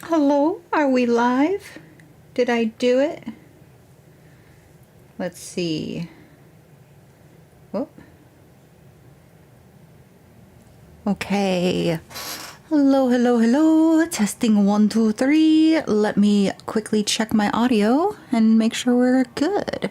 Hello, are we live? Did I do it? Let's see. Whoop. Okay. Hello, hello, hello. Testing 1, 2, 3. Let me quickly check my audio and make sure we're good.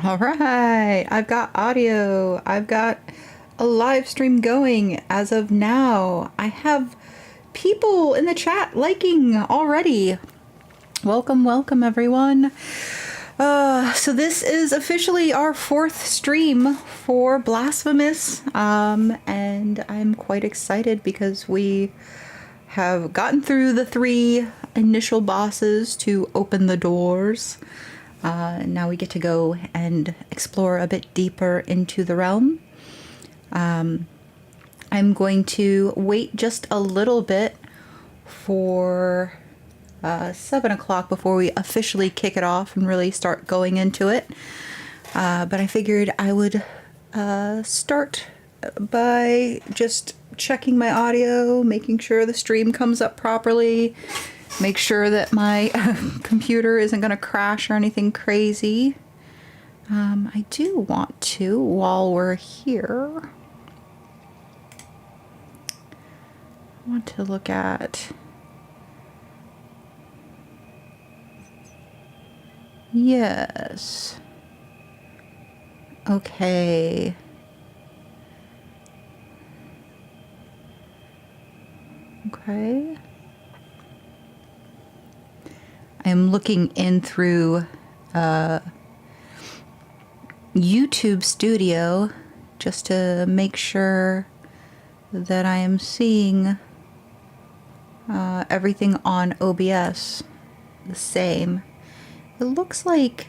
All right, I've got audio. I've got a live stream going as of now. I have people in the chat liking already. Welcome, welcome, everyone. So this is officially our 4th stream for Blasphemous, and I'm quite excited because we have gotten through the 3 initial bosses to open the doors. Now we get to go and explore a bit deeper into the realm. I'm going to wait just a little bit for 7 o'clock before we officially kick it off and really start going into it. But I figured I would start by just checking my audio, making sure the stream comes up properly, make sure that my computer isn't going to crash or anything crazy. I do want to, while we're here, I want to look at... Yes. Okay. Okay. I'm looking in through YouTube Studio just to make sure that I am seeing everything on OBS the same. It looks like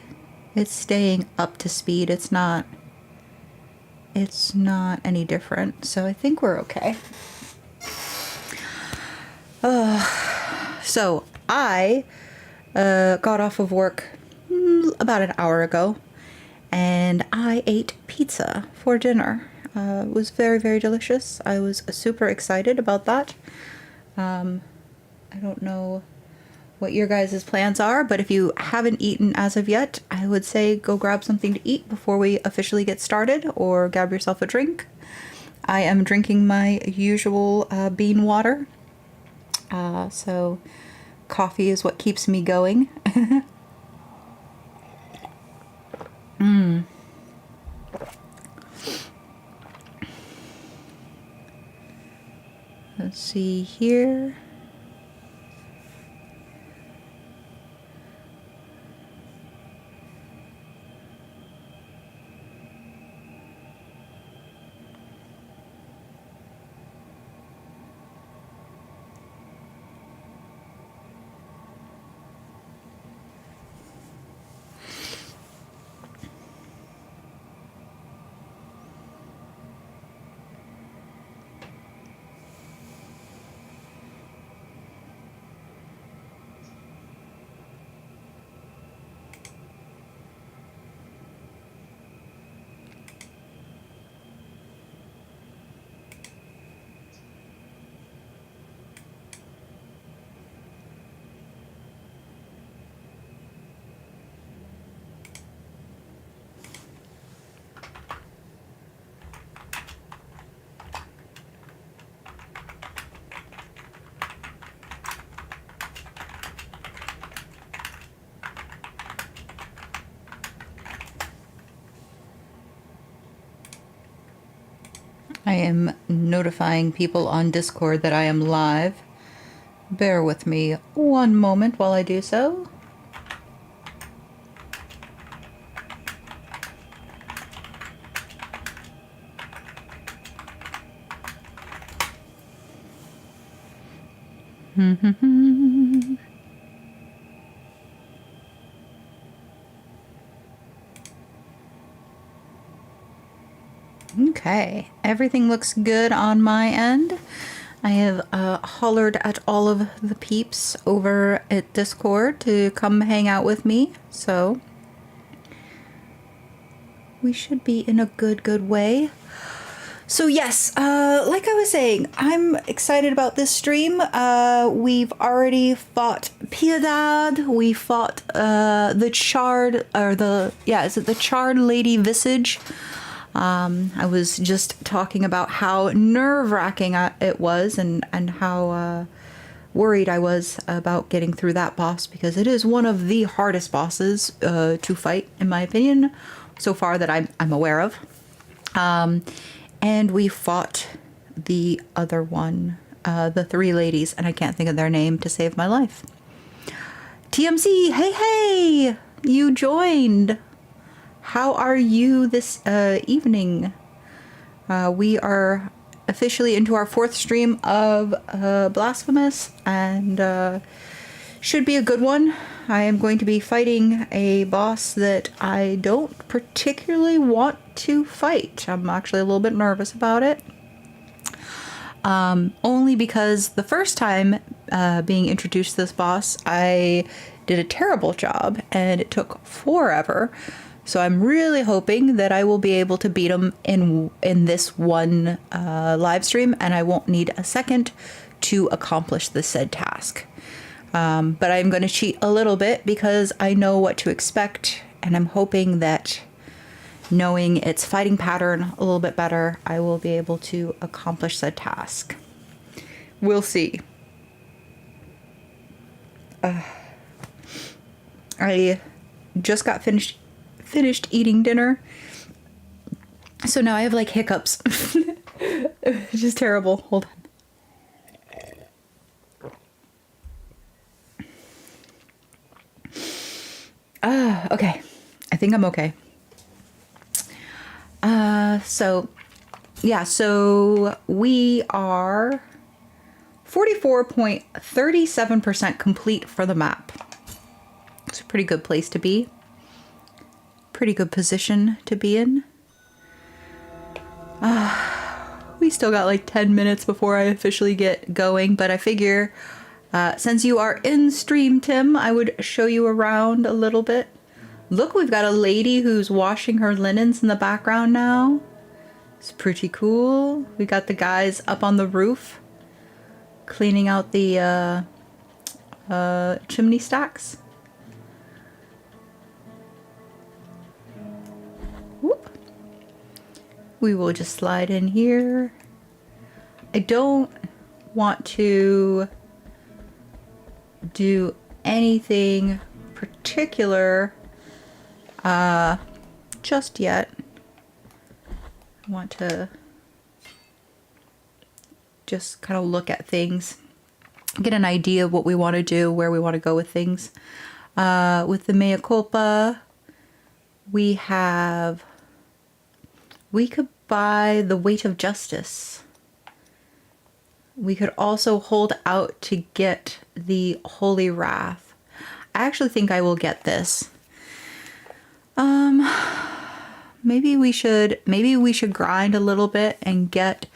it's staying up to speed. It's not any different, so I think we're okay. So I got off of work about an hour ago, and I ate pizza for dinner. It was very, very delicious. I was super excited about that. I don't know what your guys' plans are, but if you haven't eaten as of yet, I would say go grab something to eat before we officially get started, or grab yourself a drink. I am drinking my usual bean water, so coffee is what keeps me going. Let's see here. I am notifying people on Discord that I am live. Bear with me one moment while I do so. Okay, everything looks good on my end. I have hollered at all of the peeps over at Discord to come hang out with me, so we should be in a good way. So yes, like I was saying, I'm excited about this stream. We've already fought Piedad. We fought the Charred, or is it the Charred Lady Visage? I was just talking about how nerve-wracking it was and how worried I was about getting through that boss, because it is one of the hardest bosses to fight, in my opinion, so far that I'm aware of. And we fought the other one, the three ladies, and I can't think of their name to save my life. TMC, hey, you joined. How are you this evening? We are officially into our 4th stream of Blasphemous, and should be a good one. I am going to be fighting a boss that I don't particularly want to fight. I'm actually a little bit nervous about it. Only because the first time being introduced to this boss, I did a terrible job and it took forever. So I'm really hoping that I will be able to beat him in this one live stream, and I won't need a second to accomplish the said task. But I'm going to cheat a little bit because I know what to expect, and I'm hoping that knowing its fighting pattern a little bit better, I will be able to accomplish said task. We'll see. I just got finished eating dinner, so now I have like hiccups. It's just terrible. Hold on. Okay. I think I'm okay. So we are 44.37% complete for the map. It's a pretty good place to be. Pretty good position to be in. We still got like 10 minutes before I officially get going, but I figure since you are in stream, Tim, I would show you around a little bit. Look, we've got a lady who's washing her linens in the background now. It's pretty cool. We got the guys up on the roof cleaning out the chimney stacks. Whoop. We will just slide in here. I don't want to do anything particular just yet. I want to just kind of look at things, get an idea of what we want to do, where we want to go with things. With the mea culpa, we could buy the weight of justice. We could also hold out to get the holy wrath. I actually think I will get this. Maybe we should grind a little bit and get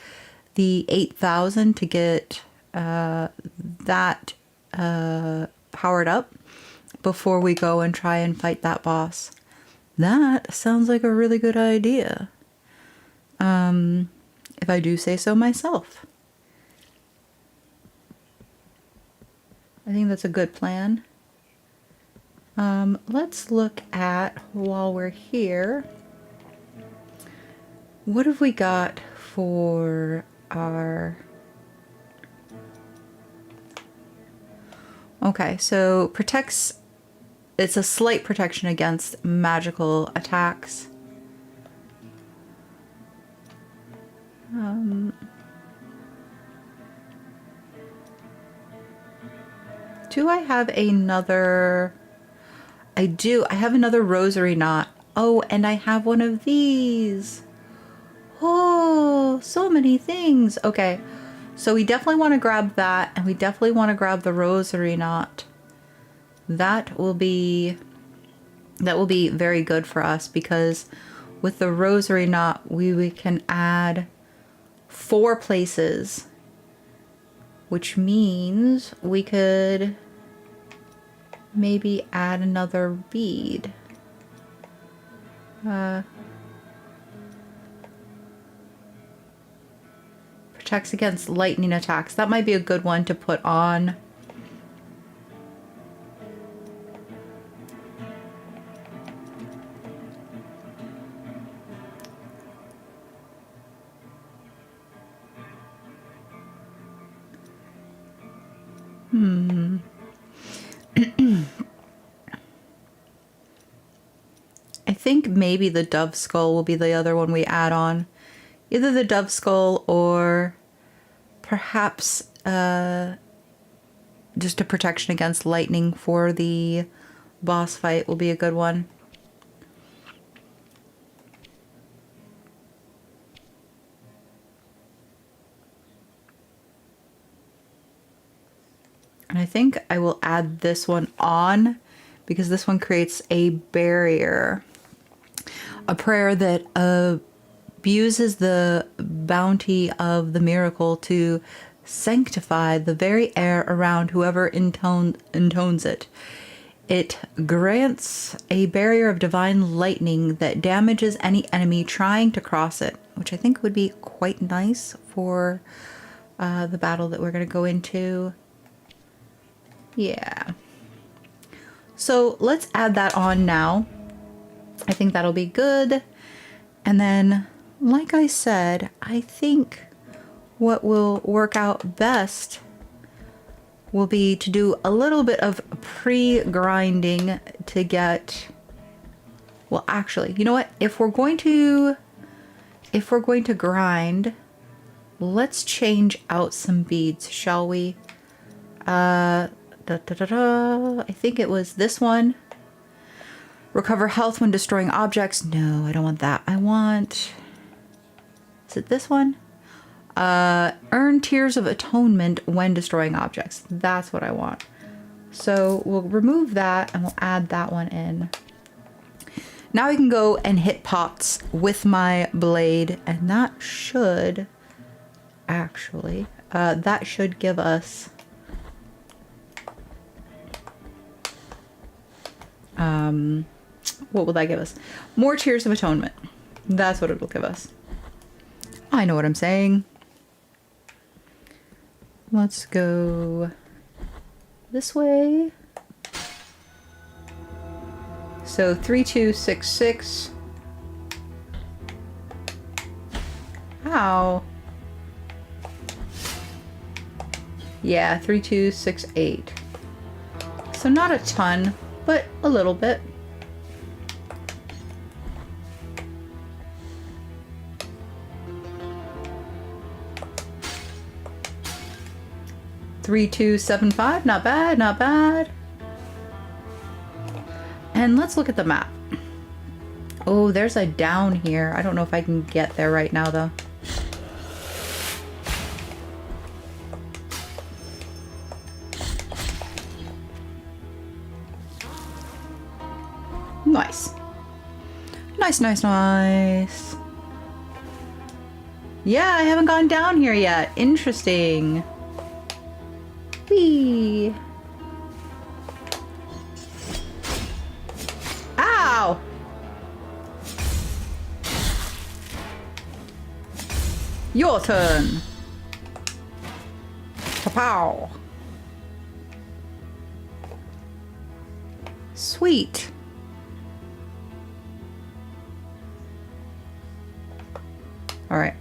the 8,000 to get that powered up before we go and try and fight that boss. That sounds like a really good idea. If I do say so myself. I think that's a good plan. Let's look at, while we're here, what have we got for our... Okay, so protects, it's a slight protection against magical attacks. Do I have another... I do. I have another rosary knot. Oh, and I have one of these. Oh, so many things. Okay, so we definitely want to grab that, and we definitely want to grab the rosary knot. That will be very good for us, because with the rosary knot, we can add 4 places, which means we could maybe add another bead. Protects against lightning attacks. That might be a good one to put on. I think maybe the dove skull will be the other one we add on. Either the dove skull or perhaps just a protection against lightning for the boss fight will be a good one. And I think I will add this one on because this one creates a barrier. A prayer that abuses the bounty of the miracle to sanctify the very air around whoever intones it. It grants a barrier of divine lightning that damages any enemy trying to cross it, which I think would be quite nice for the battle that we're going to go into. Yeah. So let's add that on now. I think that'll be good. And then, like I said, I think what will work out best will be to do a little bit of pre-grinding to get... Well, actually, you know what? If we're going to grind, let's change out some beads, shall we? I think it was this one. Recover health when destroying objects. No, I don't want that. I want... Is it this one? Earn tears of atonement when destroying objects. That's what I want. So we'll remove that and we'll add that one in. Now I can go and hit pots with my blade, and that should actually, that should give us what will that give us? More tears of atonement. That's what it'll give us. I know what I'm saying. Let's go this way. So 3266. Ow. Yeah, 3268. So not a ton, but a little bit. $3,275, not bad, not bad. And let's look at the map. Oh, there's a down here. I don't know if I can get there right now, though. Nice. Nice, nice, nice. Yeah, I haven't gone down here yet. Interesting. Whee. Ow! Your turn. Kapow. Sweet. All right.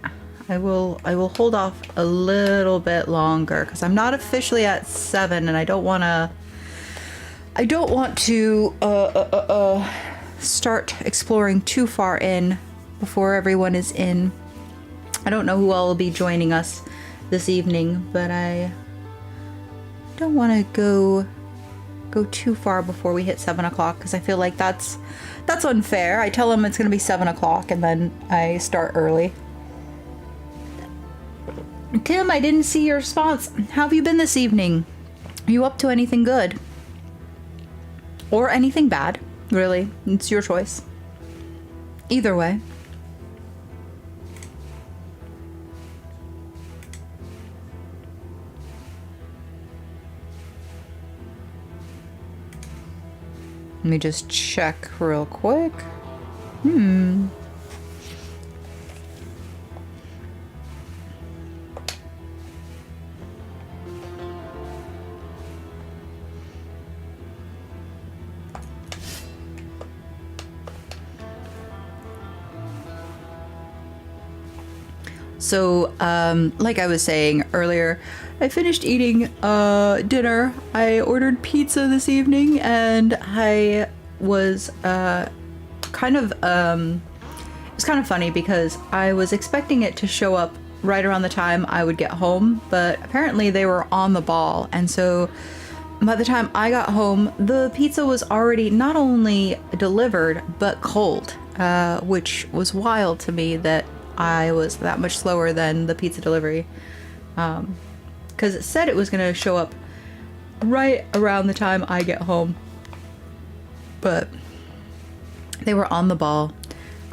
I will hold off a little bit longer because I'm not officially at 7 and I don't want to start exploring too far in before everyone is in. I don't know who all will be joining us this evening, but I don't want to go too far before we hit 7 o'clock because I feel like that's unfair. I tell them it's going to be 7 o'clock and then I start early. Tim, I didn't see your response. How have you been this evening? Are you up to anything good? Or anything bad, really. It's your choice. Either way. Let me just check real quick. So, like I was saying earlier, I finished eating dinner. I ordered pizza this evening, and I was kind of it's kind of funny because I was expecting it to show up right around the time I would get home, but apparently they were on the ball, and so by the time I got home, the pizza was already not only delivered but cold, which was wild to me that I was that much slower than the pizza delivery, because it said it was going to show up right around the time I get home, but they were on the ball.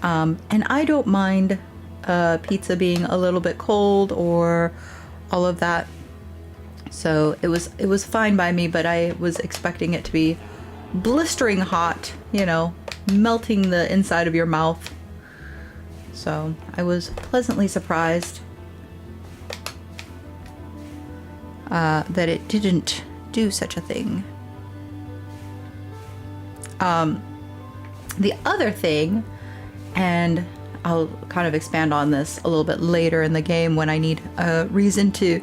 And I don't mind pizza being a little bit cold or all of that, so it was fine by me, but I was expecting it to be blistering hot, you know, melting the inside of your mouth. So I was pleasantly surprised that it didn't do such a thing. The other thing, and I'll kind of expand on this a little bit later in the game when I need a reason to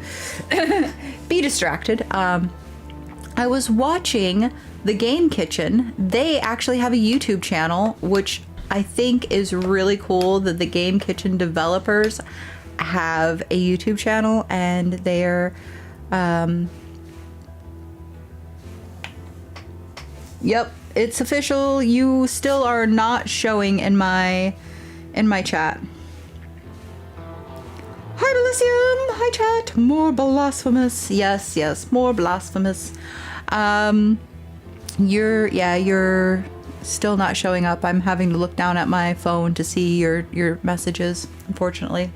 be distracted. I was watching the Game Kitchen. They actually have a YouTube channel, which I think is really cool that the Game Kitchen developers have a YouTube channel, and they're yep, it's official. You still are not showing in my chat. Hi Belysium, hi chat. More Blasphemous. Yes, more Blasphemous. You're still not showing up. I'm having to look down at my phone to see your messages, unfortunately.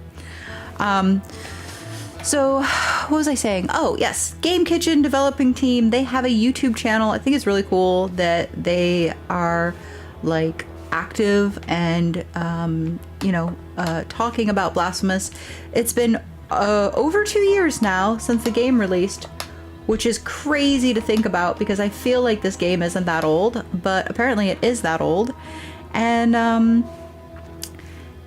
So what was I saying? Oh yes, Game Kitchen developing team. They have a YouTube channel. I think it's really cool that they are like active and talking about Blasphemous. It's been over 2 years now since the game released, which is crazy to think about because I feel like this game isn't that old, but apparently it is that old. And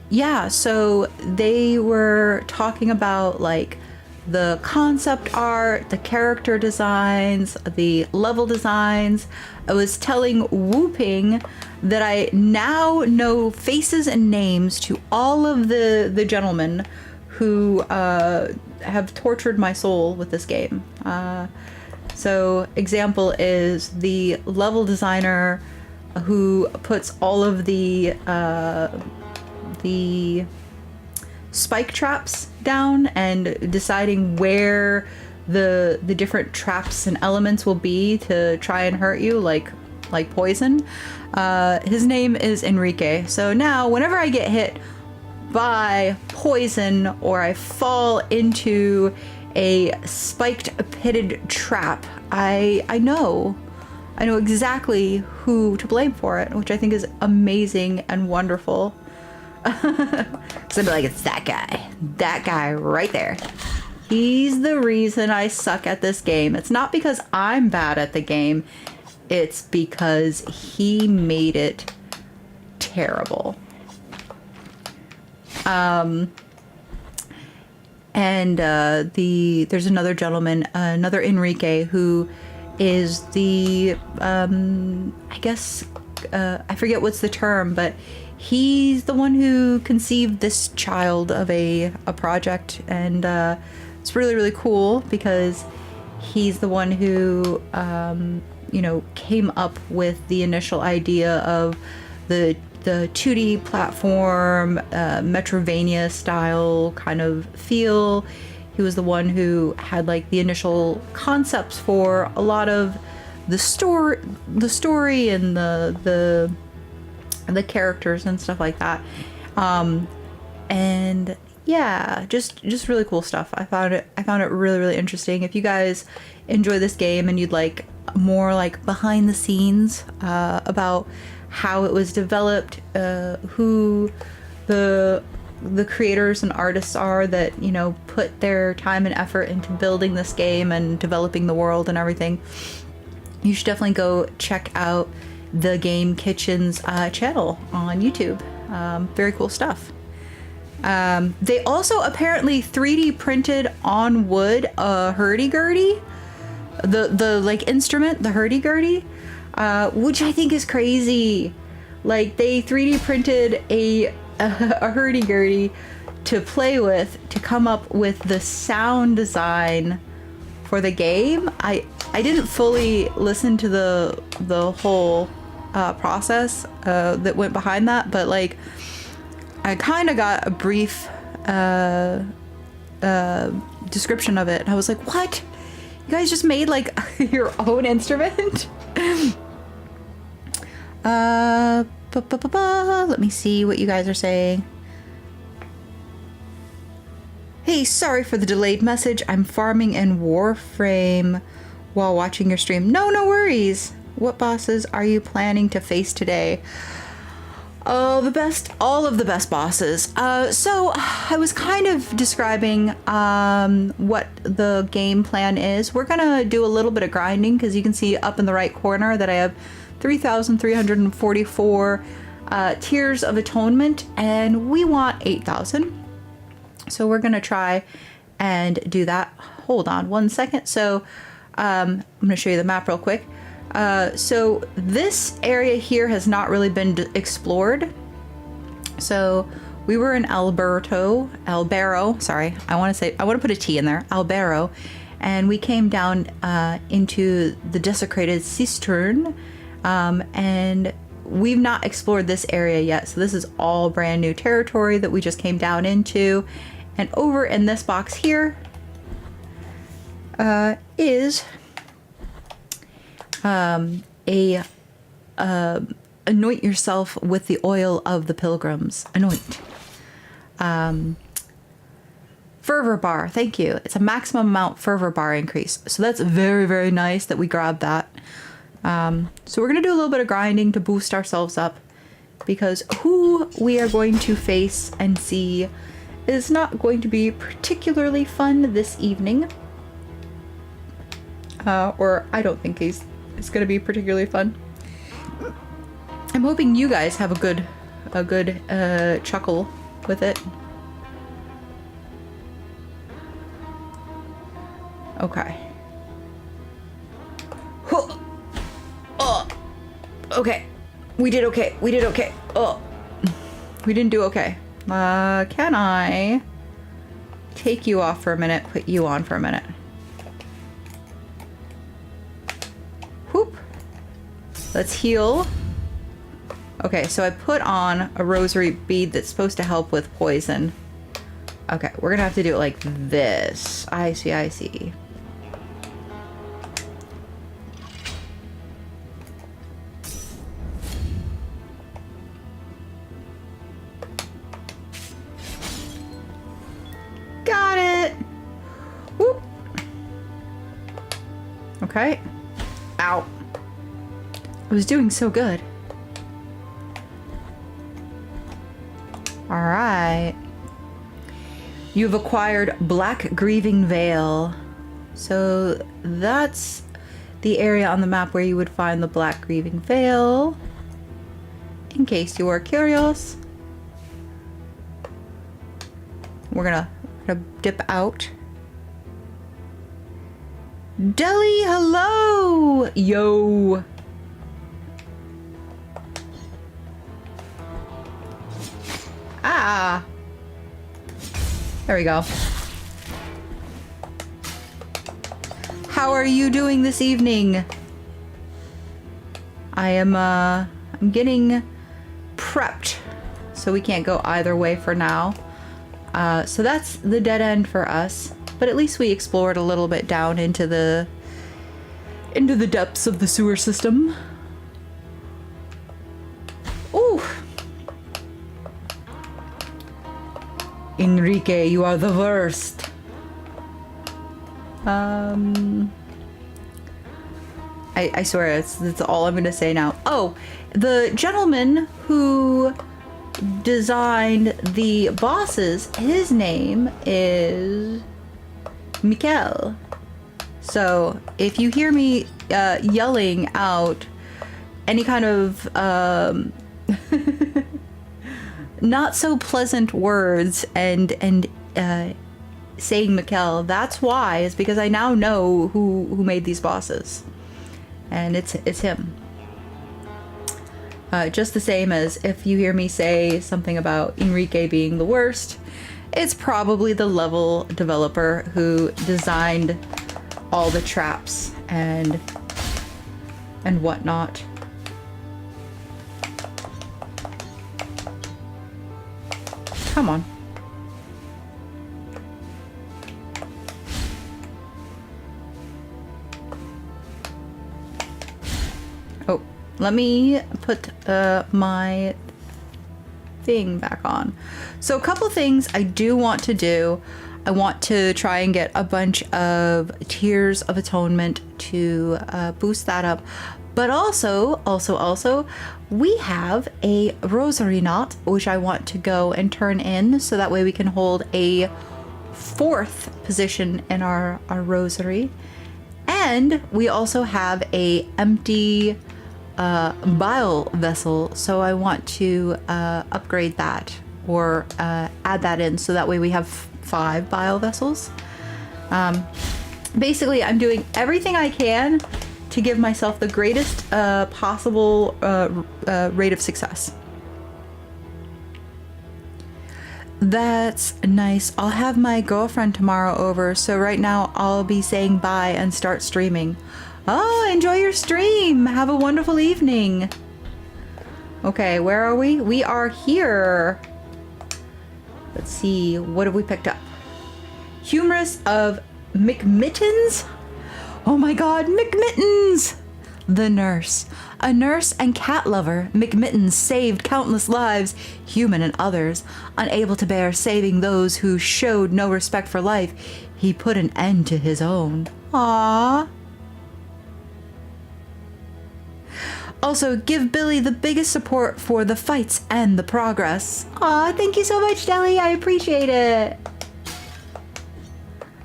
yeah, so they were talking about like the concept art, the character designs, the level designs. I was telling Whooping that I now know faces and names to all of the gentlemen who have tortured my soul with this game. So example is the level designer who puts all of the spike traps down and deciding where the different traps and elements will be to try and hurt you, like poison. His name is Enrique. So now whenever I get hit by poison or I fall into a spiked pitted trap, I know exactly who to blame for it, which I think is amazing and wonderful. So I'd be like, it's that guy right there. He's the reason I suck at this game. It's not because I'm bad at the game, it's because he made it terrible. There's another gentleman, another Enrique, who is the I guess I forget what's the term, but he's the one who conceived this child of a project, and it's really, really cool because he's the one who came up with the initial idea of the 2D platform, Metroidvania style kind of feel. He was the one who had like the initial concepts for a lot of the story and the characters and stuff like that. And yeah, just really cool stuff. I found it really, really interesting. If you guys enjoy this game and you'd like more like behind the scenes about how it was developed, who the creators and artists are that, you know, put their time and effort into building this game and developing the world and everything, you should definitely go check out the Game Kitchen's channel on YouTube. Very cool stuff. They also apparently 3D printed on wood a hurdy-gurdy, the like instrument, the hurdy-gurdy, which I think is crazy. Like they 3D printed a hurdy-gurdy to play with, to come up with the sound design for the game. I didn't fully listen to the whole process that went behind that, but like I kind of got a brief description of it, and I was like, what? You guys just made like your own instrument? Let me see what you guys are saying. Hey, sorry for the delayed message. I'm farming in Warframe while watching your stream. No worries. What bosses are you planning to face today? Oh, all of the best bosses. So I was kind of describing what the game plan is. We're gonna do a little bit of grinding because you can see up in the right corner that I have 3,344 Tears of Atonement, and we want 8,000. So we're gonna try and do that. Hold on one second. So I'm gonna show you the map real quick. So this area here has not really been explored. So we were in Albero, sorry. I want to put a T in there, Albero. And we came down into the desecrated cistern. And we've not explored this area yet. So this is all brand new territory that we just came down into. And over in this box here is anoint yourself with the oil of the pilgrims. Anoint. Fervor bar. Thank you. It's a maximum amount fervor bar increase. So that's very, very nice that we grabbed that. So we're going to do a little bit of grinding to boost ourselves up, because who we are going to face and see is not going to be particularly fun this evening. Or I don't think it's going to be particularly fun. I'm hoping you guys have a good chuckle with it. Okay. Okay. We did okay. We did okay. Oh. We didn't do okay. Can I take you off for a minute, put you on for a minute? Whoop. Let's heal. Okay, so I put on a rosary bead that's supposed to help with poison. Okay, we're gonna have to do it like this. I see, I see. Got it! Whoop! Okay. Ow. I was doing so good. Alright. You've acquired Black Grieving Veil. So that's the area on the map where you would find the Black Grieving Veil, in case you are curious. We're gonna dip out. Deli, hello! Yo! Ah! There we go. How are you doing this evening? I'm getting prepped, so we can't go either way for now. So that's the dead end for us, but at least we explored a little bit down into the depths of the sewer system. Ooh! Enrique, you are the worst. I swear that's all I'm gonna say now. Oh, the gentleman who designed the bosses, his name is Mikkel. So if you hear me yelling out any kind of not so pleasant words and saying Mikkel, that's why. Is because I now know who made these bosses, and it's him. Just the same as if you hear me say something about Enrique being the worst, it's probably the level developer who designed all the traps and whatnot. Come on. Oh, let me put my thing back on. So a couple things I do want to do. I want to try and get a bunch of Tears of Atonement to boost that up. But also, we have a rosary knot, which I want to go and turn in, so that way we can hold a 4th position in our rosary. And we also have a empty bile vessel, so I want to upgrade that or add that in, so that way we have 5 bile vessels. Basically, I'm doing everything I can to give myself the greatest possible rate of success. That's nice. I'll have my girlfriend tomorrow over, so right now I'll be saying bye and start streaming. Oh, enjoy your stream. Have a wonderful evening. Okay, where are we? We are here. Let's see, what have we picked up? Humorous of McMittens? Oh my god, McMittens! The nurse. A nurse and cat lover, McMittens saved countless lives, human and others. Unable to bear saving those who showed no respect for life, he put an end to his own. Aww. Also, give Billy the biggest support for the fights and the progress. Aw, thank you so much, Deli. I appreciate it.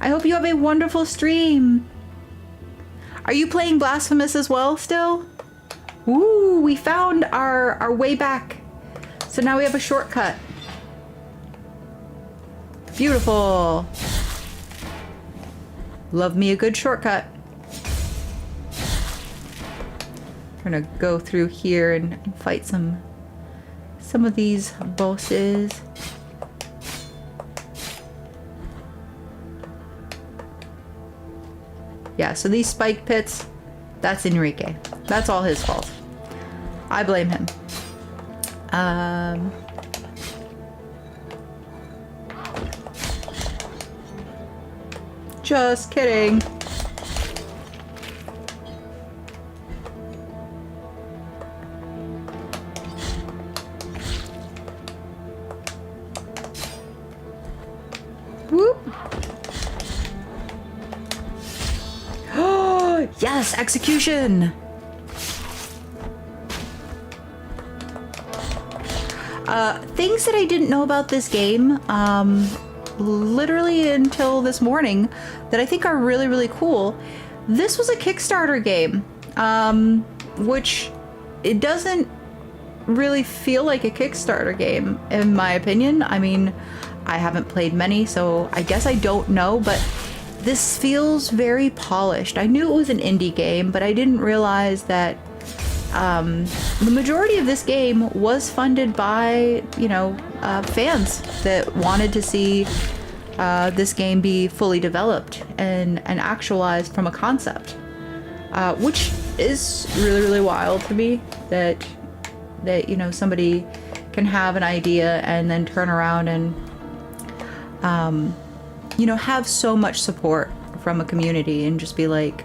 I hope you have a wonderful stream. Are you playing Blasphemous as well still? Ooh, we found our way back. So now we have a shortcut. Beautiful. Love me a good shortcut. We're gonna go through here and fight some of these bosses. Yeah, so these spike pits, that's Enrique. That's all his fault. I blame him. Just kidding. Whoop. Oh, yes, execution. Things that I didn't know about this game, literally until this morning, that I think are really, really cool. This was a Kickstarter game, which it doesn't really feel like a Kickstarter game, in my opinion. I mean, I haven't played many, so I guess I don't know, but this feels very polished. I knew it was an indie game, but I didn't realize that the majority of this game was funded by, you know, fans that wanted to see this game be fully developed and actualized from a concept, which is really, really wild to me that you know, somebody can have an idea and then turn around and you know, have so much support from a community and just be like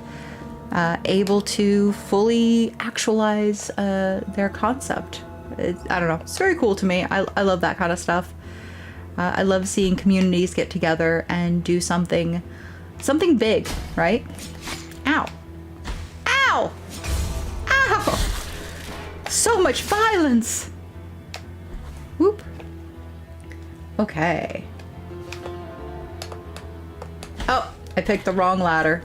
able to fully actualize their concept. I don't know, it's very cool to me. I love that kind of stuff. I love seeing communities get together and do something big, right? Ow. Ow! Ow! So much violence! Whoop. Okay. Oh, I picked the wrong ladder.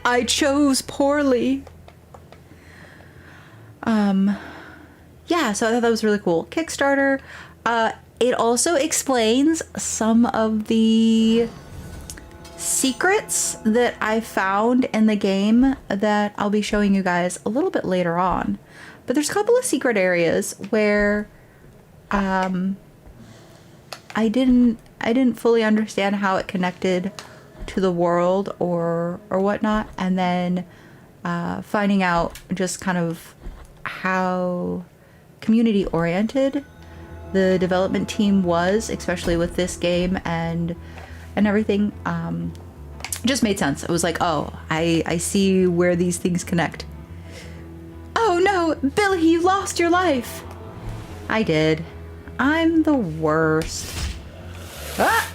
I chose poorly. Yeah, so I thought that was really cool. Kickstarter. It also explains some of the secrets that I found in the game that I'll be showing you guys a little bit later on. But there's a couple of secret areas where I didn't fully understand how it connected to the world or whatnot, and then finding out just kind of how community oriented the development team was, especially with this game and everything, just made sense. It was like, oh, I see where these things connect. Oh no, Billy, you lost your life. I did. I'm the worst. Ah!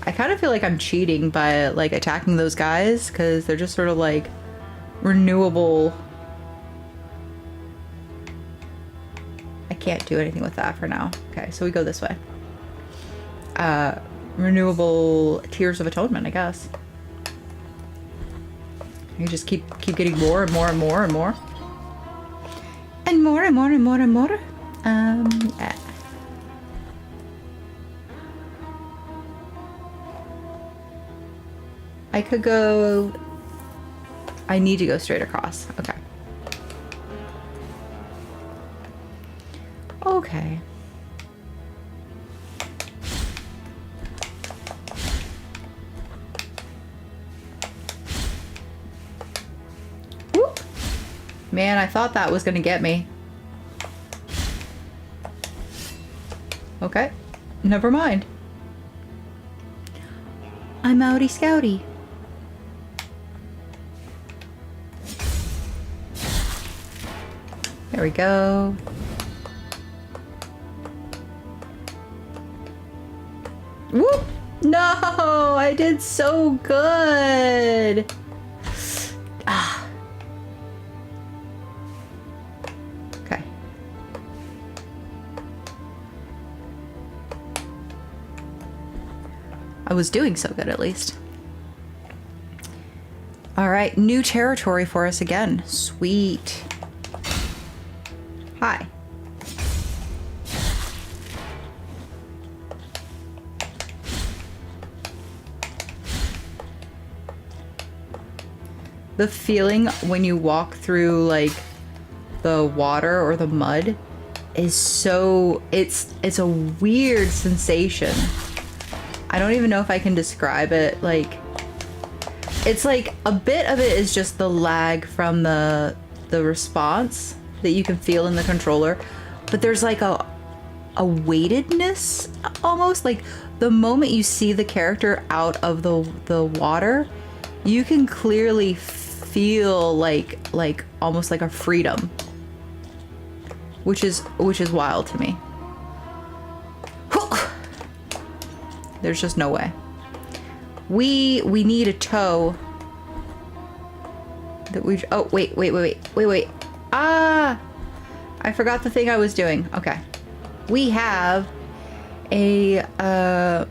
I kind of feel like I'm cheating by like attacking those guys because they're just sort of like renewable. I can't do anything with that for now. Okay, so we go this way. Renewable tears of atonement, I guess. You just keep getting more and more and more and more. And more and more and more and more. Yeah. I could go... I need to go straight across. Okay. Okay. Whoop. Man, I thought that was gonna get me. Okay. Never mind. I'm outie scouty. There we go. Whoop! No! I did so good! Ah. Okay. I was doing so good, at least. Alright, new territory for us again. Sweet. Hi. The feeling when you walk through like the water or the mud is so, it's a weird sensation. I don't even know if I can describe it. Like, it's like a bit of it is just the lag from the response that you can feel in the controller, but there's like a weightedness almost. Like the moment you see the character out of the water, you can clearly feel like almost like a freedom, which is wild to me. There's just no way. We need a tow that we... Oh, wait. Ah! I forgot the thing I was doing. Okay. We have a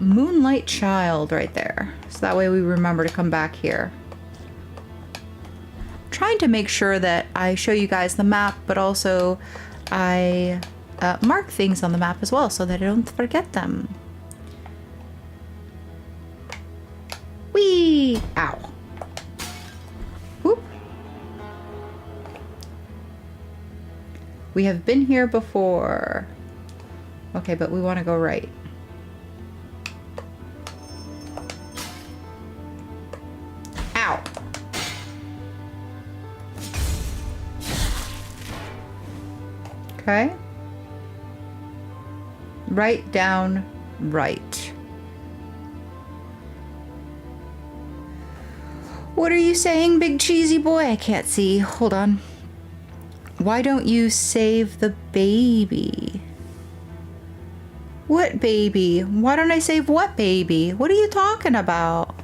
moonlight child right there. So that way we remember to come back here. Trying to make sure that I show you guys the map, but also I mark things on the map as well so that I don't forget them. Whee! Ow. Whoop. We have been here before. Okay, but we want to go right. Ow. Okay. Right, down, right. What are you saying, big cheesy boy? I can't see. Hold on. Why don't you save the baby? What baby? Why don't I save what baby? What are you talking about?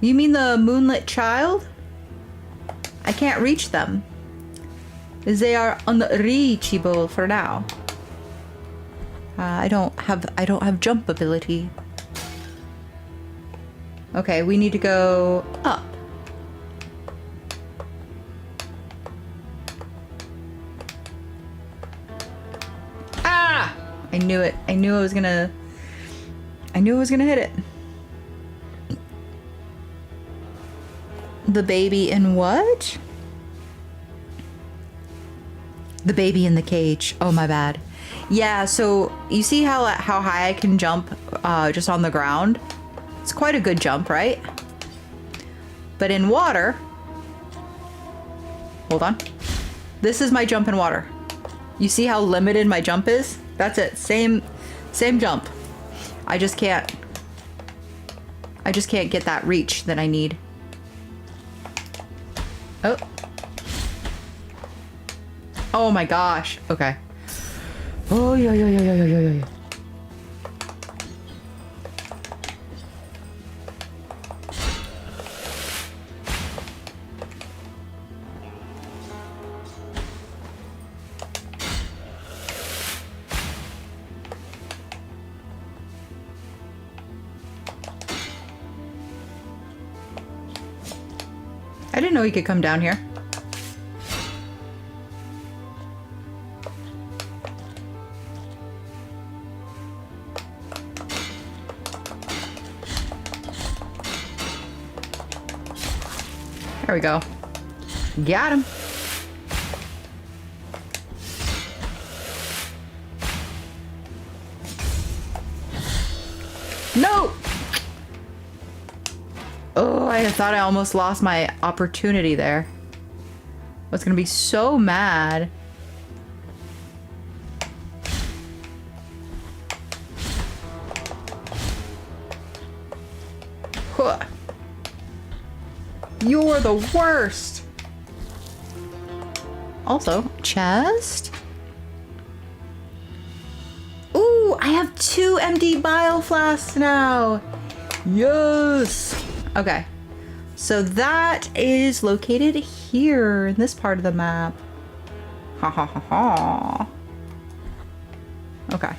You mean the Moonlit Child? I can't reach them. They are unreachable for now. I don't have jump ability. Okay, we need to go up. Ah! I knew it. I knew I was gonna hit it. The baby in what? The baby in the cage. Oh, my bad. Yeah, so you see how high I can jump just on the ground? It's quite a good jump, right? But in water... Hold on. This is my jump in water. You see how limited my jump is? That's it. Same jump. I just can't get that reach that I need. Oh. Oh my gosh. Okay. Oh, yeah. I didn't know he could come down here. There we go. Got him. No! Oh, I thought I almost lost my opportunity there. I was gonna be so mad. Huh. You're the worst. Also, chest. Ooh, I have 2 empty bile flasks now. Yes. Okay. So that is located here in this part of the map. Ha ha ha ha. Okay.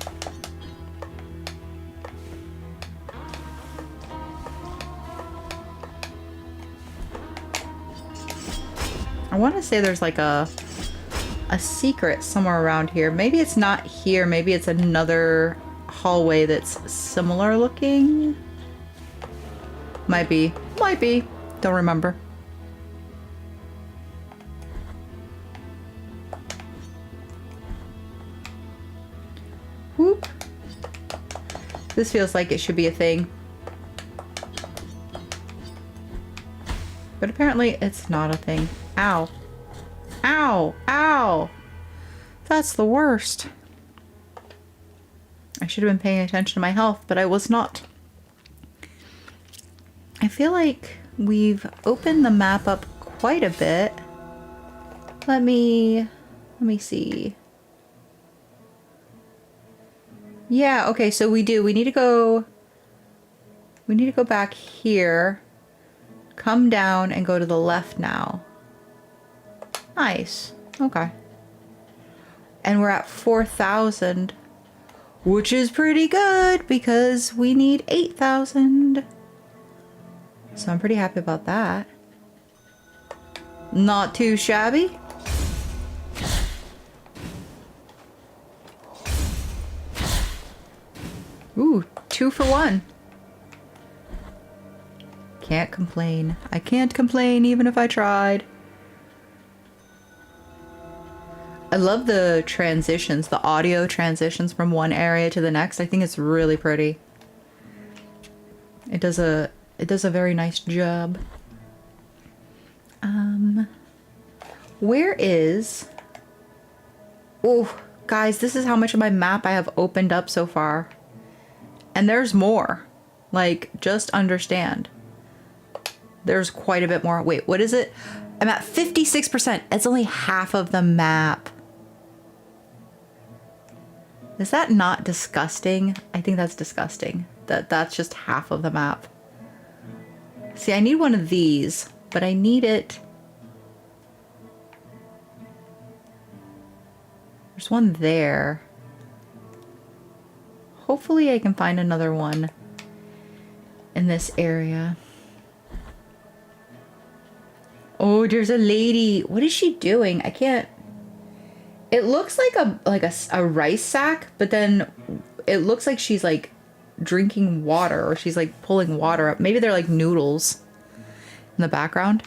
I want to say there's like a secret somewhere around here. Maybe it's not here. Maybe it's another hallway that's similar looking. Might be. Might be. Don't remember. Whoop. This feels like it should be a thing. But apparently it's not a thing. Ow. Ow. Ow. That's the worst. I should have been paying attention to my health, but I was not. I feel like we've opened the map up quite a bit. Let me see. Yeah, okay, so we do. We need to go back here. Come down and go to the left now. Nice. Okay. And we're at 4,000, which is pretty good because we need 8,000. So I'm pretty happy about that. Not too shabby. Ooh, 2 for 1. Can't complain. I can't complain even if I tried. I love the transitions, the audio transitions from one area to the next. I think it's really pretty. It does a very nice job. Where is... Oh, guys, this is how much of my map I have opened up so far. And there's more. Like, just understand. There's quite a bit more. Wait, what is it? I'm at 56%. It's only half of the map. Is that not disgusting? I think that's disgusting. That's just half of the map. See, I need one of these, but I need it. There's one there. Hopefully I can find another one in this area. Oh, there's a lady. What is she doing? I can't. It looks like a rice sack, but then it looks like she's like drinking water, or she's like pulling water up. Maybe they're like noodles in the background.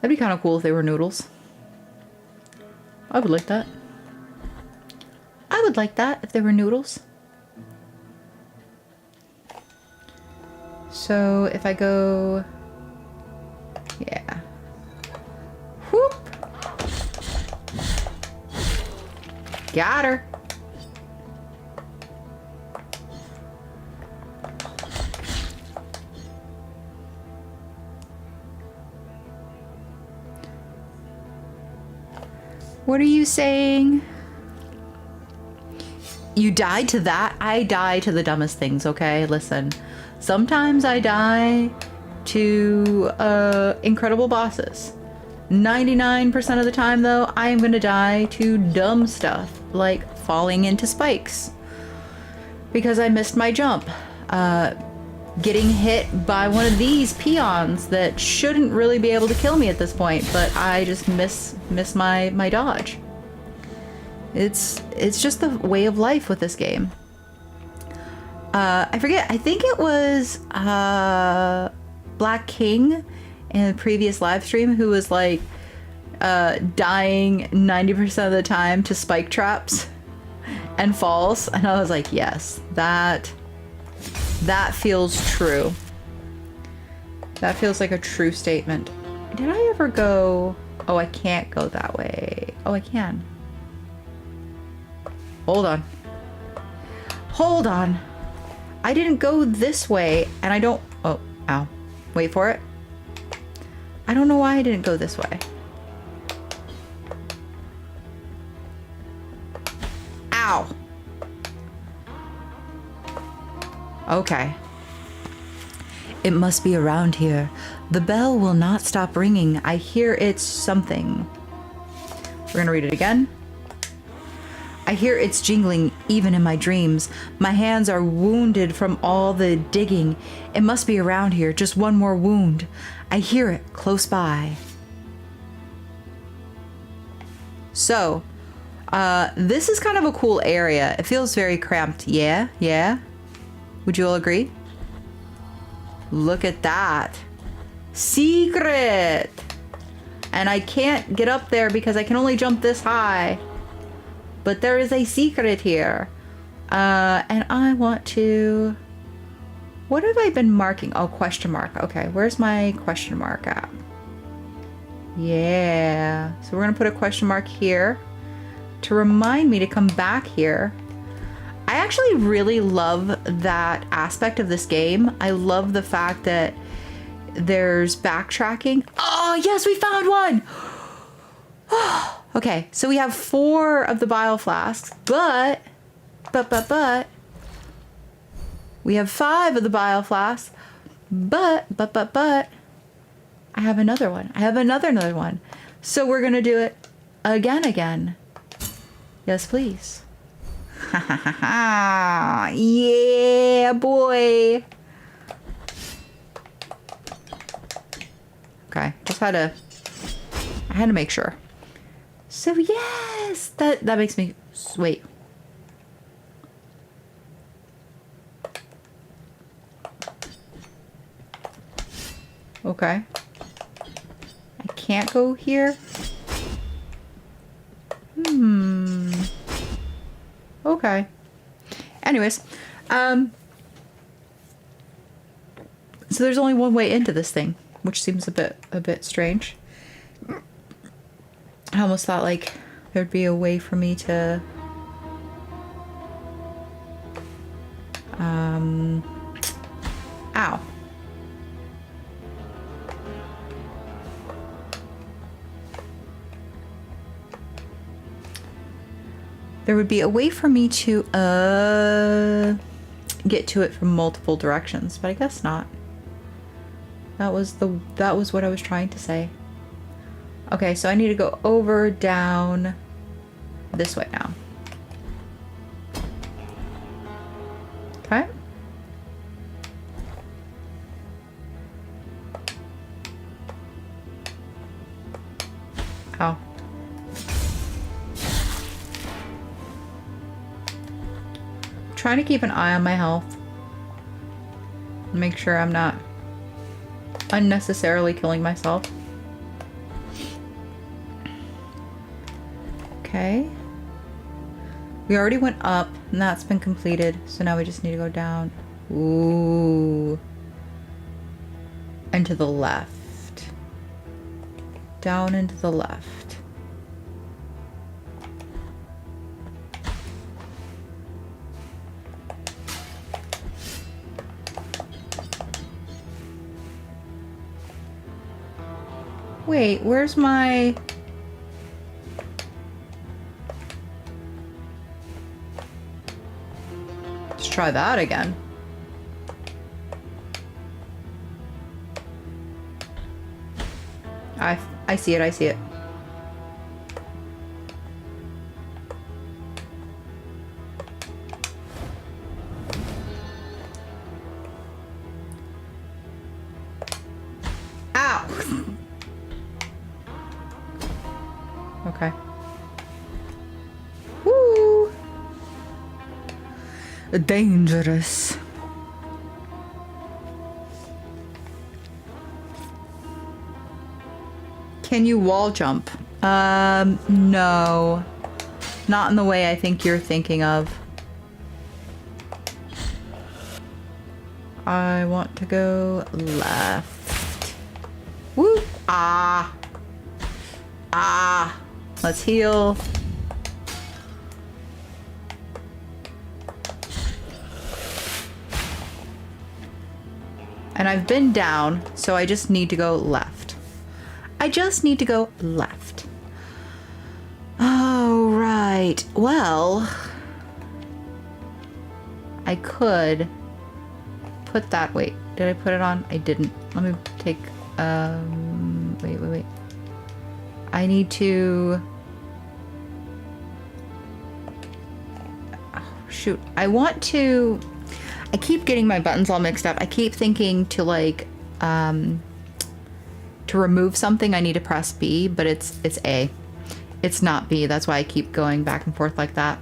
That'd be kind of cool if they were noodles. I would like that. I would like that if they were noodles. So if I go, yeah. Whoop. Got her. What are you saying? You died to that? I die to the dumbest things, okay? Listen. Sometimes I die to incredible bosses. 99% of the time, though, I am gonna die to dumb stuff, like falling into spikes because I missed my jump. Getting hit by one of these peons that shouldn't really be able to kill me at this point, but I just miss my dodge. It's just the way of life with this game. I forget, I think it was Black King in the previous live stream who was like dying 90% of the time to spike traps and falls, and I was like, yes, that feels true. That feels like a true statement. Did I ever go? Oh, I can't go that way. Oh, I can. Hold on. Hold on. I didn't go this way, and I don't... Oh, ow. Wait for it. I don't know why I didn't go this way. Ow. Okay. It must be around here. The bell will not stop ringing. I hear it's something. We're gonna read it again. I hear it's jingling even in my dreams. My hands are wounded from all the digging. It must be around here. Just one more wound. I hear it close by. So, this is kind of a cool area. It feels very cramped. Yeah? Yeah? Would you all agree? Look at that. Secret! And I can't get up there because I can only jump this high. But there is a secret here. And I want to... What have I been marking? Oh, question mark. Okay, where's my question mark at? Yeah. So we're going to put a question mark here to remind me to come back here. I actually really love that aspect of this game. I love the fact that there's backtracking. Oh, yes, we found one! Okay, so we have 4 of the bile flasks, but we have 5 of the bile flasks, but I have another one. I have another one. So we're gonna do it again. Yes, please. Ha ha ha ha! Yeah, boy. Okay, I had to make sure. So yes, that makes me wait. Okay. I can't go here. Okay. Anyways, so there's only one way into this thing, which seems a bit strange. I almost thought like there'd be a way for me to ow. There would be a way for me to get to it from multiple directions, but I guess not. That was what I was trying to say. Okay, so I need to go over, down, this way now. Okay. Oh. Trying to keep an eye on my health. Make sure I'm not unnecessarily killing myself. Okay. We already went up, and that's been completed. So now we just need to go down. Ooh. And to the left. Down and to the left. Wait, where's my... Let's try that again. I see it, I see it. Ow! Okay. Woo! Dangerous. Can you wall jump? No. Not in the way I think you're thinking of. I want to go left. Woo! Ah! Ah! Let's heal. And I've been down, so I just need to go left. I just need to go left. Oh, right. Well, I could put that. Wait, did I put it on? I didn't. Let me take, wait. I need to, oh, shoot. I want to, I keep getting my buttons all mixed up. I keep thinking to like, to remove something, I need to press B, but it's A. It's not B. That's why I keep going back and forth like that.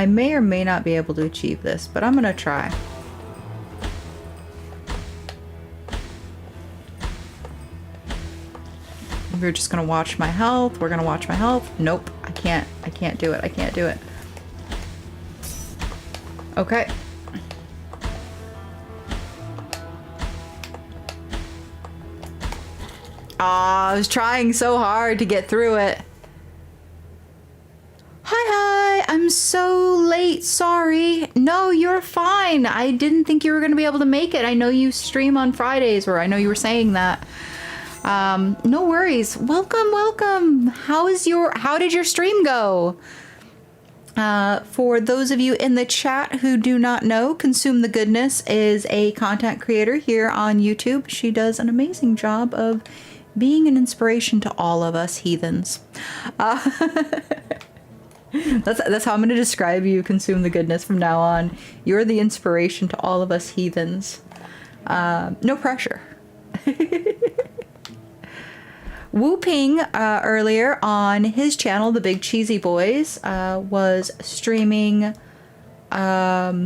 I may or may not be able to achieve this, but I'm gonna try. We're just gonna watch my health. We're gonna watch my health. Nope, I can't do it. I can't do it. Okay. Aw, I was trying so hard to get through it. Hi, I'm so late, sorry. No, you're fine. I didn't think you were gonna be able to make it. I know you stream on Fridays, or I know you were saying that. No worries. Welcome. How did your stream go? For those of you in the chat who do not know, Consume the Goodness is a content creator here on YouTube. She does an amazing job of being an inspiration to all of us heathens. That's how I'm going to describe you, Consume the Goodness, from now on. You're the inspiration to all of us heathens. No pressure. Wu Ping earlier on his channel, The Big Cheesy Boys, was streaming Donkey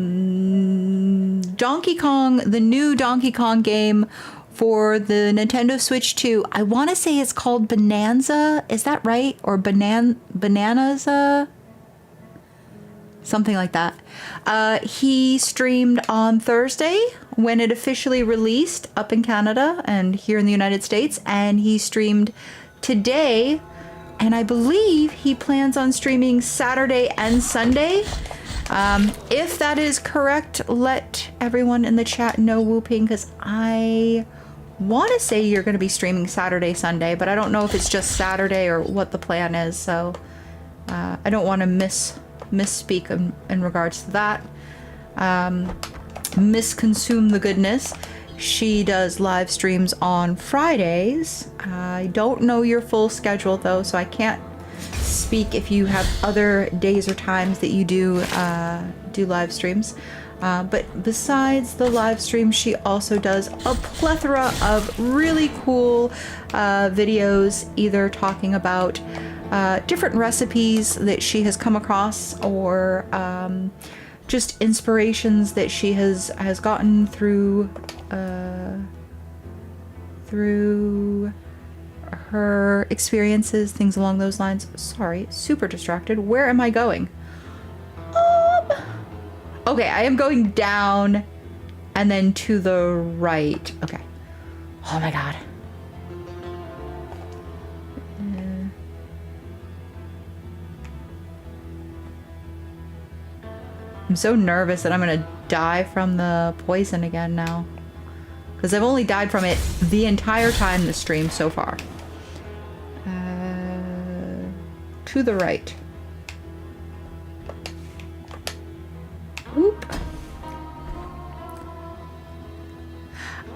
Kong, the new Donkey Kong game for the Nintendo Switch 2. I want to say it's called Bonanza. Is that right? Or Bonanza? Something like that. He streamed on Thursday when it officially released up in Canada and here in the United States, and he streamed today, and I believe he plans on streaming Saturday and Sunday. If that is correct, let everyone in the chat know, Wu Ping, because I want to say you're going to be streaming Saturday, Sunday, but I don't know if it's just Saturday or what the plan is, so I don't want to misspeak in regards to that. Misconsume the goodness. She does live streams on Fridays. I don't know your full schedule though, so I can't speak if you have other days or times that you do live streams. But besides the live stream, she also does a plethora of really cool videos, either talking about different recipes that she has come across, or just inspirations that she has gotten through her experiences, things along those lines. Sorry, super distracted. Where am I going? Okay, I am going down and then to the right. Okay. Oh my god. I'm so nervous that I'm gonna die from the poison again now. Because I've only died from it the entire time this stream so far. To the right. Whoop.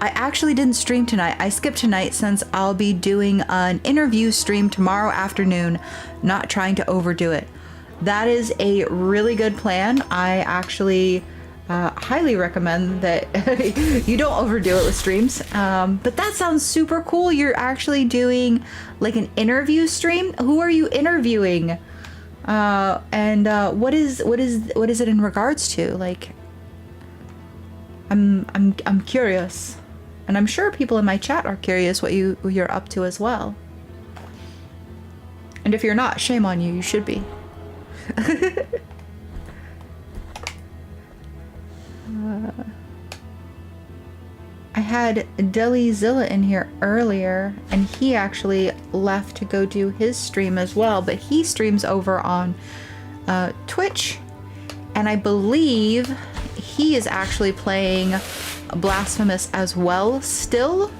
I actually didn't stream tonight. I skipped tonight since I'll be doing an interview stream tomorrow afternoon, not trying to overdo it. That is a really good plan. I actually highly recommend that you don't overdo it with streams. But that sounds super cool. You're actually doing like an interview stream. Who are you interviewing? And what is it in regards to? Like, I'm curious, and I'm sure people in my chat are curious what you're up to as well. And if you're not, shame on you. You should be. I had Deli-Zilla in here earlier, and he actually left to go do his stream as well, but he streams over on Twitch, and I believe he is actually playing Blasphemous as well still.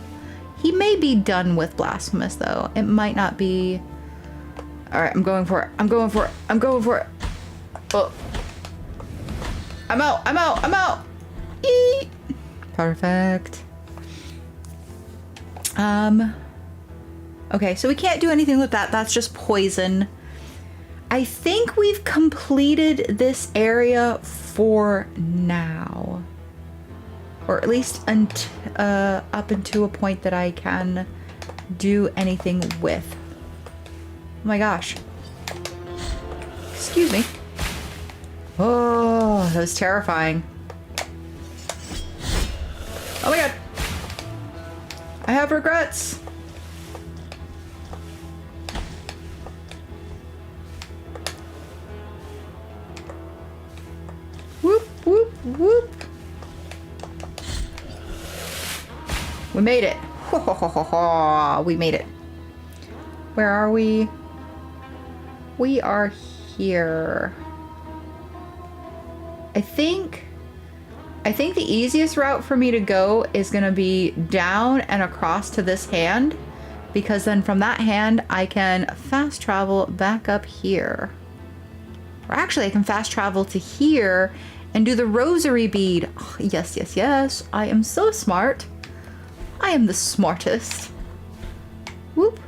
He may be done with Blasphemous though. It might not be. Alright, I'm going for it. I'm going for it. I'm going for it. Oh. I'm out. I'm out. I'm out. Eee. Perfect. Okay, so we can't do anything with that. That's just poison. I think we've completed this area for now. Or at least up until a point that I can do anything with. Oh my gosh. Excuse me. Oh, that was terrifying. Oh my god. I have regrets. Whoop, whoop, whoop. We made it. Ho, ho, ho, ho, ho. We made it. Where are we? We are here. I think the easiest route for me to go is gonna be down and across to this hand, because then from that hand I can fast travel back up here. Or actually I can fast travel to here and do the rosary bead. Oh, yes, yes, yes. I am so smart. I am the smartest. Whoop.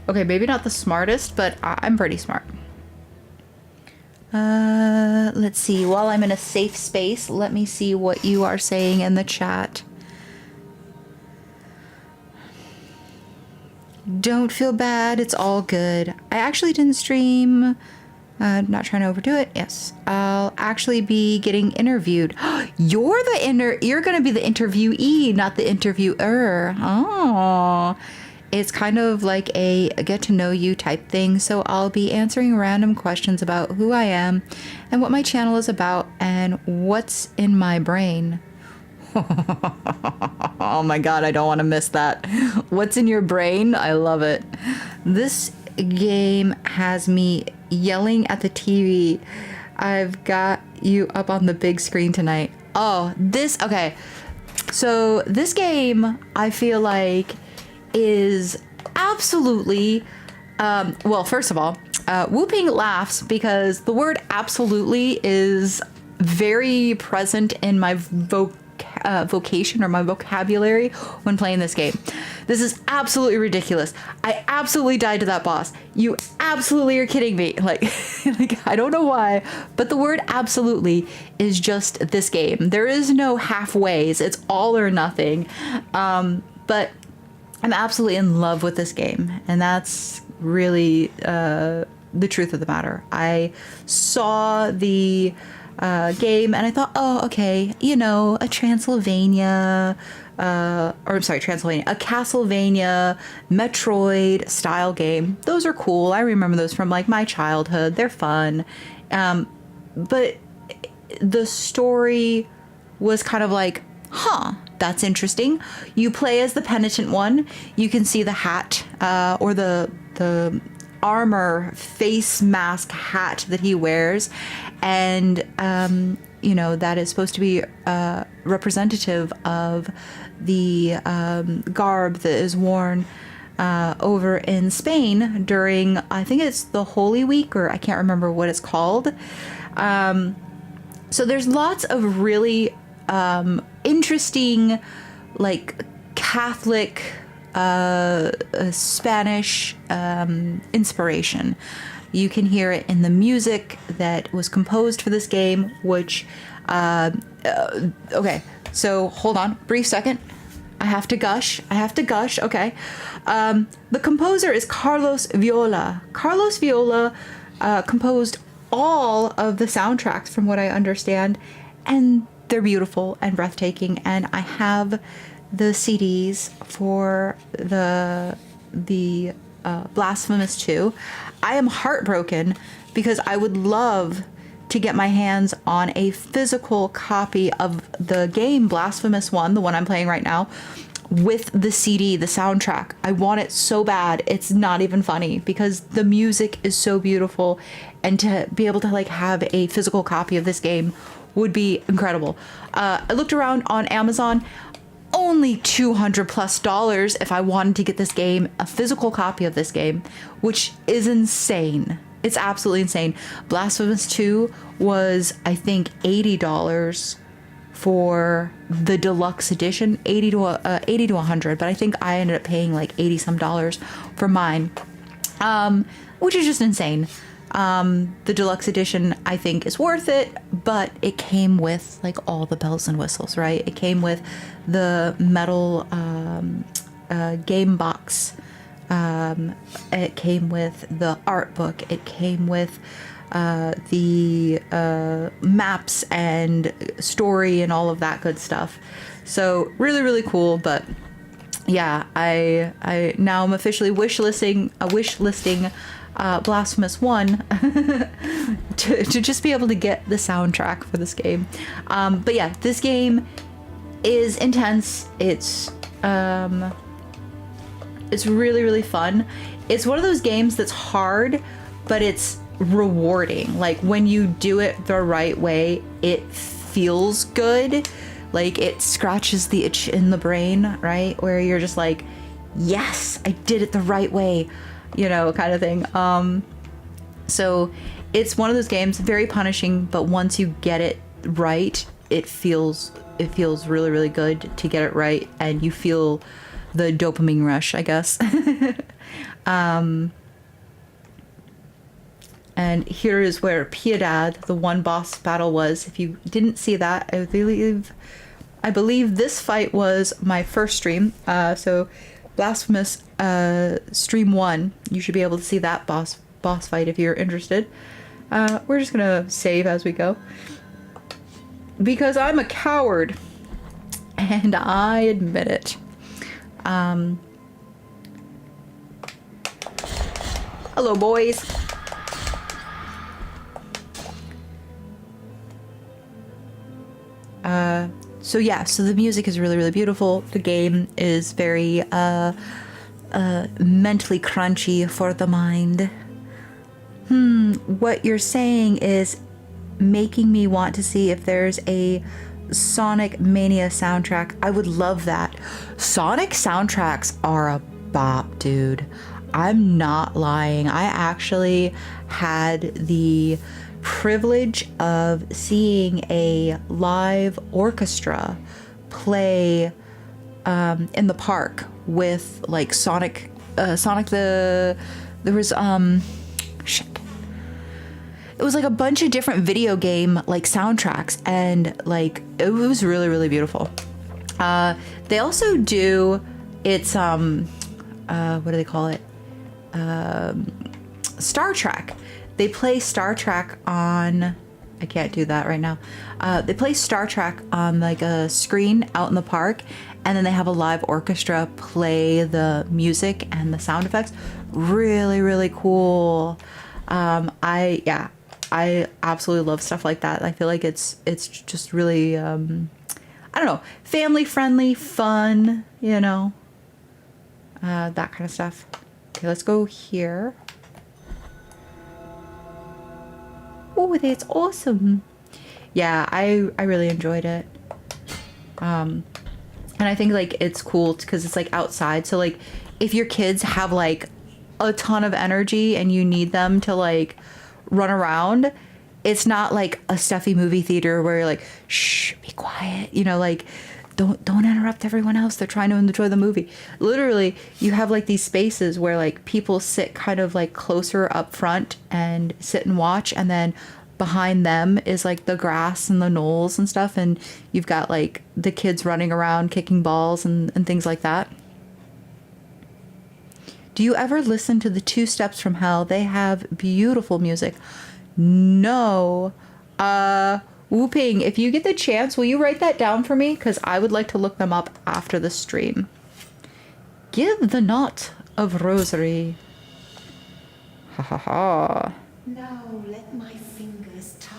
Okay, maybe not the smartest, but I'm pretty smart. Let's see. While I'm in a safe space, let me see what you are saying in the chat. Don't feel bad. It's all good. I actually didn't stream. Not trying to overdo it. Yes. I'll actually be getting interviewed. You're gonna be the interviewee, not the interviewer. Oh. It's kind of like a get to know you type thing. So I'll be answering random questions about who I am and what my channel is about and what's in my brain. Oh my god, I don't want to miss that. What's in your brain? I love it. This game has me yelling at the TV. I've got you up on the big screen tonight. Oh, okay. So this game, I feel like, is absolutely well, first of all, Whooping laughs because the word absolutely is very present in my vocation or my vocabulary when playing this game. This is absolutely ridiculous. I absolutely died to that boss. You absolutely are kidding me. Like, like I don't know why, but the word absolutely is just this game. There is no halfways. It's all or nothing. But I'm absolutely in love with this game, and that's really the truth of the matter. I saw the game and I thought, oh, okay, you know, a Castlevania, Metroid style game. Those are cool. I remember those from like my childhood. They're fun. But the story was kind of like, huh, that's interesting. You play as the penitent one. You can see the hat or the armor face mask hat that he wears, and you know, that is supposed to be representative of the garb that is worn over in Spain during, I think it's the Holy Week, or I can't remember what it's called. So there's lots of really interesting, like, Catholic Spanish inspiration. You can hear it in the music that was composed for this game, which okay, so hold on, brief second. I have to gush. Okay. The composer is Carlos Viola. Carlos Viola composed all of the soundtracks, from what I understand, and they're beautiful and breathtaking. And I have the CDs for the Blasphemous 2. I am heartbroken because I would love to get my hands on a physical copy of the game Blasphemous 1, the one I'm playing right now, with the CD, the soundtrack. I want it so bad. It's not even funny because the music is so beautiful, and to be able to like have a physical copy of this game would be incredible. I looked around on Amazon. Only $200+ if I wanted to get this game, a physical copy of this game, which is insane. It's absolutely insane. Blasphemous 2 was, I think, $80 for the deluxe edition, 80 to 100, but I think I ended up paying like $80 some for mine, which is just insane. The deluxe edition, I think, is worth it, but it came with like all the bells and whistles, right? It came with the metal game box. It came with the art book. It came with the maps and story and all of that good stuff. So really, really cool. But yeah, I now am officially wish listing Blasphemous 1 to just be able to get the soundtrack for this game. But yeah, this game is intense. It's really, really fun. It's one of those games that's hard, but it's rewarding. Like when you do it the right way, it feels good. Like it scratches the itch in the brain, right? Where you're just like, yes, I did it the right way, you know, kind of thing. So it's one of those games, very punishing, but once you get it right, it feels really, really good to get it right, and you feel the dopamine rush, I guess. And here is where Piedad, the one boss battle, was. If you didn't see that, I believe this fight was my first stream. So Blasphemous stream 1, you should be able to see that boss fight if you're interested. We're just gonna save as we go because I'm a coward, and I admit it. Hello, boys. So yeah, so the music is really, really beautiful. The game is very mentally crunchy for the mind. What you're saying is making me want to see if there's a Sonic Mania soundtrack. I would love that. Sonic soundtracks are a bop, dude. I'm not lying. I actually had the privilege of seeing a live orchestra play in the park with like Sonic there was shit. It was like a bunch of different video game like soundtracks, and like it was really, really beautiful. They also do what do they call it? Star Trek. They play Star Trek on, I can't do that right now. They play Star Trek on like a screen out in the park, and then they have a live orchestra play the music and the sound effects. Really, really cool. I absolutely love stuff like that. I feel like it's just really, I don't know, family friendly, fun, you know, that kind of stuff. Okay, let's go here. Oh, that's awesome. Yeah, I really enjoyed it. And I think like it's cool because it's like outside. So like if your kids have like a ton of energy and you need them to like run around, it's not like a stuffy movie theater where you're like, shh, be quiet, you know, like don't interrupt everyone else, they're trying to enjoy the movie. Literally, you have like these spaces where like people sit kind of like closer up front and sit and watch, and then behind them is like the grass and the knolls and stuff, and you've got like the kids running around kicking balls and things like that. Do you ever listen to the Two Steps from Hell? They have beautiful music. No. Whooping, if you get the chance, will you write that down for me? Because I would like to look them up after the stream. Give the knot of rosary. Ha ha ha. Now let my fingers tie.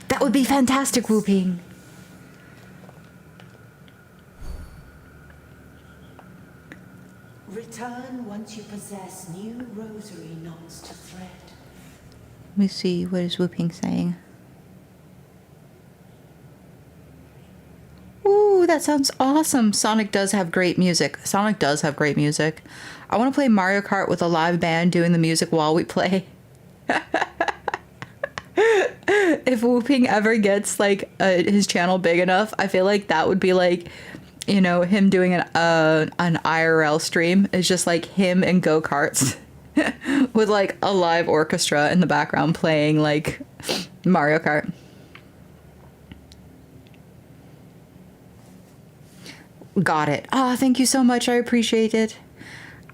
That would be fantastic, Whooping. Return once you possess new rosary knots to thread. Let me see, what is Whooping saying? Ooh, that sounds awesome. Sonic does have great music. Sonic does have great music. I want to play Mario Kart with a live band doing the music while we play. If Whooping ever gets like his channel big enough, I feel like that would be like, you know, him doing an IRL stream. Is just like him and go-karts with like a live orchestra in the background playing like Mario Kart. Got it. Ah, thank you so much. I appreciate it.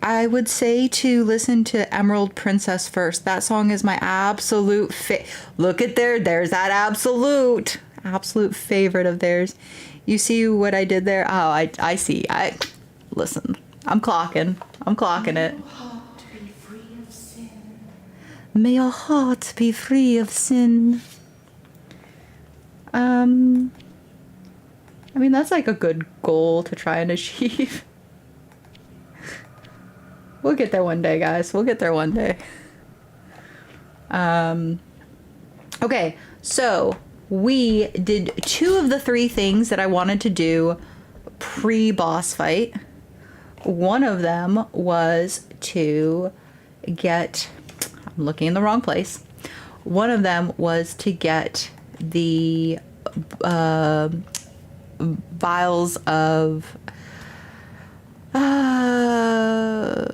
I would say to listen to Emerald Princess first. That song is my absolute look at there's that absolute favorite of theirs. You see what I did there? Oh, I see. Listen. I'm clocking it. May your heart be free of sin. I mean, that's like a good goal to try and achieve. We'll get there one day, guys. We'll get there one day. Okay, so we did 2 of the 3 things that I wanted to do pre-boss fight. One of them was to get... I'm looking in the wrong place. One of them was to get the vials of...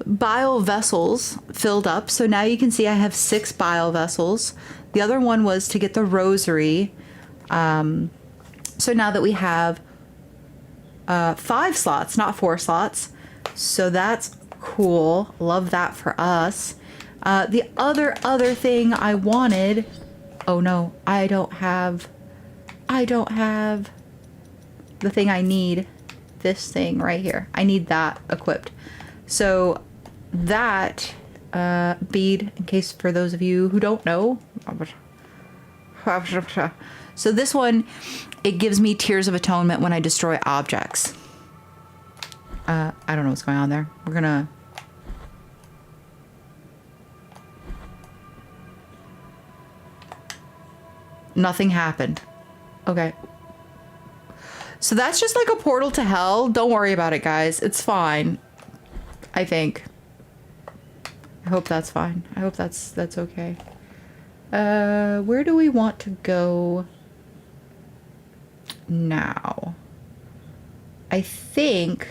bile vessels filled up. So now you can see I have 6 bile vessels. The other one was to get the rosary. So now that we have 5 slots, not 4 slots. So that's cool. Love that for us. The other thing I wanted... Oh no, I don't have the thing I need. This thing right here. I need that equipped. So that bead, in case for those of you who don't know. So this one, it gives me Tears of Atonement when I destroy objects. I don't know what's going on there. We're gonna... Nothing happened. Okay. So that's just like a portal to hell. Don't worry about it, guys. It's fine. I think. I hope that's fine. I hope that's okay. Where do we want to go now? I think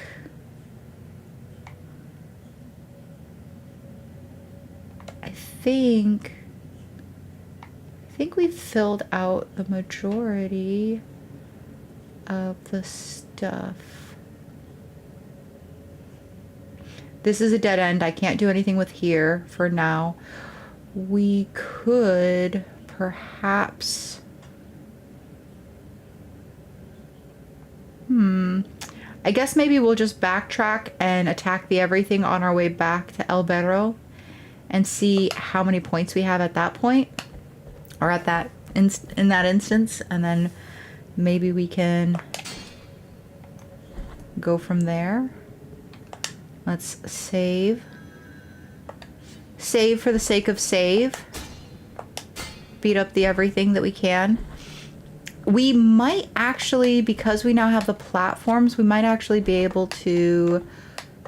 we've filled out the majority of the stuff. This is a dead end. I can't do anything with here for now. We could perhaps... I guess maybe we'll just backtrack and attack the everything on our way back to El Berro and see how many points we have at that point, or at that in that instance, and then maybe we can go from there. Let's save. Save for the sake of save. Beat up the everything that we can. We might actually, because we now have the platforms, we might actually be able to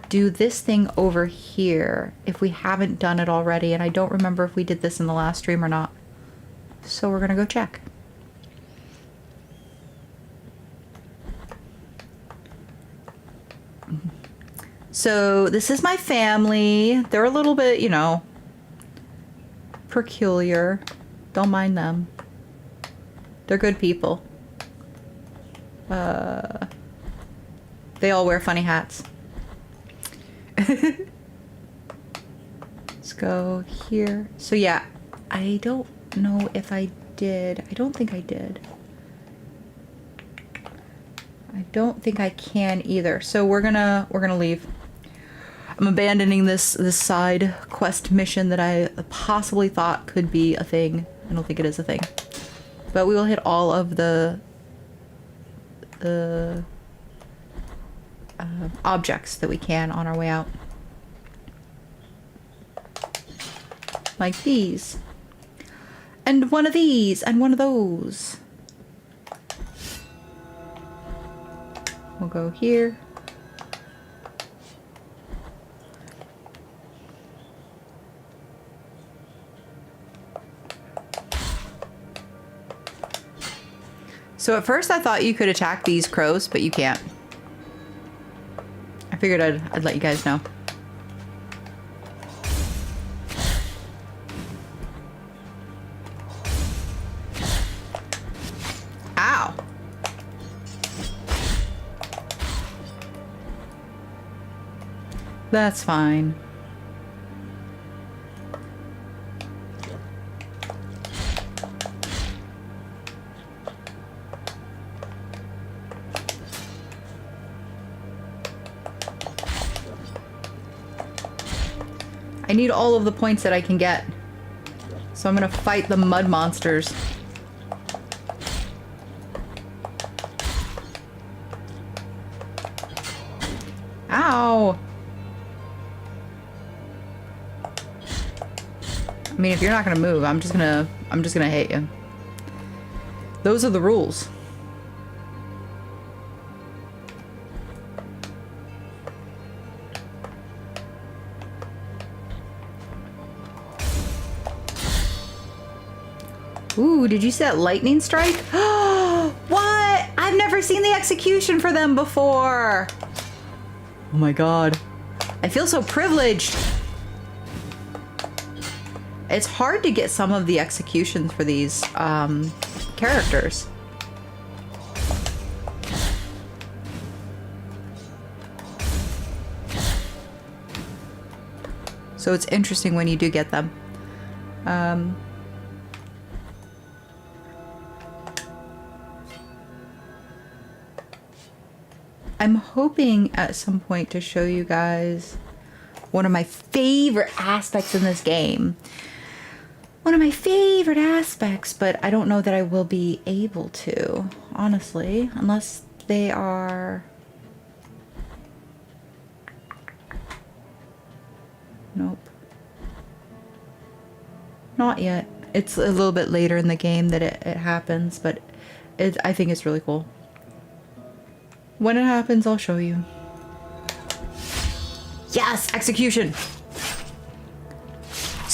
do this thing over here if we haven't done it already. And I don't remember if we did this in the last stream or not. So we're gonna go check. So this is my family. They're a little bit, you know, peculiar. Don't mind them. They're good people. They all wear funny hats. Let's go here. So yeah, I don't know if I did. I don't think I did. I don't think I can either. So we're gonna leave. I'm abandoning this side quest mission that I possibly thought could be a thing. I don't think it is a thing. But we will hit all of the objects that we can on our way out. Like these. And one of these. And one of those. We'll go here. So at first I thought you could attack these crows, but you can't. I figured I'd let you guys know. Ow! That's fine. I need all of the points that I can get. So I'm gonna fight the mud monsters. Ow! I mean, if you're not gonna move, I'm just gonna hit you. Those are the rules. Ooh, did you see that lightning strike? What? I've never seen the execution for them before. Oh my god. I feel so privileged. It's hard to get some of the executions for these characters. So it's interesting when you do get them. I'm hoping at some point to show you guys one of my favorite aspects in this game. One of my favorite aspects, but I don't know that I will be able to, honestly, unless they are... Nope. Not yet. It's a little bit later in the game that it happens, but I think it's really cool. When it happens, I'll show you. Yes! Execution!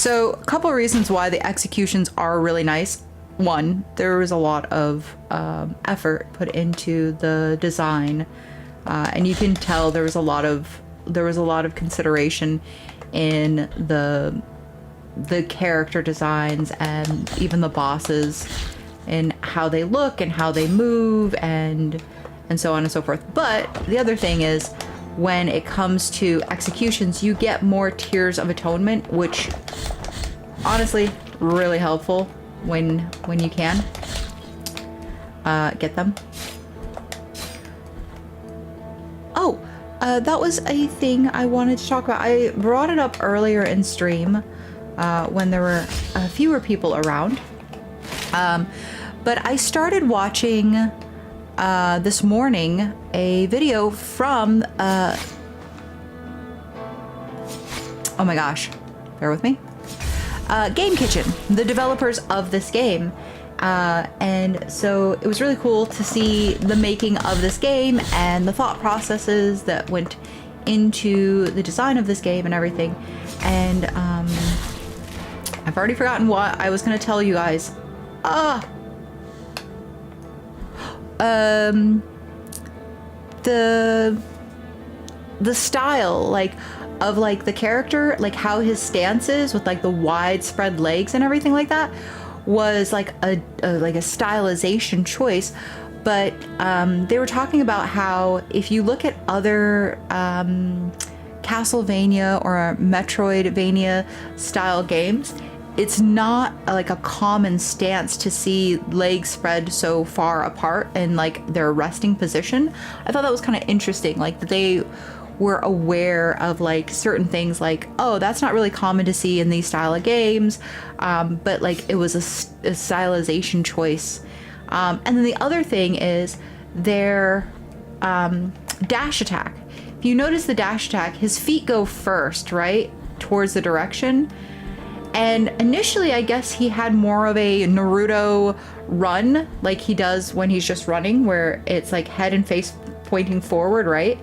So a couple of reasons why the executions are really nice. One, there was a lot of effort put into the design, and you can tell there was a lot of consideration in the character designs and even the bosses and how they look and how they move and so on and so forth. But the other thing is, when it comes to executions, you get more tiers of atonement, which honestly really helpful when you can get them. Oh, that was a thing I wanted to talk about. I brought it up earlier in stream when there were fewer people around. But I started watching this morning a video from oh my gosh, bear with me, Game Kitchen, the developers of this game, and so it was really cool to see the making of this game and the thought processes that went into the design of this game and everything. And I've already forgotten what I was going to tell you guys. The style, like, of like the character, like how his stance is with like the widespread legs and everything like that, was like a stylization choice. But they were talking about how if you look at other Castlevania or Metroidvania style games, it's not like a common stance to see legs spread so far apart in like their resting position. I thought that was kind of interesting, like that they were aware of like certain things, like, oh, that's not really common to see in these style of games, but like it was a stylization choice. And then the other thing is their dash attack. If you notice the dash attack, his feet go first, right, towards the direction. And initially, I guess he had more of a Naruto run, like he does when he's just running, where it's like head and face pointing forward, right?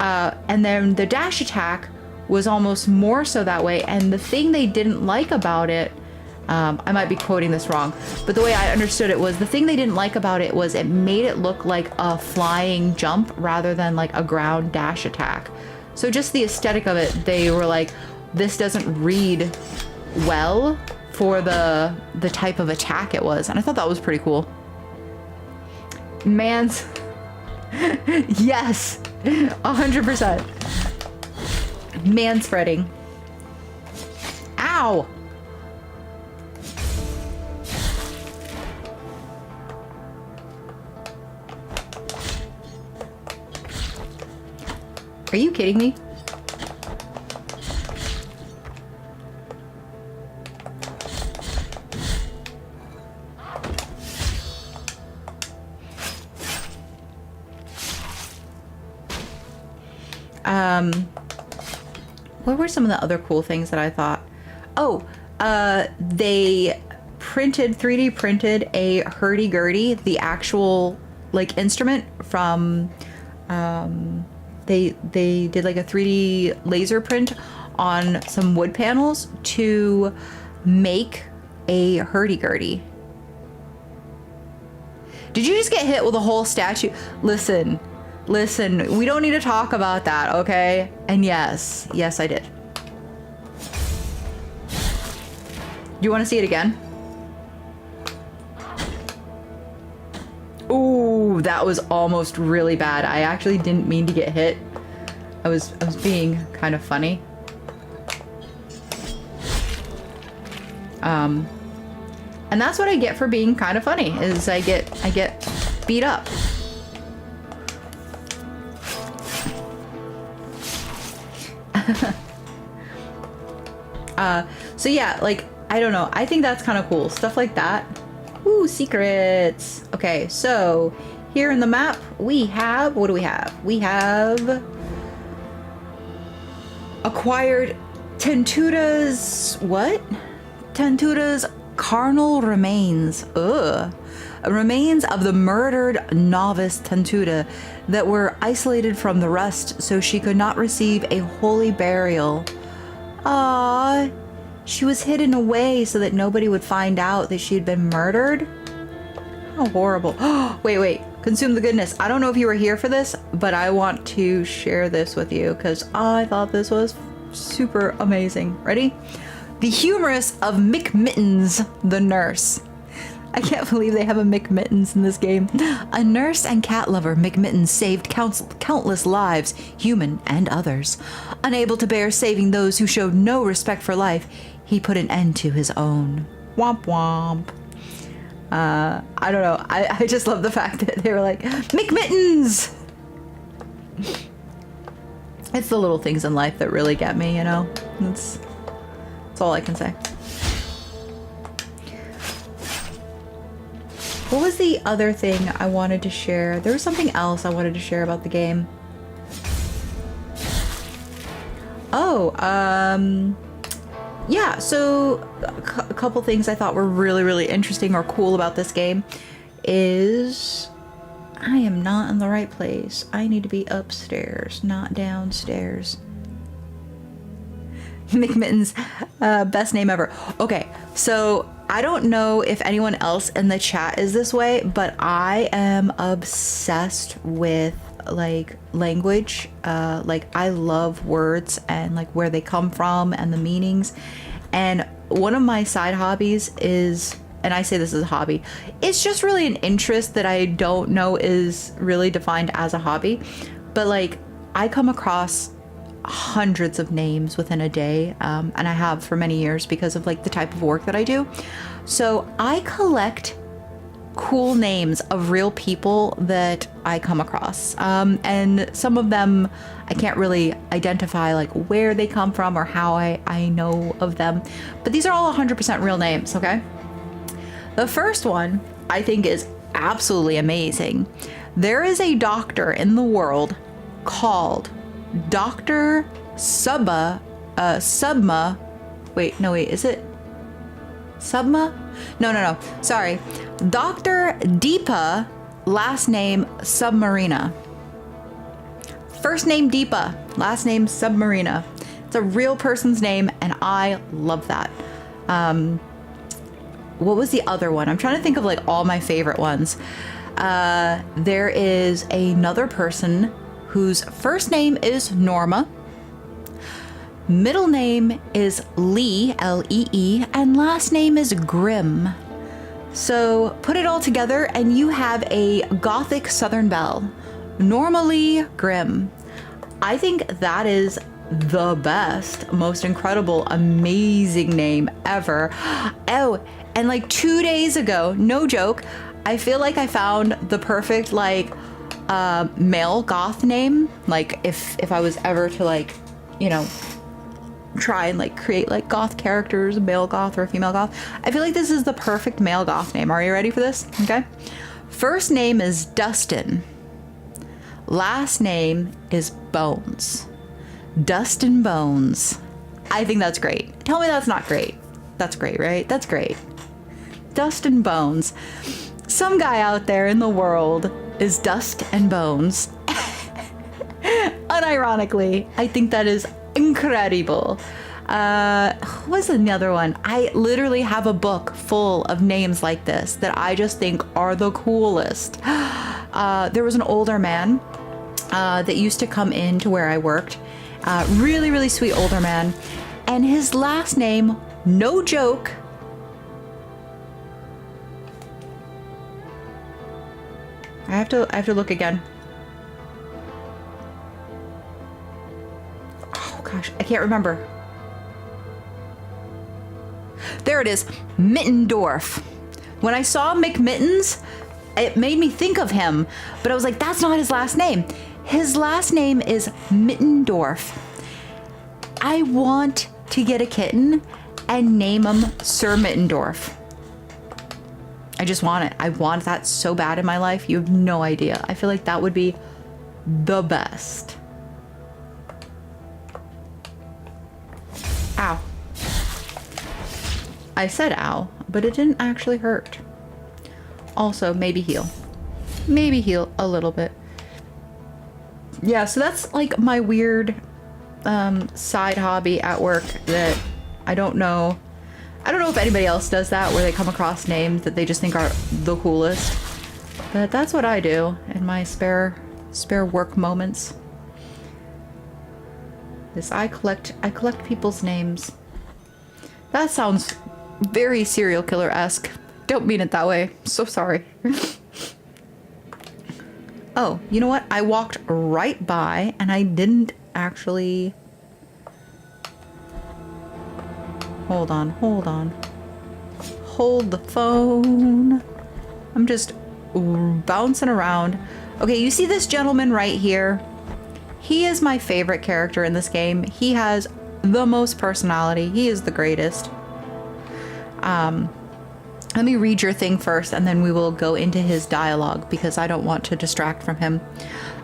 And then the dash attack was almost more so that way. And the thing they didn't like about it, I might be quoting this wrong, but the way I understood it was, the thing they didn't like about it was it made it look like a flying jump rather than like a ground dash attack. So just the aesthetic of it, they were like, this doesn't read well for the type of attack it was. And I thought that was pretty cool. Man's yes, 100%. Man spreading. Ow. Are you kidding me? What were some of the other cool things that I thought? Oh, they 3D printed a hurdy-gurdy, the actual like instrument from, they did like a 3D laser print on some wood panels to make a hurdy-gurdy. Did you just get hit with a whole statue? Listen, we don't need to talk about that, okay? And yes, I did. Do you want to see it again? Ooh, that was almost really bad. I actually didn't mean to get hit. I was being kind of funny. And that's what I get for being kind of funny, is I get beat up. So yeah, like, I don't know. I think that's kind of cool. Stuff like that. Ooh, secrets. Okay, so here in the map, we have, what do we have? We have acquired Tentuta's, what? Tentuta's carnal remains. Ugh. Remains of the murdered novice Tentuta that were isolated from the rest so she could not receive a holy burial. Ah, She was hidden away so that nobody would find out that she had been murdered. How horrible. Wait. Consume the goodness. I don't know if you were here for this, but I want to share this with you because I thought this was super amazing. Ready? The humorous of McMittens, the nurse. I can't believe they have a McMittens in this game. A nurse and cat lover, McMittens saved countless lives, human and others. Unable to bear saving those who showed no respect for life, he put an end to his own. Womp womp. I don't know. I just love the fact that they were like, McMittens! It's the little things in life that really get me, you know? That's all I can say. What was the other thing I wanted to share? There was something else I wanted to share about the game. Oh, yeah, so a couple things I thought were really interesting or cool about this game is I am not in the right place. I need to be upstairs, not downstairs. McMittens, best name ever. Okay, so I don't know if anyone else in the chat is this way, but I am obsessed with like language. Like I love words and like where they come from and the meanings. And one of my side hobbies is, and I say this as a hobby, it's just really an interest that I don't know is really defined as a hobby, but like I come across hundreds of names within a day, and I have for many years because of like the type of work that I do. So I collect cool names of real people that I come across, and some of them I can't really identify like where they come from or how I know of them, but these are all 100% real names. Okay, the first one I think is absolutely amazing. There is a doctor in the world called Dr. Subma, wait, is it Subma? No, sorry. Dr. Deepa, last name Submarina. First name Deepa, last name Submarina. It's a real person's name, and I love that. What was the other one? I'm trying to think of like all my favorite ones. There is another person whose first name is Norma, middle name is Lee, L-E-E, and last name is Grimm. So put it all together and you have a gothic southern belle, Norma Lee Grimm. I think that is the best, most incredible, amazing name ever. Oh, and like 2 days ago, no joke, I feel like I found the perfect like male goth name. Like if I was ever to like, you know, try and like create like goth characters, a male goth or a female goth, I feel like this is the perfect male goth name. Are you ready for this? Okay. First name is Dustin. Last name is Bones. Dustin Bones. I think that's great. Tell me that's not great. That's great, right? That's great. Dustin Bones. Some guy out there in the world is Dust and Bones. Unironically, I think that is incredible. What's another one? I literally have a book full of names like this that I just think are the coolest. There was an older man that used to come into where I worked. Really sweet older man. And his last name, no joke, I have to look again. Oh gosh, I can't remember. There it is, Mittendorf. When I saw McMittens, it made me think of him, but I was like, that's not his last name. His last name is Mittendorf. I want to get a kitten and name him Sir Mittendorf. I just want it. I want that so bad in my life. You have no idea. I feel like that would be the best. Ow. I said ow, but it didn't actually hurt. Also, maybe heal. Maybe heal a little bit. Yeah, so that's like my weird side hobby at work that I don't know. I don't know if anybody else does that, where they come across names that they just think are the coolest. But that's what I do in my spare work moments. I collect people's names. That sounds very serial killer-esque. Don't mean it that way. So sorry. Oh, you know what? I walked right by and I didn't actually... Hold on. Hold the phone. I'm just bouncing around. Okay, you see this gentleman right here? He is my favorite character in this game. He has the most personality. He is the greatest. Let me read your thing first, and then we will go into his dialogue, because I don't want to distract from him.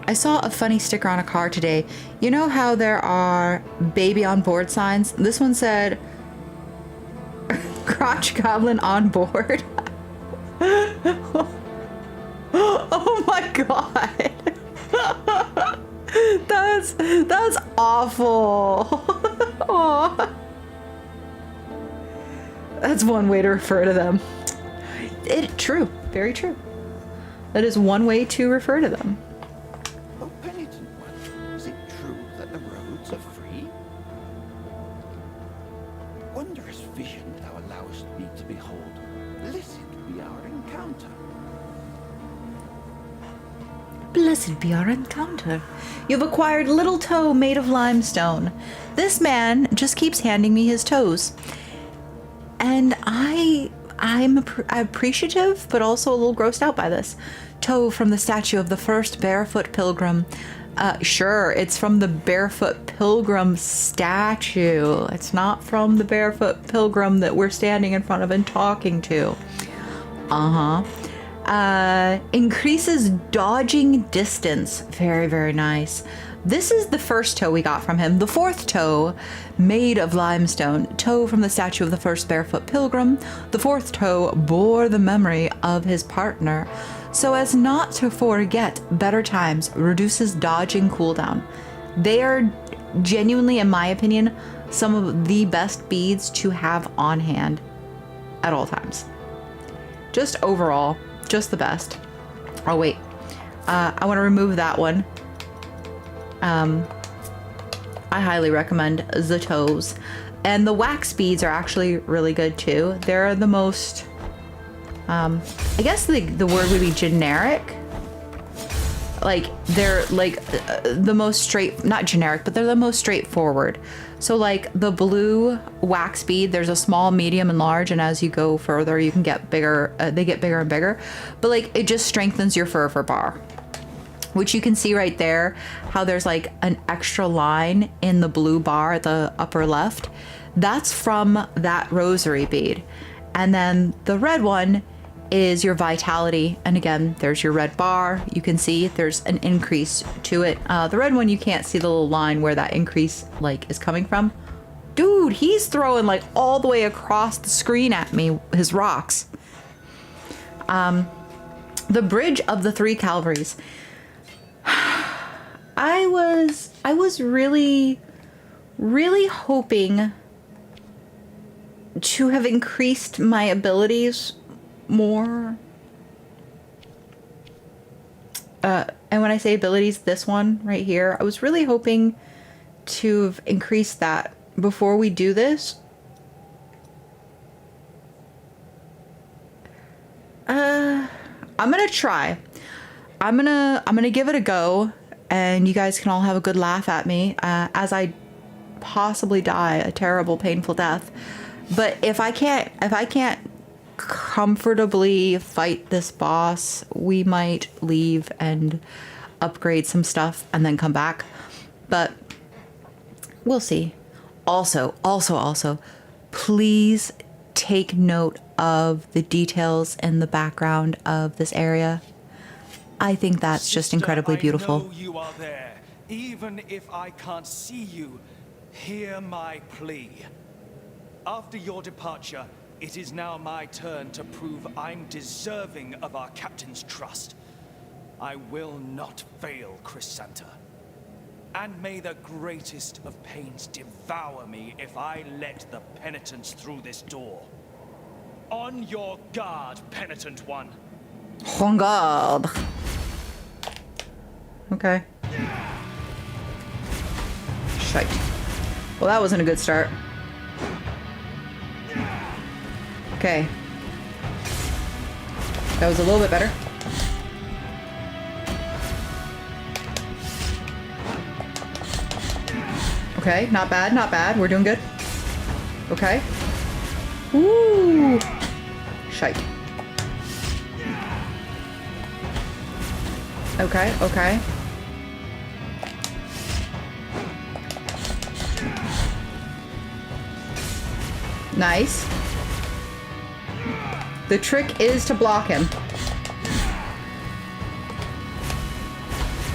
I saw a funny sticker on a car today. You know how there are baby on board signs? This one said, crotch goblin on board. Oh my god. That's awful. Aw. That's one way to refer to them. True, very true. That is one way to refer to them. Oh, penitent one, is it true that the roads are free? Wondrous vision thou allowest me to behold. Blessed be our encounter. Blessed be our encounter. You've acquired little toe made of limestone. This man just keeps handing me his toes. And I'm appreciative, but also a little grossed out by this. Toe from the statue of the first barefoot pilgrim. Sure, it's from the barefoot pilgrim statue. It's not from the barefoot pilgrim that we're standing in front of and talking to. Increases dodging distance. Very, very nice. This is the first toe we got from him. The fourth toe, made of limestone. Toe from the statue of the first barefoot pilgrim. The fourth toe bore the memory of his partner, so as not to forget better times. Reduces dodging cooldown. They are genuinely, in my opinion, some of the best beads to have on hand at all times. Just overall, just the best. Oh wait, I want to remove that one. I highly recommend the toes. And the wax beads are actually really good too. They're the most, I guess the word would be generic. Like, they're like the most straight, not generic, but they're the most straightforward. So like the blue wax bead, there's a small, medium, and large, and as you go further, you can get bigger, they get bigger and bigger. But like, it just strengthens your fervor bar. Which you can see right there, how there's like an extra line in the blue bar at the upper left. That's from that rosary bead. And then the red one is your vitality. And again, there's your red bar. You can see there's an increase to it. The red one, you can't see the little line where that increase like is coming from. Dude, he's throwing like all the way across the screen at me, his rocks. The Bridge of the Three Calvaries. I was really, really hoping to have increased my abilities more. And when I say abilities, this one right here, I was really hoping to have increased that before we do this. I'm gonna try. I'm gonna give it a go, and you guys can all have a good laugh at me as I possibly die a terrible, painful death. But if I can't comfortably fight this boss, we might leave and upgrade some stuff and then come back. But we'll see. Also, please take note of the details in the background of this area. I think that's just incredibly beautiful. I know you are there. Even if I can't see you, hear my plea. After your departure, it is now my turn to prove I'm deserving of our captain's trust. I will not fail, Chrysanta. And may the greatest of pains devour me if I let the penitents through this door. On your guard, penitent one. En garde. Okay. Shite. Well, that wasn't a good start. Okay. That was a little bit better. Okay, not bad, not bad. We're doing good. Okay. Ooh. Shite. Okay, okay. Nice. The trick is to block him.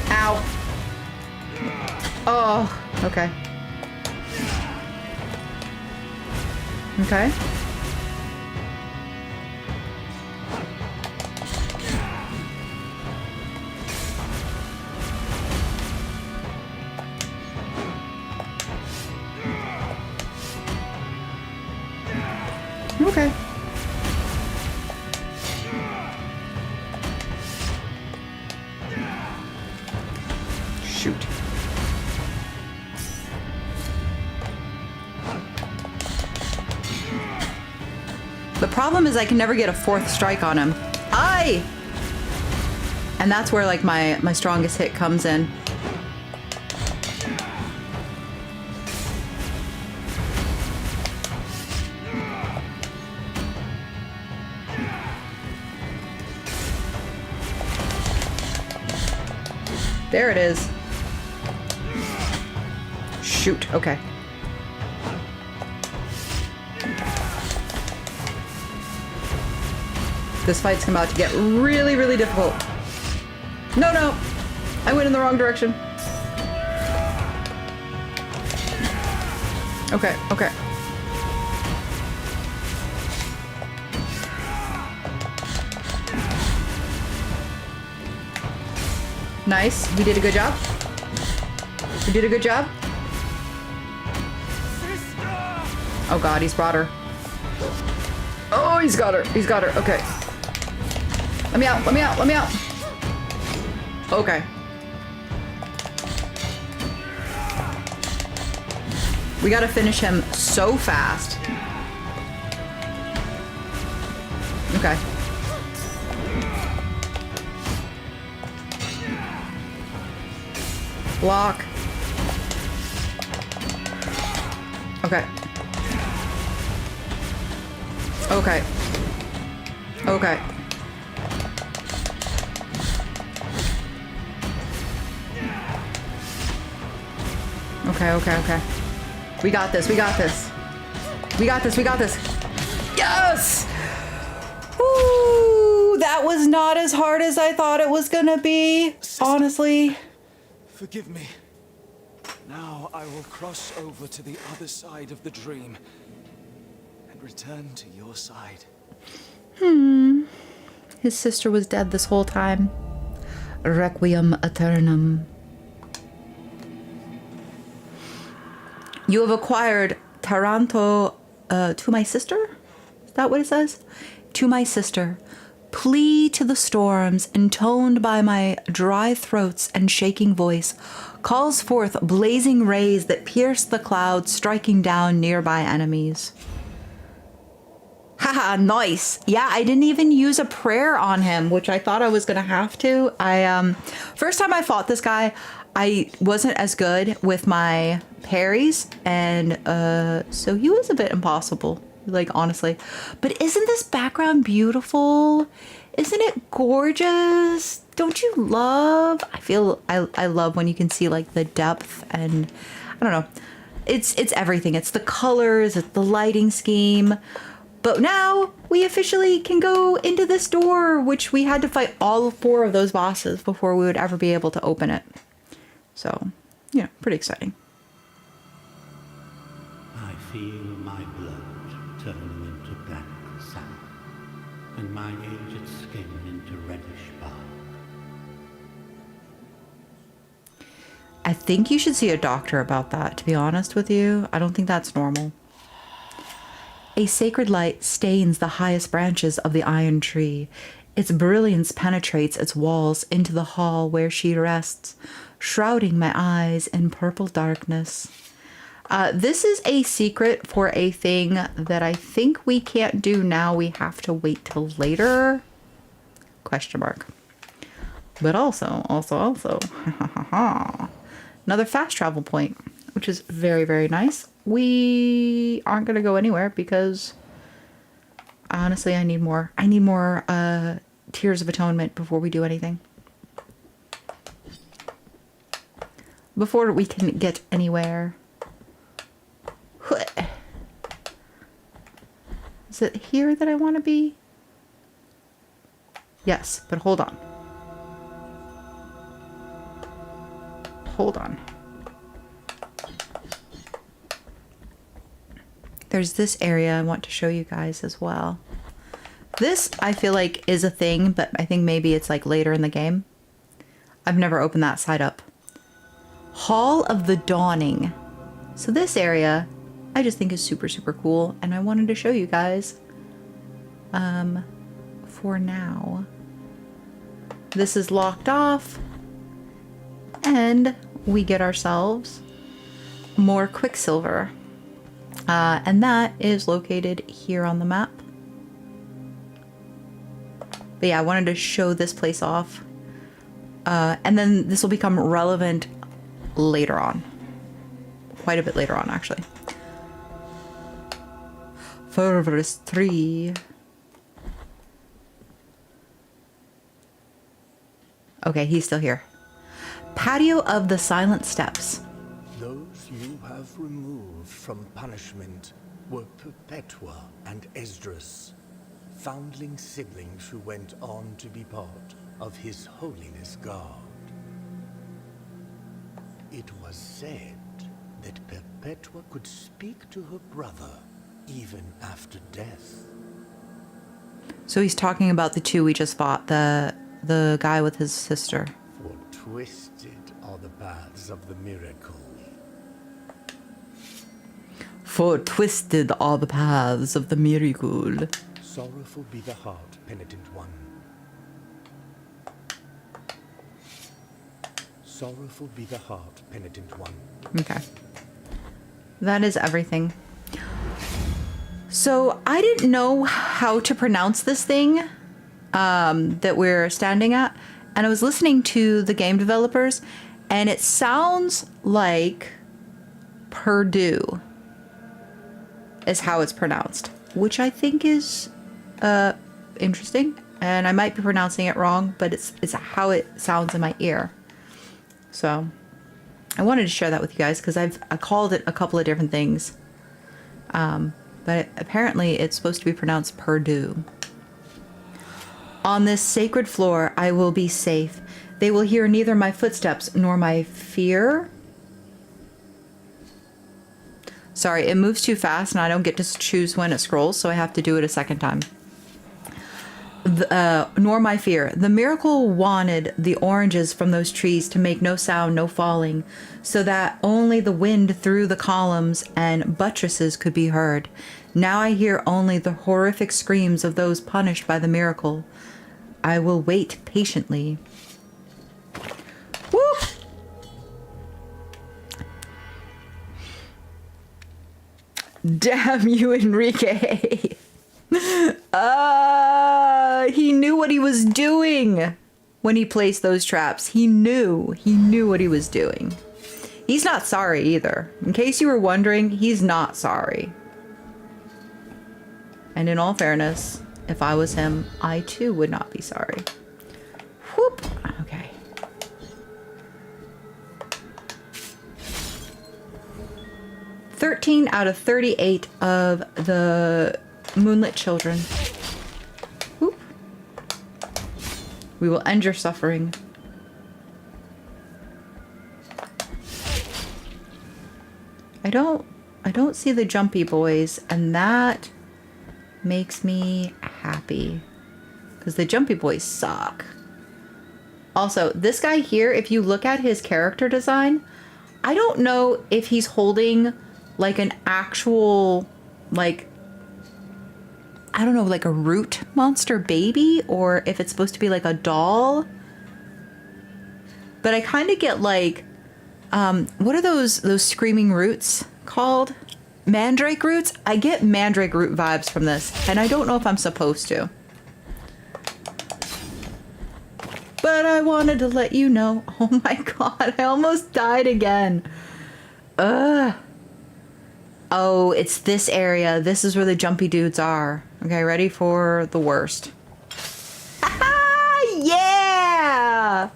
Ow. Oh, okay. Okay. Okay. Shoot. The problem is I can never get a fourth strike on him. Aye! And that's where like my strongest hit comes in. There it is. Shoot, okay. This fight's about to get really, really difficult. No, no! I went in the wrong direction. Okay, okay. Nice. We did a good job. We did a good job. Oh god, he's brought her. Oh, he's got her. He's got her. Okay. Let me out. Let me out. Let me out. Okay. We gotta finish him so fast. Okay. Block. Okay. Okay. Okay. Okay, okay, okay. We got this, we got this. We got this, we got this. Yes! Woo! That was not as hard as I thought it was gonna be, honestly. Forgive me. Now I will cross over to the other side of the dream and return to your side. His sister was dead this whole time. Requiem aeternum. You have acquired Taranto to my sister? Is that what it says? To my sister. Plea to the storms, intoned by my dry throats and shaking voice, calls forth blazing rays that pierce the clouds, striking down nearby enemies. Haha, nice. Yeah, I didn't even use a prayer on him, which I thought I was gonna have to. First time I fought this guy, I wasn't as good with my parries, and so he was a bit impossible, like, honestly. But isn't this background beautiful? Isn't it gorgeous? Don't you love? I love when you can see like the depth, and I don't know. It's everything. It's the colors, it's the lighting scheme. But now we officially can go into this door, which we had to fight all 4 of those bosses before we would ever be able to open it. So, yeah, pretty exciting. I feel my blood turning into black sand, and my aged skin into reddish bark. think you should see a doctor about that, to be honest with you. I don't think that's normal. A sacred light stains the highest branches of the iron tree. Its brilliance penetrates its walls into the hall where she rests, shrouding my eyes in purple darkness. This is a secret for a thing that I think we can't do now. We have to wait till later. Question mark. But also. Another fast travel point, which is very, very nice. We aren't going to go anywhere because honestly, I need more. I need more Tears of Atonement before we do anything. Before we can get anywhere. Is it here that I want to be? Yes, but hold on. Hold on. There's this area I want to show you guys as well. This, I feel like, is a thing, but I think maybe it's like later in the game. I've never opened that side up. Hall of the Dawning. So this area, I just think is super, super cool, and I wanted to show you guys. For now. This is locked off, and we get ourselves more Quicksilver. And that is located here on the map. But yeah, I wanted to show this place off. And then this will become relevant later on. Quite a bit later on, actually. Fervorous 3. Okay, he's still here. Patio of the Silent Steps. Those you have removed from punishment were Perpetua and Esdras, foundling siblings who went on to be part of His Holiness God. It was said that Perpetua could speak to her brother even after death. So he's talking about the two we just fought, the guy with his sister. For twisted are the paths of the miracle. For twisted are the paths of the miracle. Sorrowful be the heart, penitent one. Sorrowful be the heart, penitent one. Okay. That is everything. So I didn't know how to pronounce this thing that we're standing at. And I was listening to the game developers, and it sounds like Purdue is how it's pronounced, which I think is interesting. And I might be pronouncing it wrong, but it's how it sounds in my ear. So I wanted to share that with you guys because I called it a couple of different things. But apparently it's supposed to be pronounced Purdue. On this sacred floor, I will be safe. They will hear neither my footsteps nor my fear. Sorry, it moves too fast and I don't get to choose when it scrolls, so I have to do it a second time. Nor my fear. The miracle wanted the oranges from those trees to make no sound, no falling, so that only the wind through the columns and buttresses could be heard. Now I hear only the horrific screams of those punished by the miracle. I will wait patiently. Whoop! Damn you, Enrique. He knew what he was doing when he placed those traps. He knew what he was doing. He's not sorry either. In case you were wondering, he's not sorry. And in all fairness, if I was him, I too would not be sorry. Whoop. Okay. "13 out of 38 of the Moonlit Children. Whoop. We will end your suffering. I don't see the jumpy boys, and that makes me happy because the jumpy boys suck. Also, this guy here, if you look at his character design, I don't know if he's holding like an actual, like, I don't know, like a root monster baby, or if it's supposed to be like a doll. But I kind of get like, what are those screaming roots called? Mandrake roots? I get mandrake root vibes from this, and I don't know if I'm supposed to. But I wanted to let you know. Oh my god, I almost died again. Ugh. Oh, it's this area. This is where the jumpy dudes are. Okay, ready for the worst. Yeah!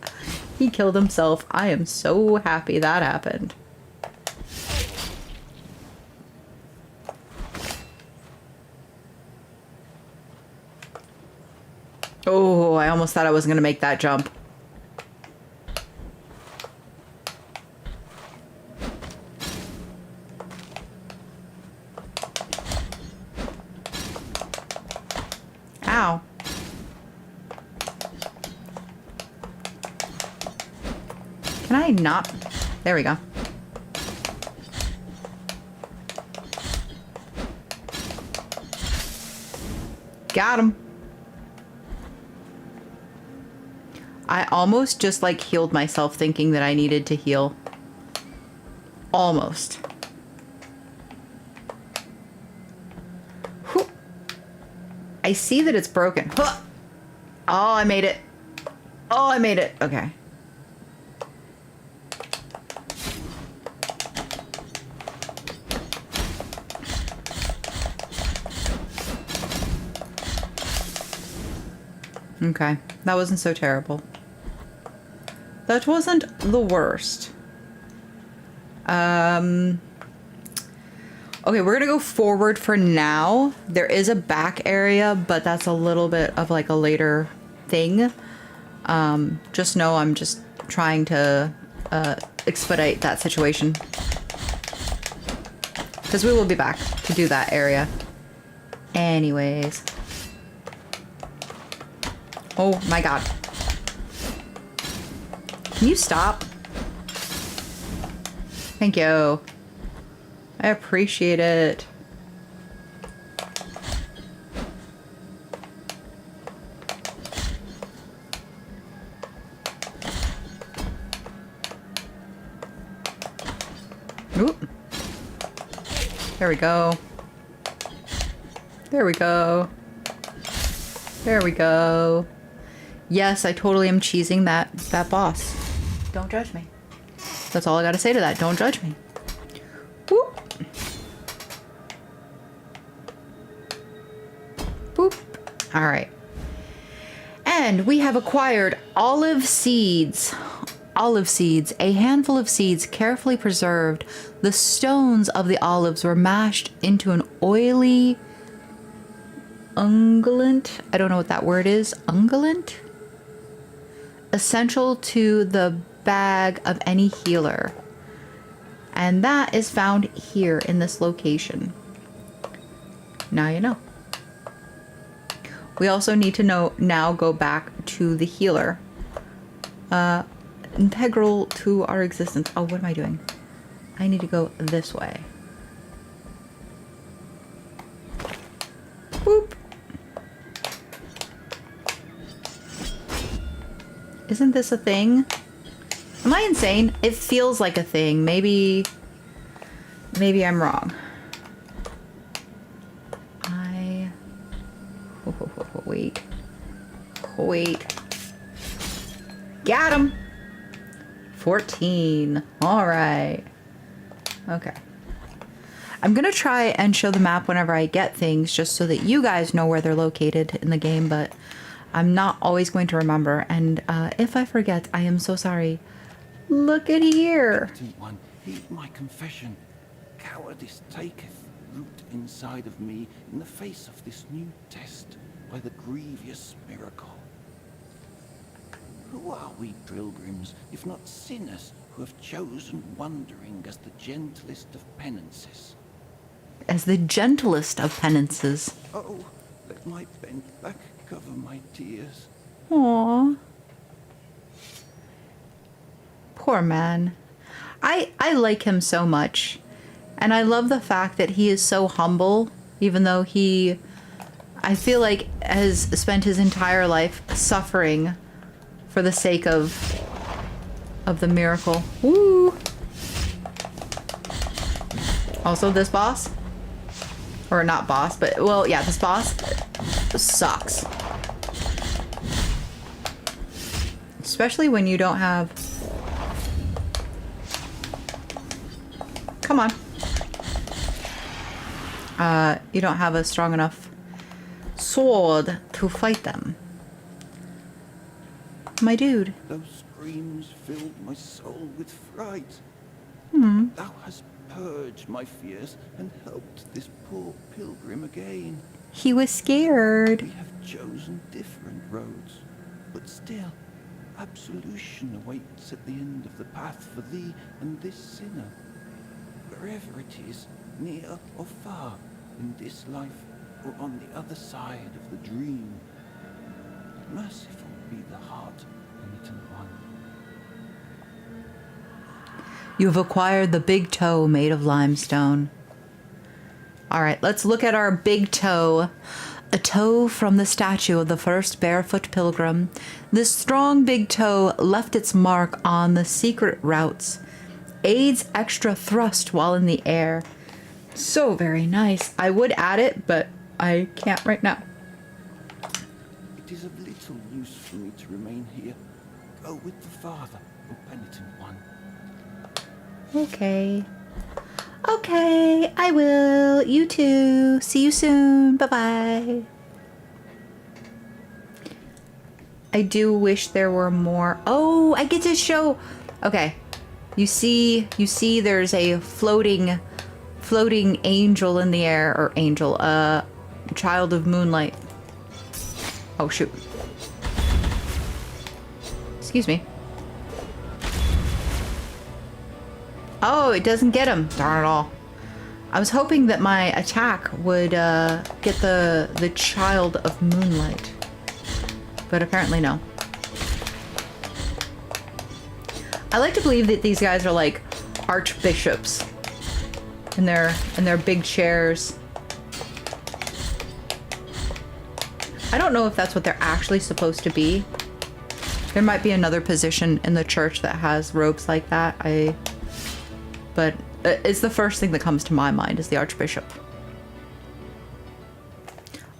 He killed himself. I am so happy that happened. Oh, I almost thought I wasn't going to make that jump. Ow. Can I not? There we go. Got him. I almost just like healed myself thinking that I needed to heal. Almost. Whew. I see that it's broken. Huh. Oh, I made it. Oh, I made it. Okay. Okay, that wasn't so terrible. That wasn't the worst. Okay, we're gonna go forward for now. There is a back area, but that's a little bit of like a later thing. Just know I'm just trying to expedite that situation. Because we will be back to do that area. Anyways. Oh my god. Can you stop? Thank you. I appreciate it. Oop. There we go. There we go. There we go. Yes, I totally am cheesing that boss. Don't judge me. That's all I gotta say to that. Don't judge me. Whoop. Boop. Alright. And we have acquired olive seeds. Olive seeds. A handful of seeds carefully preserved. The stones of the olives were mashed into an oily unguent. I don't know what that word is. Unguent? Essential to the bag of any healer. And that is found here in this location. Now you know. We also need to now go back to the healer. Integral to our existence. Oh, what am I doing? I need to go this way. Boop. Isn't this a thing? Am I insane? It feels like a thing. Maybe I'm wrong. Wait. Got him. 14. All right. Okay. I'm gonna try and show the map whenever I get things, just so that you guys know where they're located in the game, but I'm not always going to remember, and if I forget, I am so sorry. Look at here. Penitent one, heed my confession. Cowardice taketh root inside of me in the face of this new test by the grievous miracle. Who are we pilgrims, if not sinners, who have chosen wandering as the gentlest of penances? As the gentlest of penances. Oh, let my bent back cover my tears. Aww. Poor man. I like him so much. And I love the fact that he is so humble, even though he, I feel like, has spent his entire life suffering for the sake of the miracle. Woo! Also, this boss, or not boss, but, well, yeah, this boss sucks. Especially when you don't have... Come on. You don't have a strong enough sword to fight them. My dude. Those screams filled my soul with fright. Hmm. Thou hast purged my fears and helped this poor pilgrim again. He was scared. We have chosen different roads, but still, absolution awaits at the end of the path for thee and this sinner. Wherever it is, near or far, in this life or on the other side of the dream, merciful be the heart, penitent one. You have acquired the big toe made of limestone. All right, let's look at our big toe. A toe from the statue of the first barefoot pilgrim. This strong big toe left its mark on the secret routes. Aids extra thrust while in the air. So very nice. I would add it, but I can't right now. It is of little use for me to remain here. Go with the Father, O penitent one. Okay. Okay, I will. You too. See you soon. Bye-bye. I do wish there were more. Oh, I get to show. Okay. You see there's a floating angel in the air, or angel, child of moonlight. Oh, shoot. Excuse me. Oh, it doesn't get him. Darn it all. I was hoping that my attack would get the child of moonlight. But apparently no. I like to believe that these guys are like archbishops in their big chairs. I don't know if that's what they're actually supposed to be. There might be another position in the church that has robes like that. But it's the first thing that comes to my mind is the archbishop.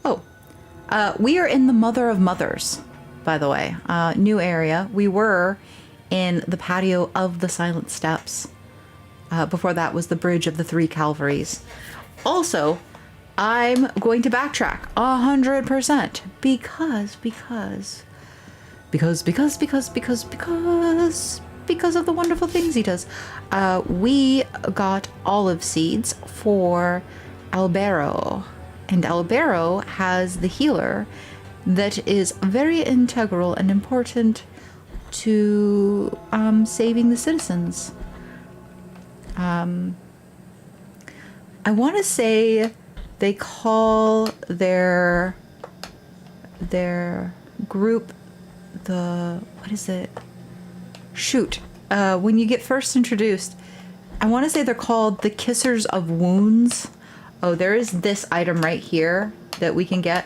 Oh, we are in the Mother of Mothers, by the way. New area. We were in the patio of the Silent Steps. Before that was the Bridge of the Three Calvaries. Also, I'm going to backtrack 100% because of the wonderful things he does. We got olive seeds for Albero, and Albero has the healer that is very integral and important to saving the citizens. I want to say they call their group what is it? Shoot. When you get first introduced, I want to say they're called the Kissers of Wounds. Oh, there is this item right here that we can get.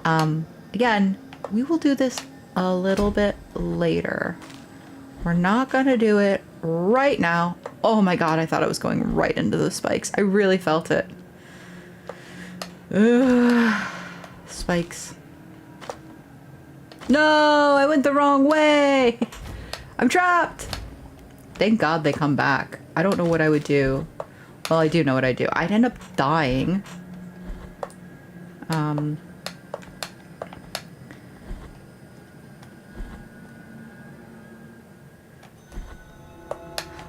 Again, we will do this a little bit later. We're not going to do it right now. Oh my god, I thought I was going right into the spikes. I really felt it. Ugh. Spikes. No, I went the wrong way. I'm trapped. Thank god they come back. I don't know what I would do. Well, I do know what I do. I'd end up dying.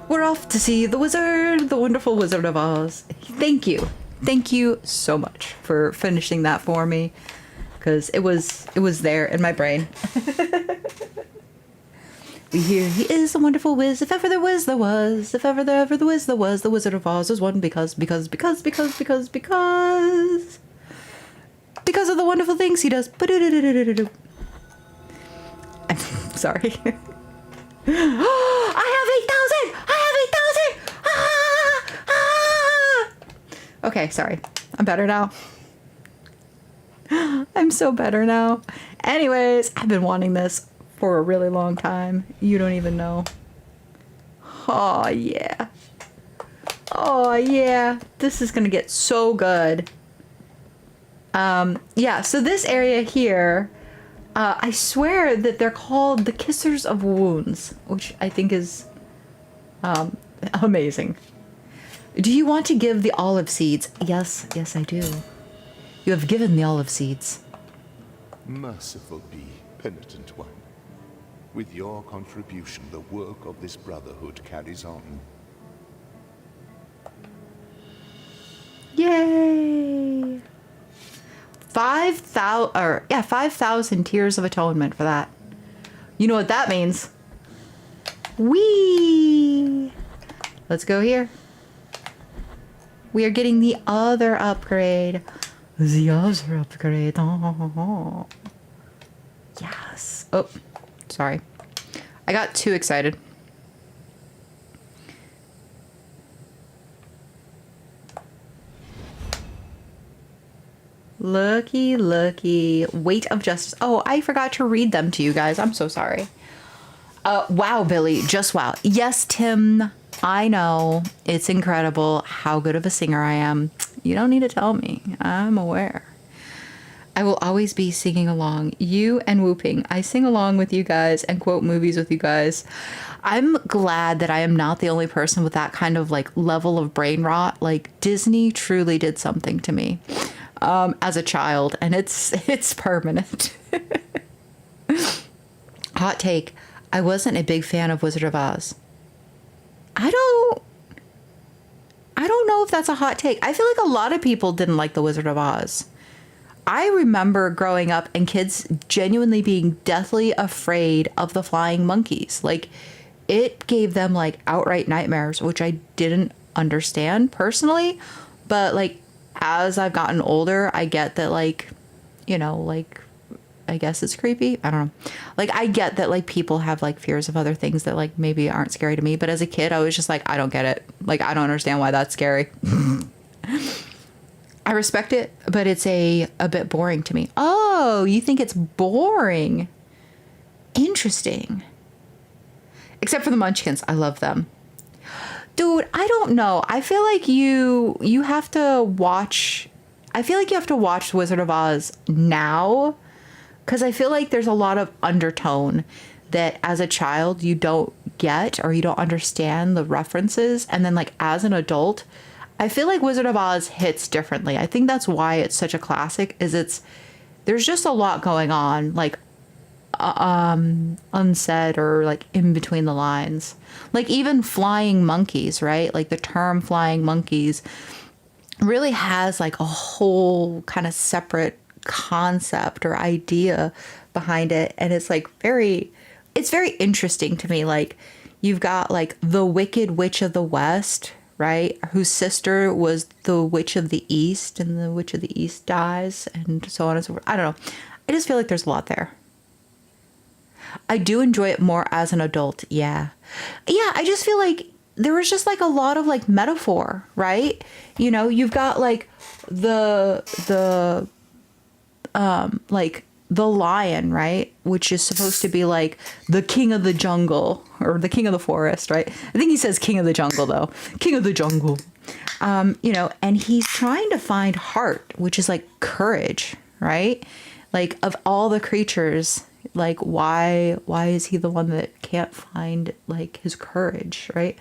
We're off to see the wizard, the wonderful Wizard of Oz. Thank you. Thank you so much for finishing that for me. Because it was there in my brain. We hear he is a wonderful whiz. If ever there was, there was. If ever there was, there was. The Wizard of Oz is one because of the wonderful things he does. I'm sorry. I have 8,000! I have 8,000! Okay, sorry. I'm better now. I'm so better now. Anyways, I've been wanting this for a really long time. You don't even know. Oh, yeah. Oh, yeah. This is gonna get so good. Yeah, so this area here, I swear that they're called the Kissers of Wounds, which I think is amazing. Do you want to give the olive seeds? Yes, yes, I do. You have given the olive seeds. Merciful be, penitent one. With your contribution, the work of this brotherhood carries on. Yay! 5,000 tears of atonement for that. You know what that means? Whee! Let's go here. We are getting the other upgrade. The other upgrade. Oh. Yes. Oh, sorry. I got too excited. Looky, looky. Weight of Justice. Oh, I forgot to read them to you guys. I'm so sorry. Wow, Billy. Just wow. Yes, Tim. I know. It's incredible how good of a singer I am. You don't need to tell me. I'm aware. I will always be singing along. You and whooping. I sing along with you guys and quote movies with you guys. I'm glad that I am not the only person with that kind of like level of brain rot. Like Disney truly did something to me as a child, and it's permanent. Hot take. I wasn't a big fan of Wizard of Oz. I don't know if that's a hot take. I feel like a lot of people didn't like The Wizard of Oz. I remember growing up and kids genuinely being deathly afraid of the flying monkeys. Like, it gave them, like, outright nightmares, which I didn't understand personally. But, like, as I've gotten older, I get that, like, you know, like, I guess it's creepy. I don't know. Like, I get that, like, people have, like, fears of other things that, like, maybe aren't scary to me. But as a kid, I was just like, I don't get it. Like, I don't understand why that's scary. I respect it, but it's a bit boring to me. Oh, you think it's boring? Interesting. Except for the Munchkins. I love them. Dude, I don't know. I feel like you have to watch... I feel like you have to watch Wizard of Oz now, because I feel like there's a lot of undertone that as a child you don't get or you don't understand the references. And then like as an adult, I feel like Wizard of Oz hits differently. I think that's why it's such a classic, is there's just a lot going on, like unsaid or like in between the lines. Like even flying monkeys, right? Like the term flying monkeys really has like a whole kind of separate concept or idea behind it, and it's like it's very interesting to me. Like you've got like the Wicked Witch of the West, right, whose sister was the Witch of the East, and the Witch of the East dies, and so on and so forth. I don't know, I just feel like there's a lot there. I do enjoy it more as an adult. Yeah, I just feel like there was just like a lot of like metaphor, right? You know, you've got like the like the lion, right? Which is supposed to be like the king of the jungle or the king of the forest, right? I think he says king of the jungle though. King of the jungle. You know, and he's trying to find heart, which is like courage, right? Like of all the creatures, like why is he the one that can't find like his courage, right?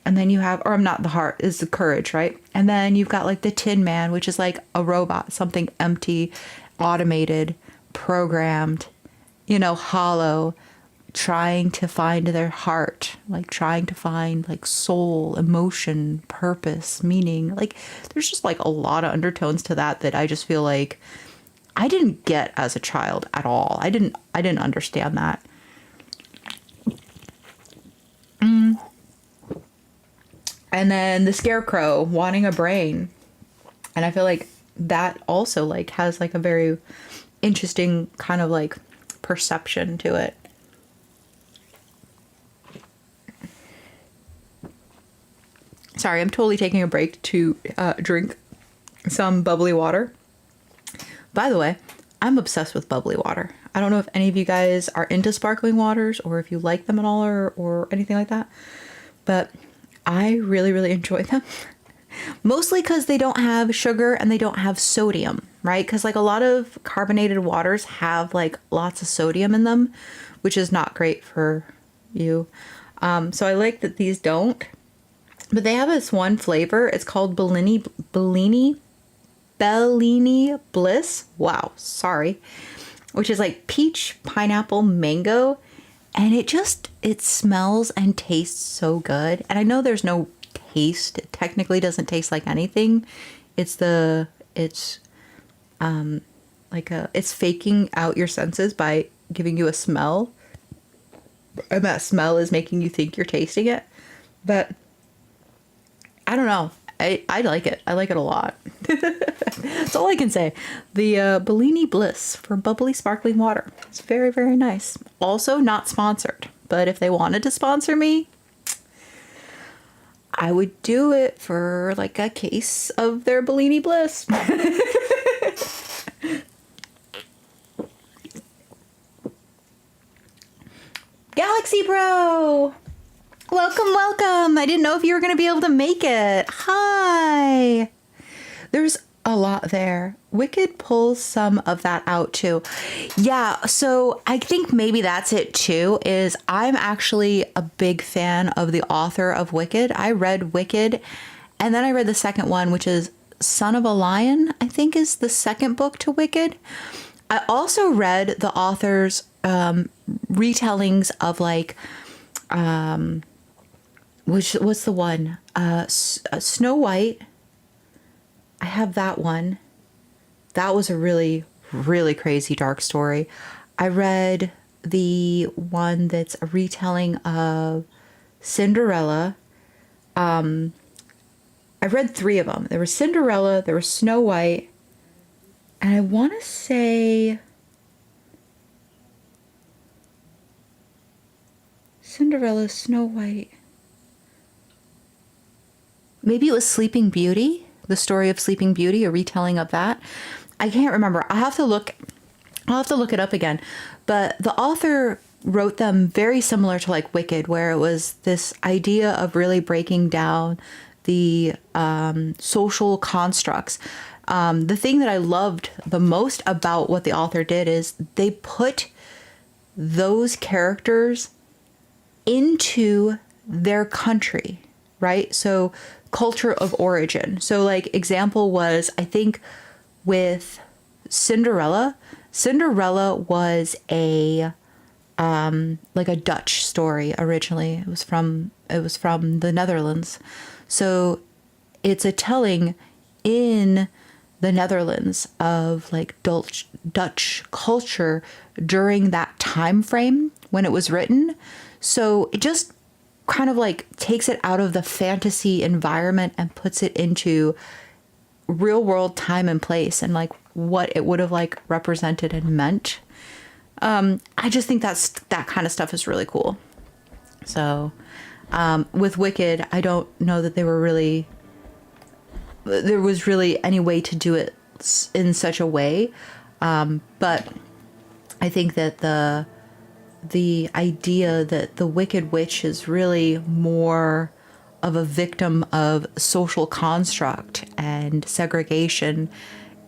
And then you have, or I'm not, the heart is the courage, right? And then you've got like the Tin Man, which is like a robot, something empty, automated, programmed, you know, hollow, trying to find their heart, like trying to find like soul, emotion, purpose, meaning. Like there's just like a lot of undertones to that I just feel like I didn't get as a child at all. I didn't understand that. And then the Scarecrow wanting a brain. And I feel like that also like has like a very interesting kind of like perception to it. Sorry, I'm totally taking a break to drink some bubbly water. By the way, I'm obsessed with bubbly water. I don't know if any of you guys are into sparkling waters or if you like them at all or anything like that, but I really, really enjoy them. Mostly because they don't have sugar and they don't have sodium, right? Because like a lot of carbonated waters have like lots of sodium in them, which is not great for you. So I like that these don't. But they have this one flavor. It's called Bellini Bliss. Wow, sorry. Which is like peach, pineapple, mango. And it smells and tastes so good. And I know there's no taste. It technically doesn't taste like anything. It's faking out your senses by giving you a smell. And that smell is making you think you're tasting it. But I don't know. I like it. I like it a lot. That's all I can say. The Bellini Bliss for bubbly sparkling water. It's very, very nice. Also not sponsored. But if they wanted to sponsor me, I would do it for like a case of their Bellini Bliss. Galaxy Bro! Welcome, welcome. I didn't know if you were going to be able to make it. Hi. There's a lot there. Wicked pulls some of that out too. Yeah, so I think maybe that's it too, is I'm actually a big fan of the author of Wicked. I read Wicked, and then I read the second one, which is Son of a Lion, I think is the second book to Wicked. I also read the author's retellings of like, what's the one? Snow White. I have that one. That was a really, really crazy dark story. I read the one that's a retelling of Cinderella. I read 3 of them. There was Cinderella, there was Snow White, and I want to say Cinderella, Snow White. Maybe it was Sleeping Beauty, the story of Sleeping Beauty, a retelling of that. I can't remember. I'll have to look it up again. But the author wrote them very similar to like Wicked, where it was this idea of really breaking down the social constructs. The thing that I loved the most about what the author did is they put those characters into their country, right? So culture of origin. So like example was, I think with Cinderella was a like a Dutch story originally. It was from the Netherlands. So it's a telling in the Netherlands of like Dutch culture during that time frame when it was written. So it just kind of like takes it out of the fantasy environment and puts it into real world time and place and like what it would have like represented and meant. I just think that kind of stuff is really cool. So with Wicked, I don't know that there was really any way to do it in such a way. But I think that the idea that the Wicked Witch is really more of a victim of social construct and segregation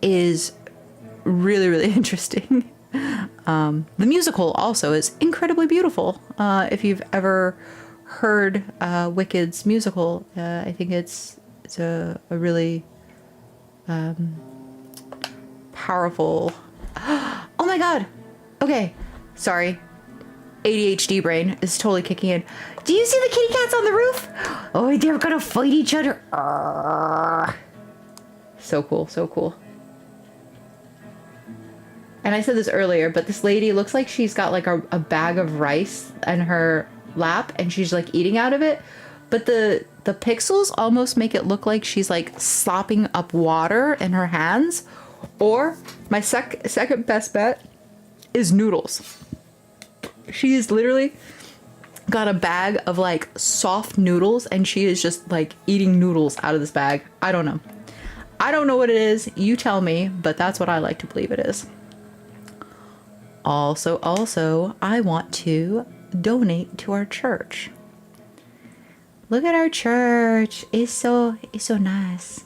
is really, really interesting. The musical also is incredibly beautiful. If you've ever heard Wicked's musical, I think it's a really powerful. Oh my god. Okay, sorry. ADHD brain is totally kicking in. Do you see the kitty cats on the roof? Oh, they're gonna fight each other. So cool, so cool. And I said this earlier, but this lady looks like she's got like a bag of rice in her lap and she's like eating out of it. But the pixels almost make it look like she's like slopping up water in her hands. Or my second best bet is noodles. She's literally got a bag of like soft noodles and she is just like eating noodles out of this bag. I don't know. I don't know what it is. You tell me, but that's what I like to believe it is. Also, I want to donate to our church. Look at our church. It's so nice.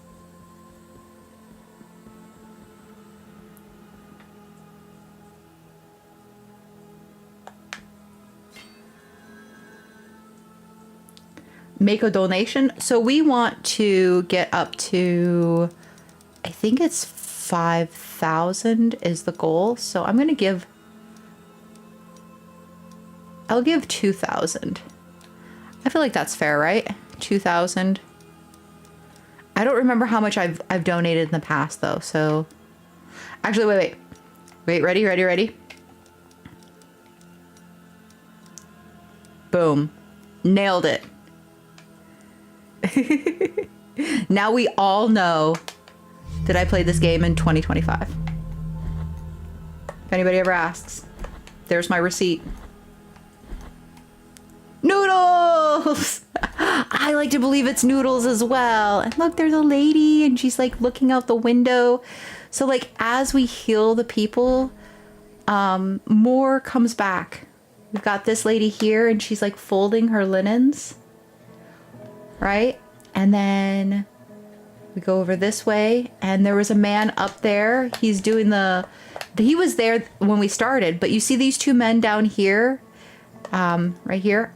Make a donation. So we want to get up to, I think it's 5,000 is the goal. So I'm going to give, I'll give 2,000. I feel like that's fair, right? 2,000. I don't remember how much I've donated in the past though. So actually, wait, ready? Boom. Nailed it. Now we all know that I played this game in 2025. If anybody ever asks, there's my receipt. Noodles! I like to believe it's noodles as well. And look, there's a lady and she's like looking out the window. So like as we heal the people, more comes back. We've got this lady here and she's like folding her linens. Right? And then we go over this way and there was a man up there. He's doing he was there when we started, but you see these two men down here, right here.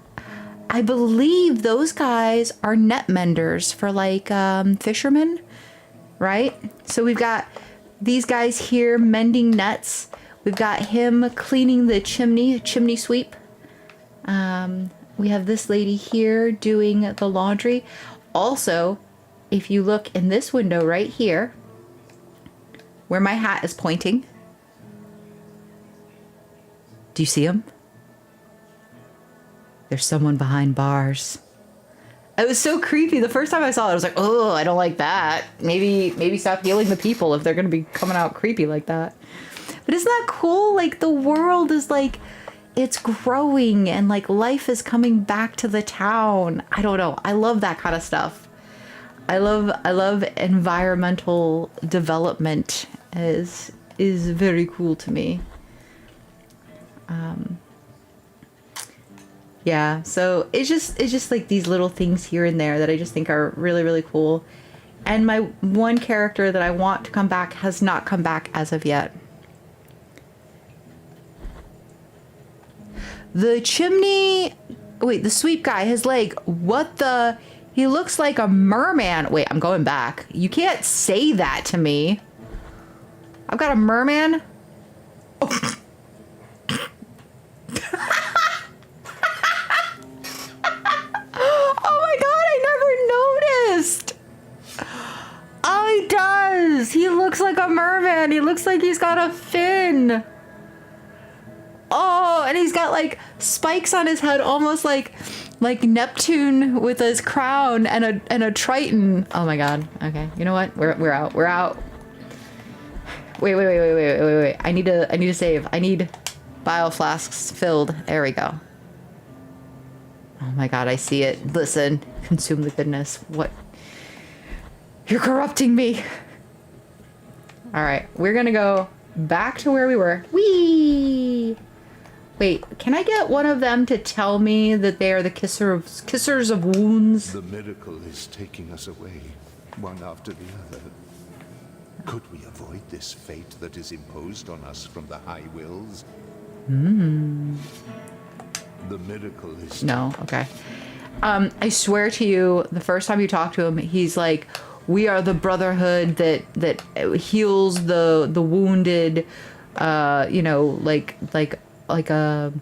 I believe those guys are net menders for like fishermen, right? So we've got these guys here mending nets. We've got him cleaning the chimney sweep. We have this lady here doing the laundry. Also, if you look in this window right here, where my hat is pointing, do you see him? There's someone behind bars. It was so creepy. The first time I saw it, I was like, oh, I don't like that. Maybe stop healing the people if they're going to be coming out creepy like that. But isn't that cool? Like the world is like, it's growing and like life is coming back to the town. I don't know. I love that kind of stuff. I love environmental development is very cool to me. Yeah, so it's just like these little things here and there that I just think are really, really cool. And my one character that I want to come back has not come back as of yet. The the sweep guy, his leg, he looks like a merman. Wait, I'm going back. You can't say that to me. I've got a merman. Oh. Oh my god, I never noticed. Oh, he does. He looks like a merman. He looks like he's got a fin. Oh, and he's got like spikes on his head, almost like Neptune with his crown and a Triton. Oh my god. Okay, you know what? We're out. We're out. Wait. I need to save. I need bio flasks filled. There we go. Oh my god, I see it. Listen, consume the goodness. What? You're corrupting me. All right, we're gonna go back to where we were. Whee! Wait, can I get one of them to tell me that they are the kissers of wounds? The miracle is taking us away, one after the other. Could we avoid this fate that is imposed on us from the high wills? Hmm. The miracle is... No, okay. I swear to you, the first time you talk to him, he's like, we are the brotherhood that heals the wounded, you know, like a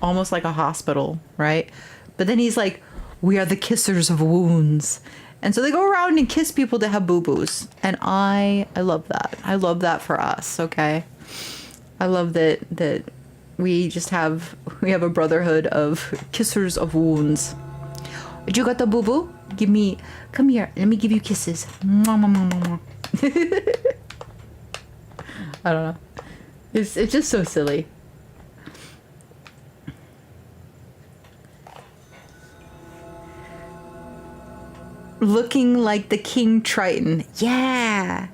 almost like a hospital, right? But then he's like, we are the kissers of wounds. And so they go around and kiss people that have boo-boos. And I love that. I love that for us, okay? I love that we have a brotherhood of kissers of wounds. You got the boo-boo? Come here, let me give you kisses. Mwah, mwah, mwah, mwah. I don't know. It's just so silly. Looking like the King Triton. Yeah.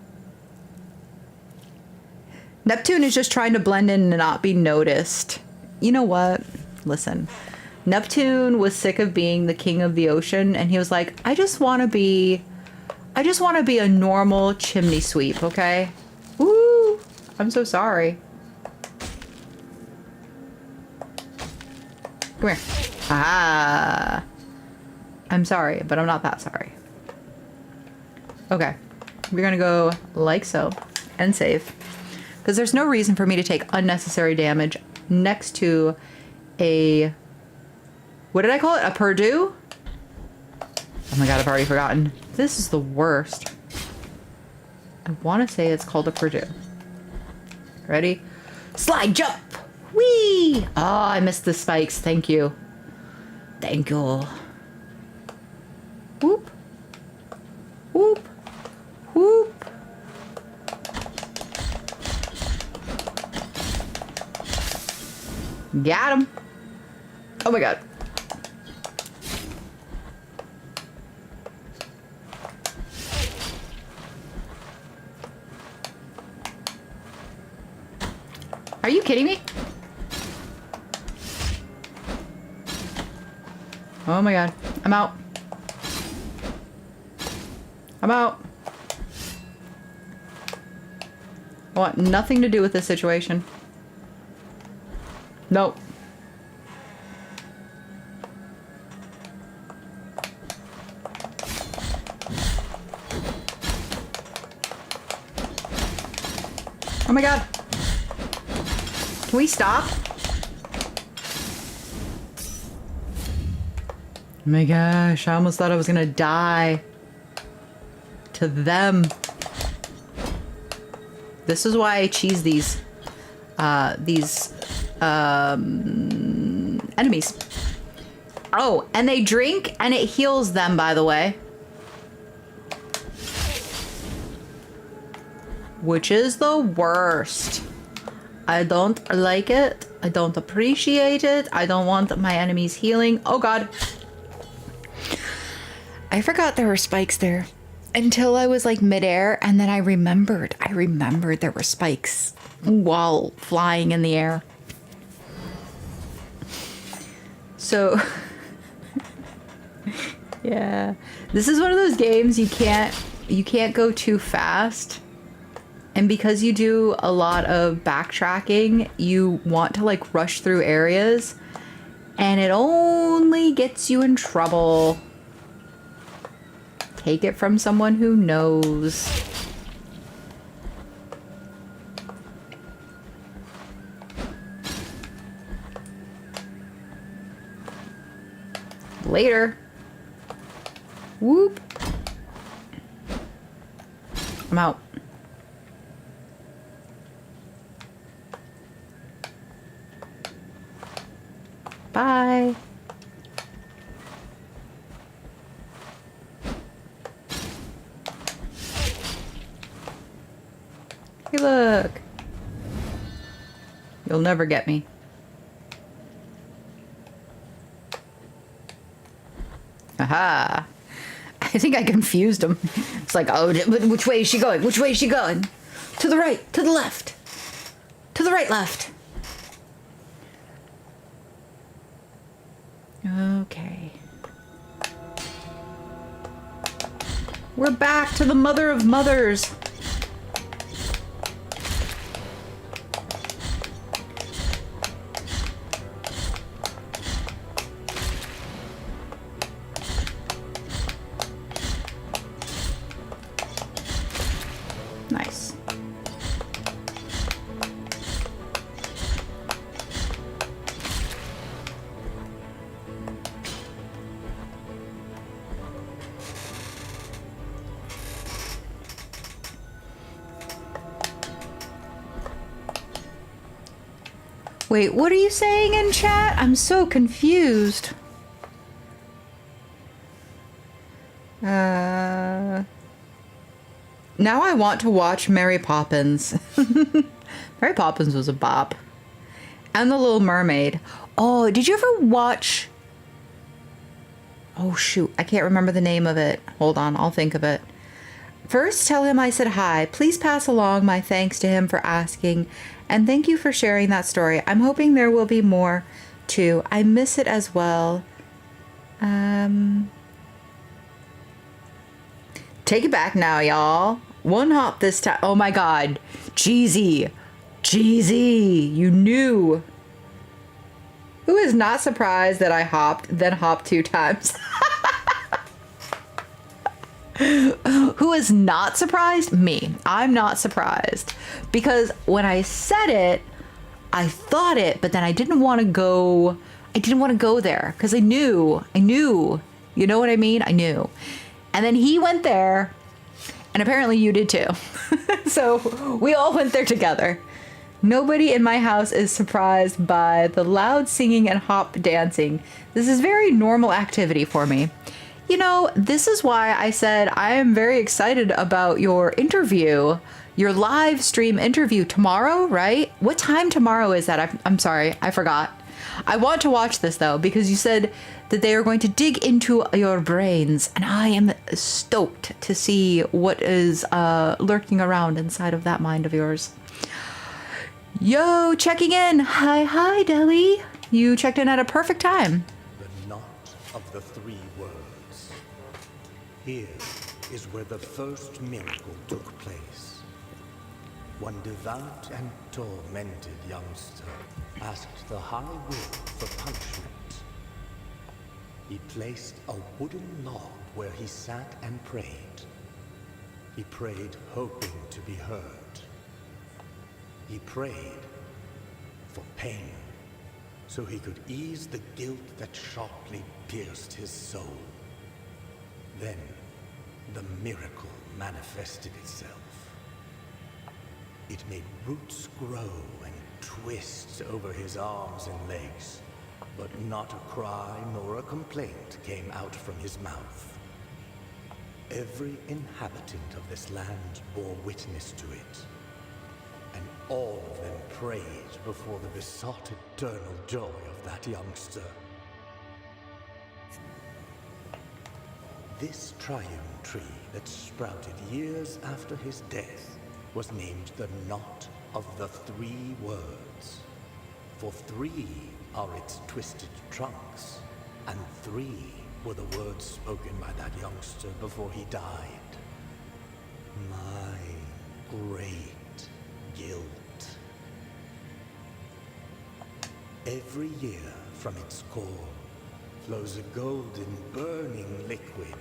Neptune is just trying to blend in and not be noticed. You know what? Listen. Neptune was sick of being the king of the ocean, and he was like, I just want to be a normal chimney sweep, okay? Woo! I'm so sorry. Come here. Ah. I'm sorry, but I'm not that sorry. Okay. We're gonna go like so and save. Because there's no reason for me to take unnecessary damage next to a... What did I call it? A Purdue? Oh my god, I've already forgotten. This is the worst. I want to say it's called a Purdue. Ready? Slide jump! Whee! Oh, I missed the spikes. Thank you. Thank you. Whoop. Whoop. Whoop. Got him. Oh my god. Are you kidding me? Oh my god. I'm out. I'm out. I want nothing to do with this situation. Nope. Oh my god. Can we stop? Oh my gosh, I almost thought I was gonna die. To them. This is why I cheese these enemies. Oh, and they drink and it heals them, by the way. Which is the worst. I don't like it. I don't appreciate it. I don't want my enemies healing. Oh god. I forgot there were spikes there until I was like midair, and then I remembered there were spikes while flying in the air. So yeah, this is one of those games you can't go too fast. And because you do a lot of backtracking, you want to like rush through areas, and it only gets you in trouble. Take it from someone who knows. Later. Whoop. I'm out. Bye. Hey, look. You'll never get me. Aha. I think I confused him. It's like, oh, which way is she going? Which way is she going? To the right, to the left. To the right, left. Okay. We're back to the mother of mothers. Nice. Wait, what are you saying in chat? I'm so confused. Now I want to watch Mary Poppins. Mary Poppins was a bop. And The Little Mermaid. Oh, did you ever watch... Oh shoot, I can't remember the name of it. Hold on, I'll think of it. First, tell him I said hi. Please pass along my thanks to him for asking, and thank you for sharing that story. I'm hoping there will be more too. I miss it as well. Take it back now, y'all. One hop this time. Oh my god. Jeezy. Jeezy. You knew. Who is not surprised that I hopped, then hopped 2 times? Who is not surprised? Me. I'm not surprised. Because when I said it, I thought it, but then I didn't want to go there because I knew, you know what I mean? I knew. And then he went there, and apparently you did too. So we all went there together. Nobody in my house is surprised by the loud singing and hop dancing. This is very normal activity for me. You know, this is why I said I am very excited about your interview, your live stream interview tomorrow, right? What time tomorrow is that? I'm sorry, I forgot. I want to watch this though, because you said that they are going to dig into your brains, and I am stoked to see what is lurking around inside of that mind of yours. Yo, checking in. Hi, Deli. You checked in at a perfect time. The knot of the 3 words. Here is where the first miracle took place. One devout and tormented youngster asked the High Will for punishment. He placed a wooden log where he sat and prayed. He prayed hoping to be heard. He prayed for pain, so he could ease the guilt that sharply pierced his soul. Then, the miracle manifested itself. It made roots grow and twist over his arms and legs, but not a cry nor a complaint came out from his mouth. Every inhabitant of this land bore witness to it, and all of them prayed before the besought eternal joy of that youngster. This triune tree that sprouted years after his death was named the Knot of the 3 Words. For 3 are its twisted trunks, and 3 were the words spoken by that youngster before he died. My great guilt. Every year from its core flows a golden burning liquid,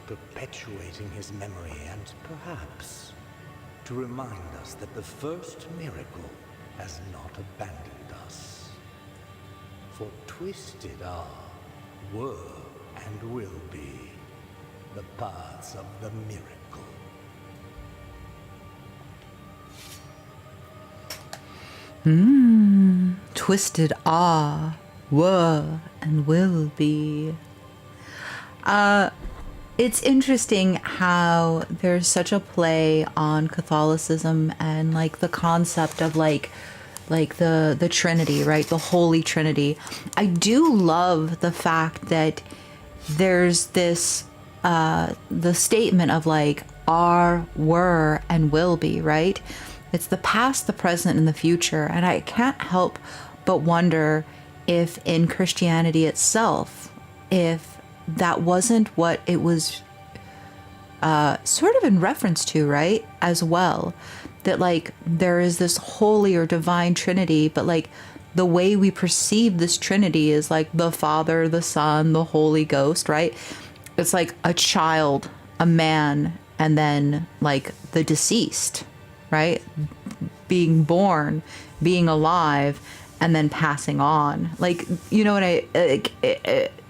perpetuating his memory and perhaps to remind us that the first miracle has not abandoned us. For twisted are, were, and will be the paths of the miracle. Twisted are, were, and will be. It's interesting how there's such a play on Catholicism and like the concept of like the Trinity, right? The Holy Trinity. I do love the fact that there's this the statement of like are, were, and will be, right? It's the past, the present, and the future. And I can't help but wonder if in Christianity itself, if that wasn't what it was sort of in reference to, right? As well, that like there is this holy or divine Trinity, but like the way we perceive this Trinity is like the Father, the Son, the Holy Ghost, right? It's like a child, a man, and then like the deceased, right? Being born, being alive, and then passing on. Like, you know what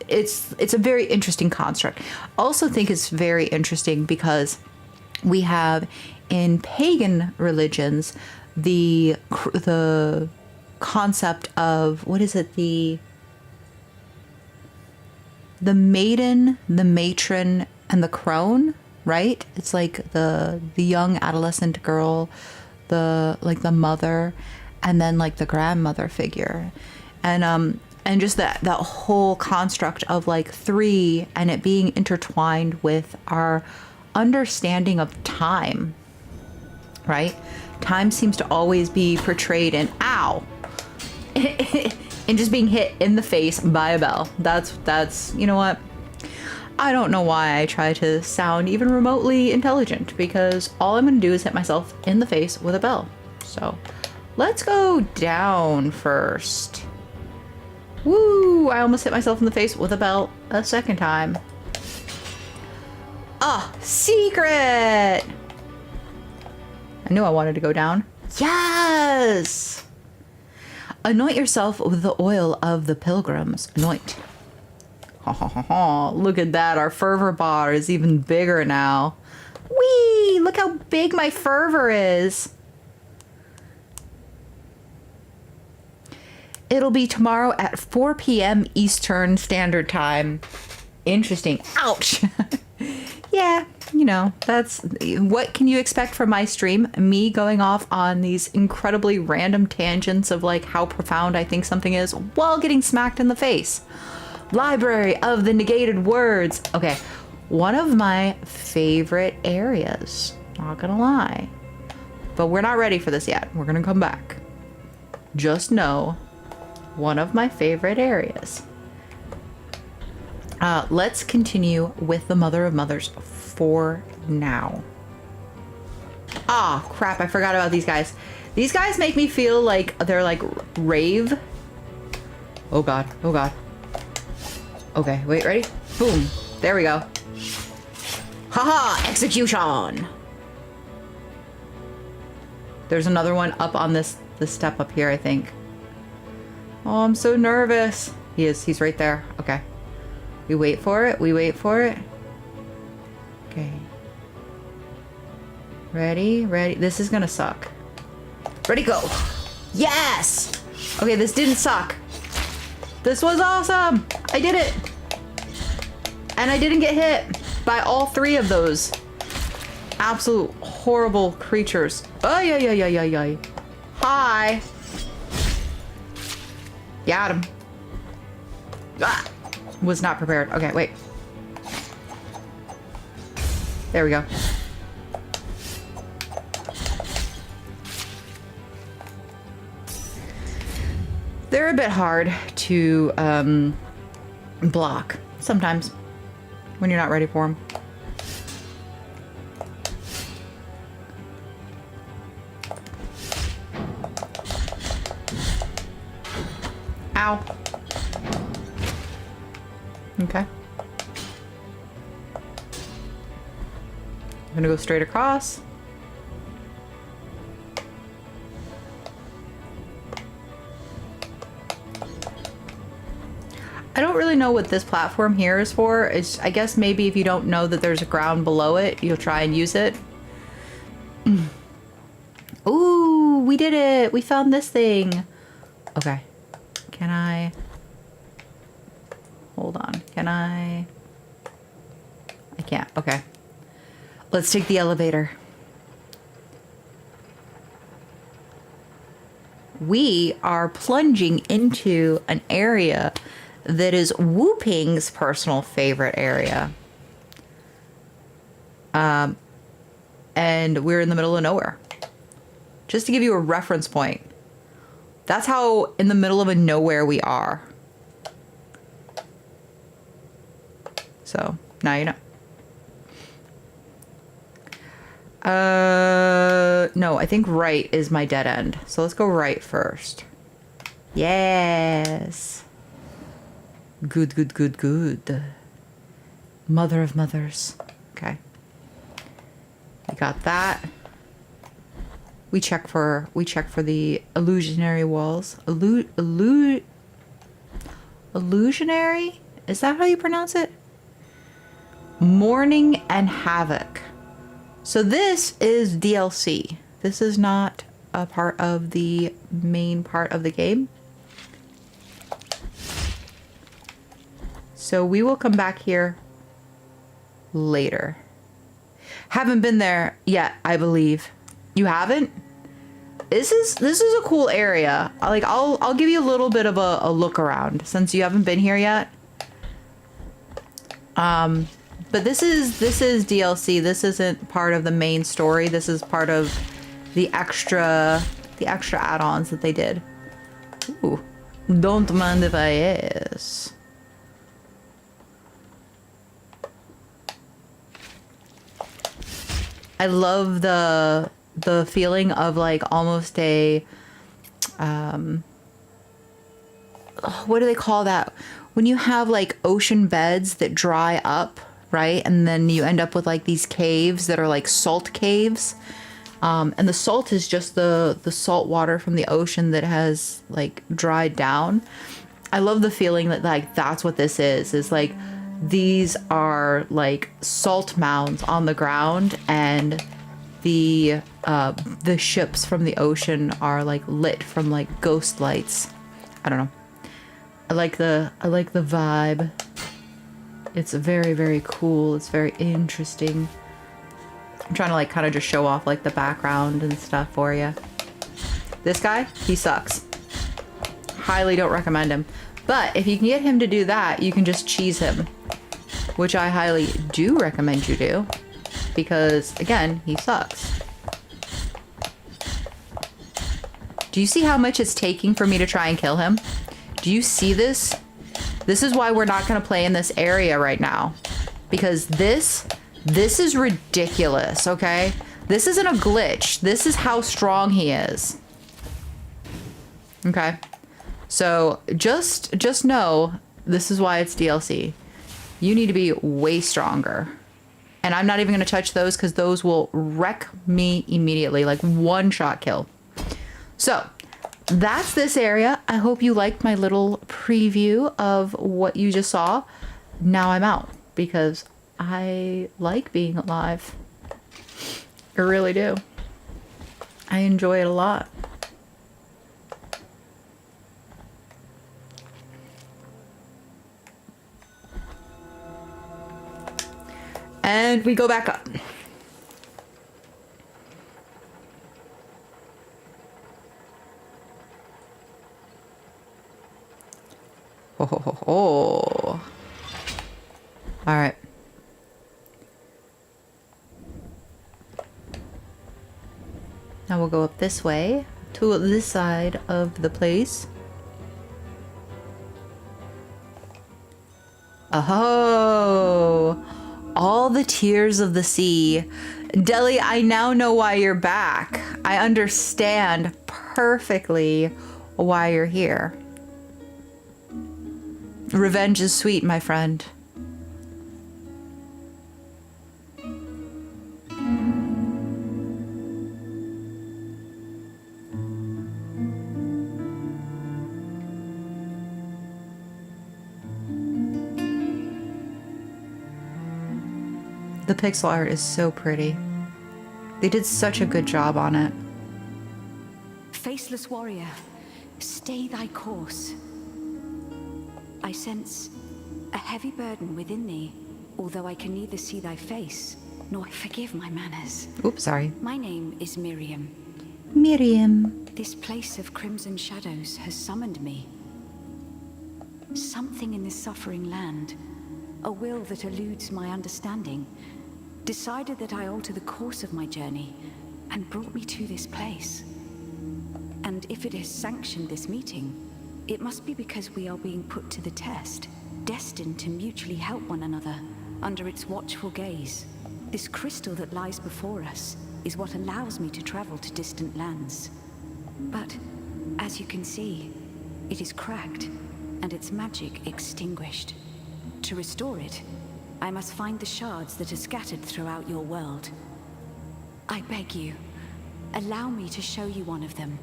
it's a very interesting construct. I also think it's very interesting because we have in pagan religions the concept of, what is it, the maiden, the matron, and the crone, right? It's like the young adolescent girl, the mother, and then like the grandmother figure. And And just that whole construct of like 3 and it being intertwined with our understanding of time, right? Time seems to always be portrayed in ow, and just being hit in the face by a bell. That's you know what? I don't know why I try to sound even remotely intelligent, because all I'm gonna do is hit myself in the face with a bell. So let's go down first. Woo! I almost hit myself in the face with a bell a second time. Ah, secret! I knew I wanted to go down. Yes! Anoint yourself with the oil of the pilgrims. Anoint. Ha ha ha ha. Look at that. Our fervor bar is even bigger now. Whee! Look how big my fervor is. It'll be tomorrow at 4 p.m. Eastern Standard Time. Interesting. Ouch. Yeah, you know, that's what can you expect from my stream? Me going off on these incredibly random tangents of like how profound I think something is while getting smacked in the face. Library of the Negated Words. Okay, one of my favorite areas. Not gonna lie. But we're not ready for this yet. We're gonna come back. Just know, one of my favorite areas. Let's continue with the Mother of Mothers for now. Ah, crap, I forgot about these guys. These guys make me feel like they're like rave. Oh god, oh god. Okay, wait, ready? Boom, there we go. Haha, execution! There's another one up on this step up here, I think. Oh, I'm so nervous. He's right there. Okay. We wait for it. We wait for it. Okay. Ready? Ready? This is gonna suck. Ready, go. Yes! Okay, this didn't suck. This was awesome! I did it! And I didn't get hit by all 3 of those absolute horrible creatures. Oh, yeah. Hi! Got him. Ah! Was not prepared. Okay, wait. There we go. They're a bit hard to block sometimes when you're not ready for them. Ow. Okay. I'm gonna go straight across. I don't really know what this platform here is for. It's, I guess maybe if you don't know that there's a ground below it, you'll try and use it. Ooh, we did it. We found this thing. Okay. Can I... Hold on. Can I can't. Okay. Let's take the elevator. We are plunging into an area that is Whooping's personal favorite area. And we're in the middle of nowhere. Just to give you a reference point. That's how in the middle of a nowhere we are. So, now you know. No, I think right is my dead end. So let's go right first. Yes. Good, good, good, good. Mother of mothers. Okay. We got that. We check for the illusionary walls. Illusionary? Is that how you pronounce it? Mourning and Havoc. So this is DLC. This is not a part of the main part of the game. So we will come back here later. Haven't been there yet, I believe. You haven't? this is a cool area. Like, I'll give you a little bit of a look around since you haven't been here yet. But this is DLC. This isn't part of the main story. This is part of the extra add-ons that they did. Ooh. Don't mind if I ask. I love the feeling of like almost a what do they call that? When you have like ocean beds that dry up, right? And then you end up with like these caves that are like salt caves. And the salt is just the salt water from the ocean that has like dried down. I love the feeling that like that's what this is like these are like salt mounds on the ground, and the ships from the ocean are like lit from like ghost lights. I don't know. I like the vibe. It's very, very cool. It's very interesting. I'm trying to like kind of just show off like the background and stuff for you. This guy, he sucks. Highly don't recommend him. But if you can get him to do that, you can just cheese him, which I highly do recommend you do, because again, he sucks. Do you see how much it's taking for me to try and kill him? Do you see this? This is why we're not going to play in this area right now, because this is ridiculous, okay? This isn't a glitch. This is how strong he is. Okay? So just know this is why it's DLC. You need to be way stronger. And I'm not even going to touch those because those will wreck me immediately, like one shot kill. So that's this area. I hope you liked my little preview of what you just saw. Now I'm out because I like being alive. I really do. I enjoy it a lot. And we go back up. Ho ho ho ho. All right. Now we'll go up this way to this side of the place. Oh, all the tears of the sea. Deli, I now know why you're back. I understand perfectly why you're here. Revenge is sweet, my friend. The pixel art is so pretty. They did such a good job on it. Faceless warrior, stay thy course. I sense a heavy burden within thee, although I can neither see thy face, nor forgive my manners. Oops, sorry. My name is Miriam. Miriam. This place of crimson shadows has summoned me. Something in this suffering land, a will that eludes my understanding, decided that I alter the course of my journey and brought me to this place. And if it has sanctioned this meeting, it must be because we are being put to the test, destined to mutually help one another under its watchful gaze. This crystal that lies before us is what allows me to travel to distant lands. But, as you can see, it is cracked and its magic extinguished. To restore it, I must find the shards that are scattered throughout your world. I beg you, allow me to show you one of them.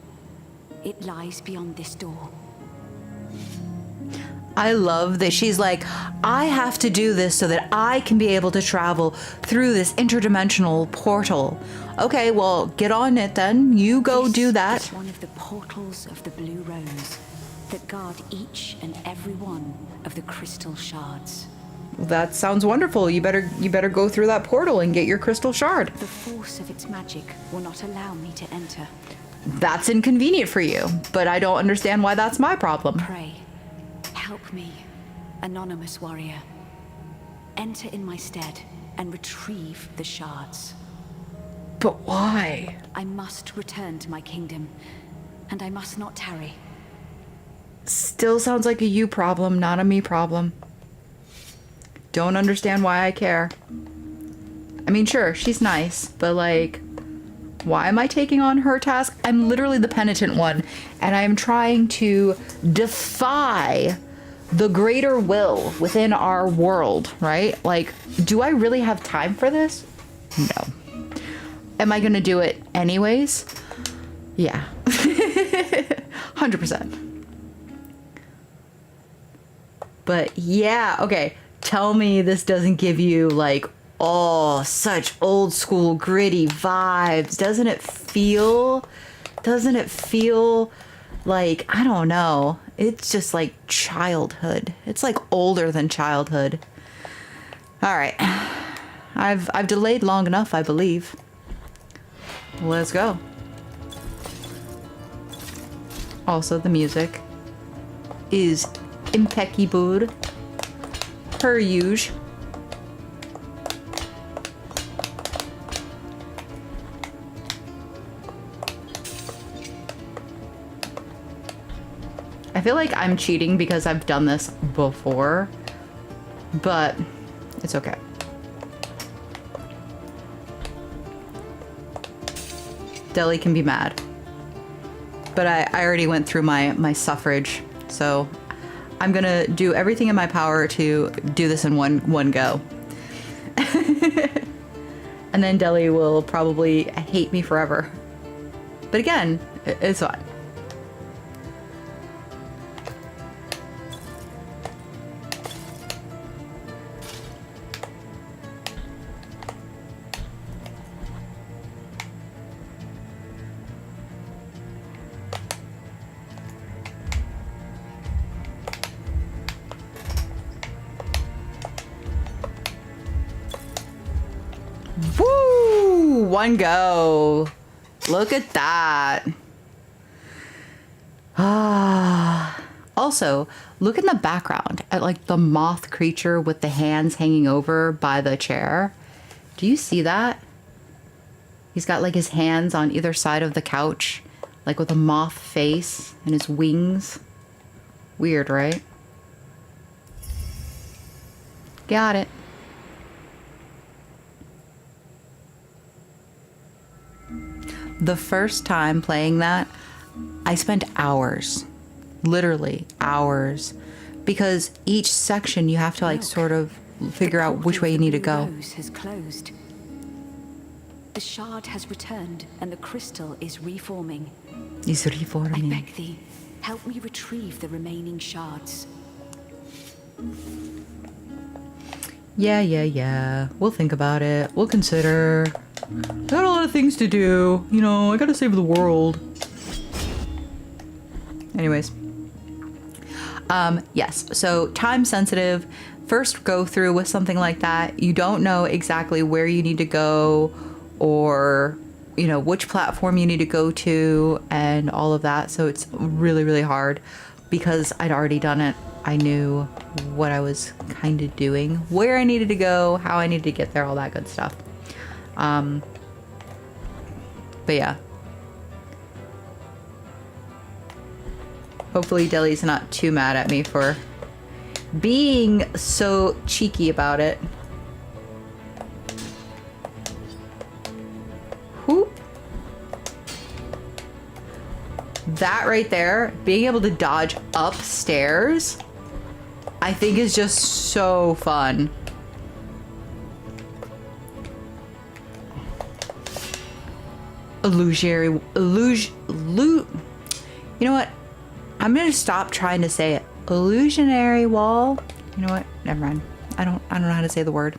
It lies beyond this door. I love that she's like, I have to do this so that I can be able to travel through this interdimensional portal. Okay, well, get on it then. You go do that. This is one of the portals of the Blue Rose that guard each and every one of the crystal shards. That sounds wonderful. You better go through that portal and get your crystal shard. The force of its magic will not allow me to enter. that's inconvenient for you, but I don't understand why that's my problem. Pray, help me, anonymous warrior. Enter in my stead and retrieve the shards. But why? I must return to my kingdom, and I must not tarry. Still sounds like a you problem, not a me problem. Don't understand why I care. I mean, sure, she's nice, but like, why am I taking on her task? I'm literally the penitent one, and I am trying to defy the greater will within our world, right? Like, do I really have time for this? No. Am I gonna do it anyways? Yeah. 100%. But yeah, okay. Tell me this doesn't give you like, oh, such old school gritty vibes. Doesn't it feel like, I don't know. It's just like childhood. It's like older than childhood. All right. I've delayed long enough, I believe. Let's go. Also, the music is impeccable. Per usual. I feel like I'm cheating because I've done this before, but it's okay. Deli can be mad, but I already went through my suffrage, so I'm gonna do everything in my power to do this in one go. And then Deli will probably hate me forever. But again, it's fine. Woo! One go. Look at that. Ah. Also, look in the background at like the moth creature with the hands hanging over by the chair. Do you see that? He's got like his hands on either side of the couch, like with a moth face and his wings. Weird, right? Got it. The first time playing that, I spent hours, literally hours, because each section you have to like sort of figure out which way you need to go. The rose has closed. The shard has returned and the crystal is reforming. He's I reforming. beg thee, help me retrieve the remaining shards. Yeah. We'll think about it. We'll consider. I got a lot of things to do. You know, I gotta save the world. Anyways. Yes. So time sensitive. First go through with something like that. You don't know exactly where you need to go or, you know, which platform you need to go to and all of that. So it's really, really hard because I'd already done it. I knew what I was kind of doing, where I needed to go, how I needed to get there, all that good stuff. But yeah. Hopefully Deli's not too mad at me for being so cheeky about it. Whoop. That right there, being able to dodge upstairs, I think is just so fun. You know what? I'm gonna stop trying to say it. Illusionary wall. You know what? Never mind. I don't know how to say the word.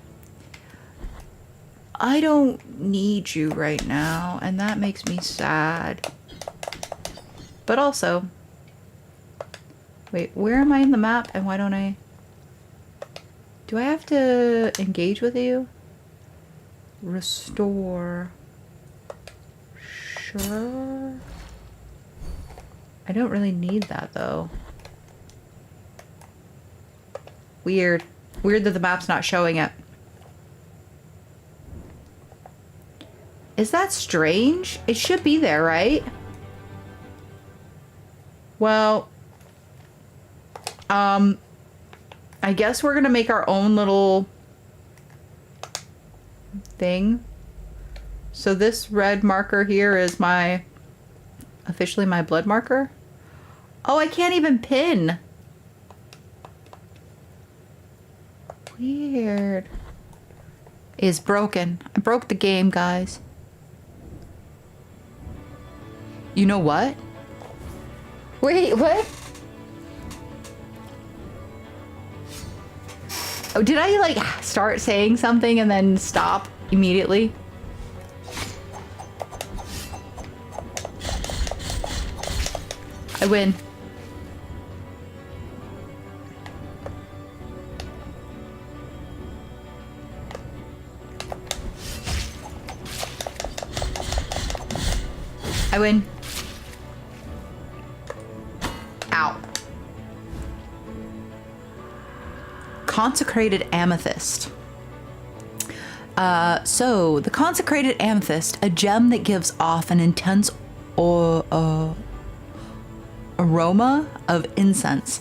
I don't need you right now, and that makes me sad. But also, wait, where am I in the map and why don't I? Do I have to engage with you? Restore. Sure. I don't really need that though. Weird. Weird that the map's not showing it. Is that strange? It should be there, right? Well, I guess we're gonna make our own little thing. So this red marker here is officially my blood marker. Oh, I can't even pin. Weird. Is broken. I broke the game, guys. You know what? Wait, what? Oh, did I like start saying something and then stop immediately? I win. I win. Ow. Consecrated amethyst. So the consecrated amethyst, a gem that gives off an intense aroma of incense.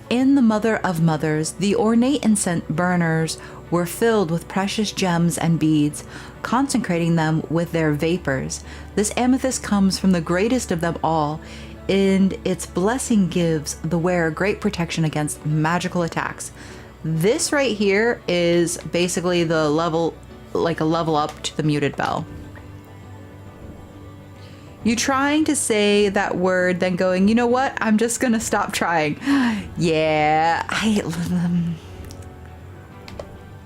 In the Mother of Mothers, the ornate incense burners were filled with precious gems and beads, consecrating them with their vapors. This amethyst comes from the greatest of them all, and its blessing gives the wearer great protection against magical attacks. This right here is basically the level, like a level up to the muted bell. You trying to say that word, then going, you know what? I'm just gonna stop trying. Yeah,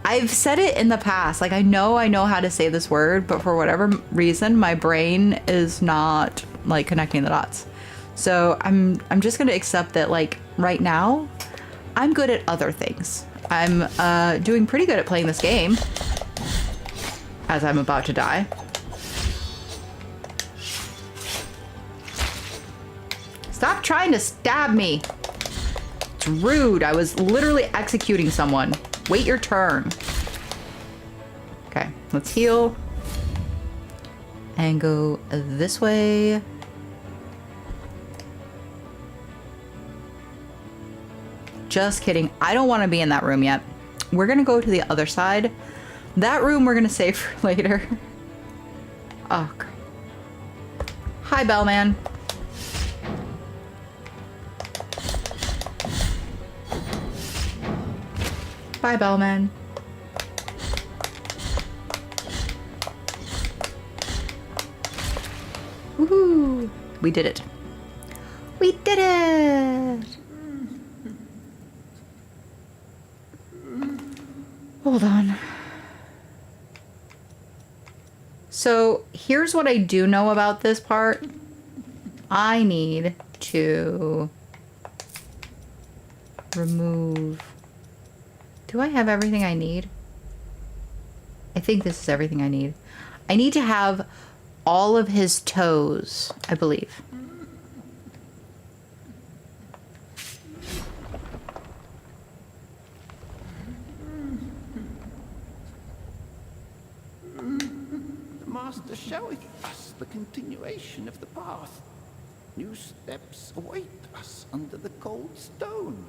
I've said it in the past. Like I know how to say this word, but for whatever reason, my brain is not like connecting the dots. So I'm just gonna accept that like right now, I'm good at other things. I'm doing pretty good at playing this game, as I'm about to die. Stop trying to stab me. It's rude. I was literally executing someone. Wait your turn. Okay, let's heal. And go this way. Just kidding. I don't want to be in that room yet. We're going to go to the other side. That room we're going to save for later. Oh, great. Hi, Bellman. Bye, Bellman. Woohoo! We did it. We did it! Hold on. So here's what I do know about this part. I need to remove... Do I have everything I need? I think this is everything I need. I need to have all of his toes, I believe. The Master showeth us the continuation of the path. New steps await us under the cold stone.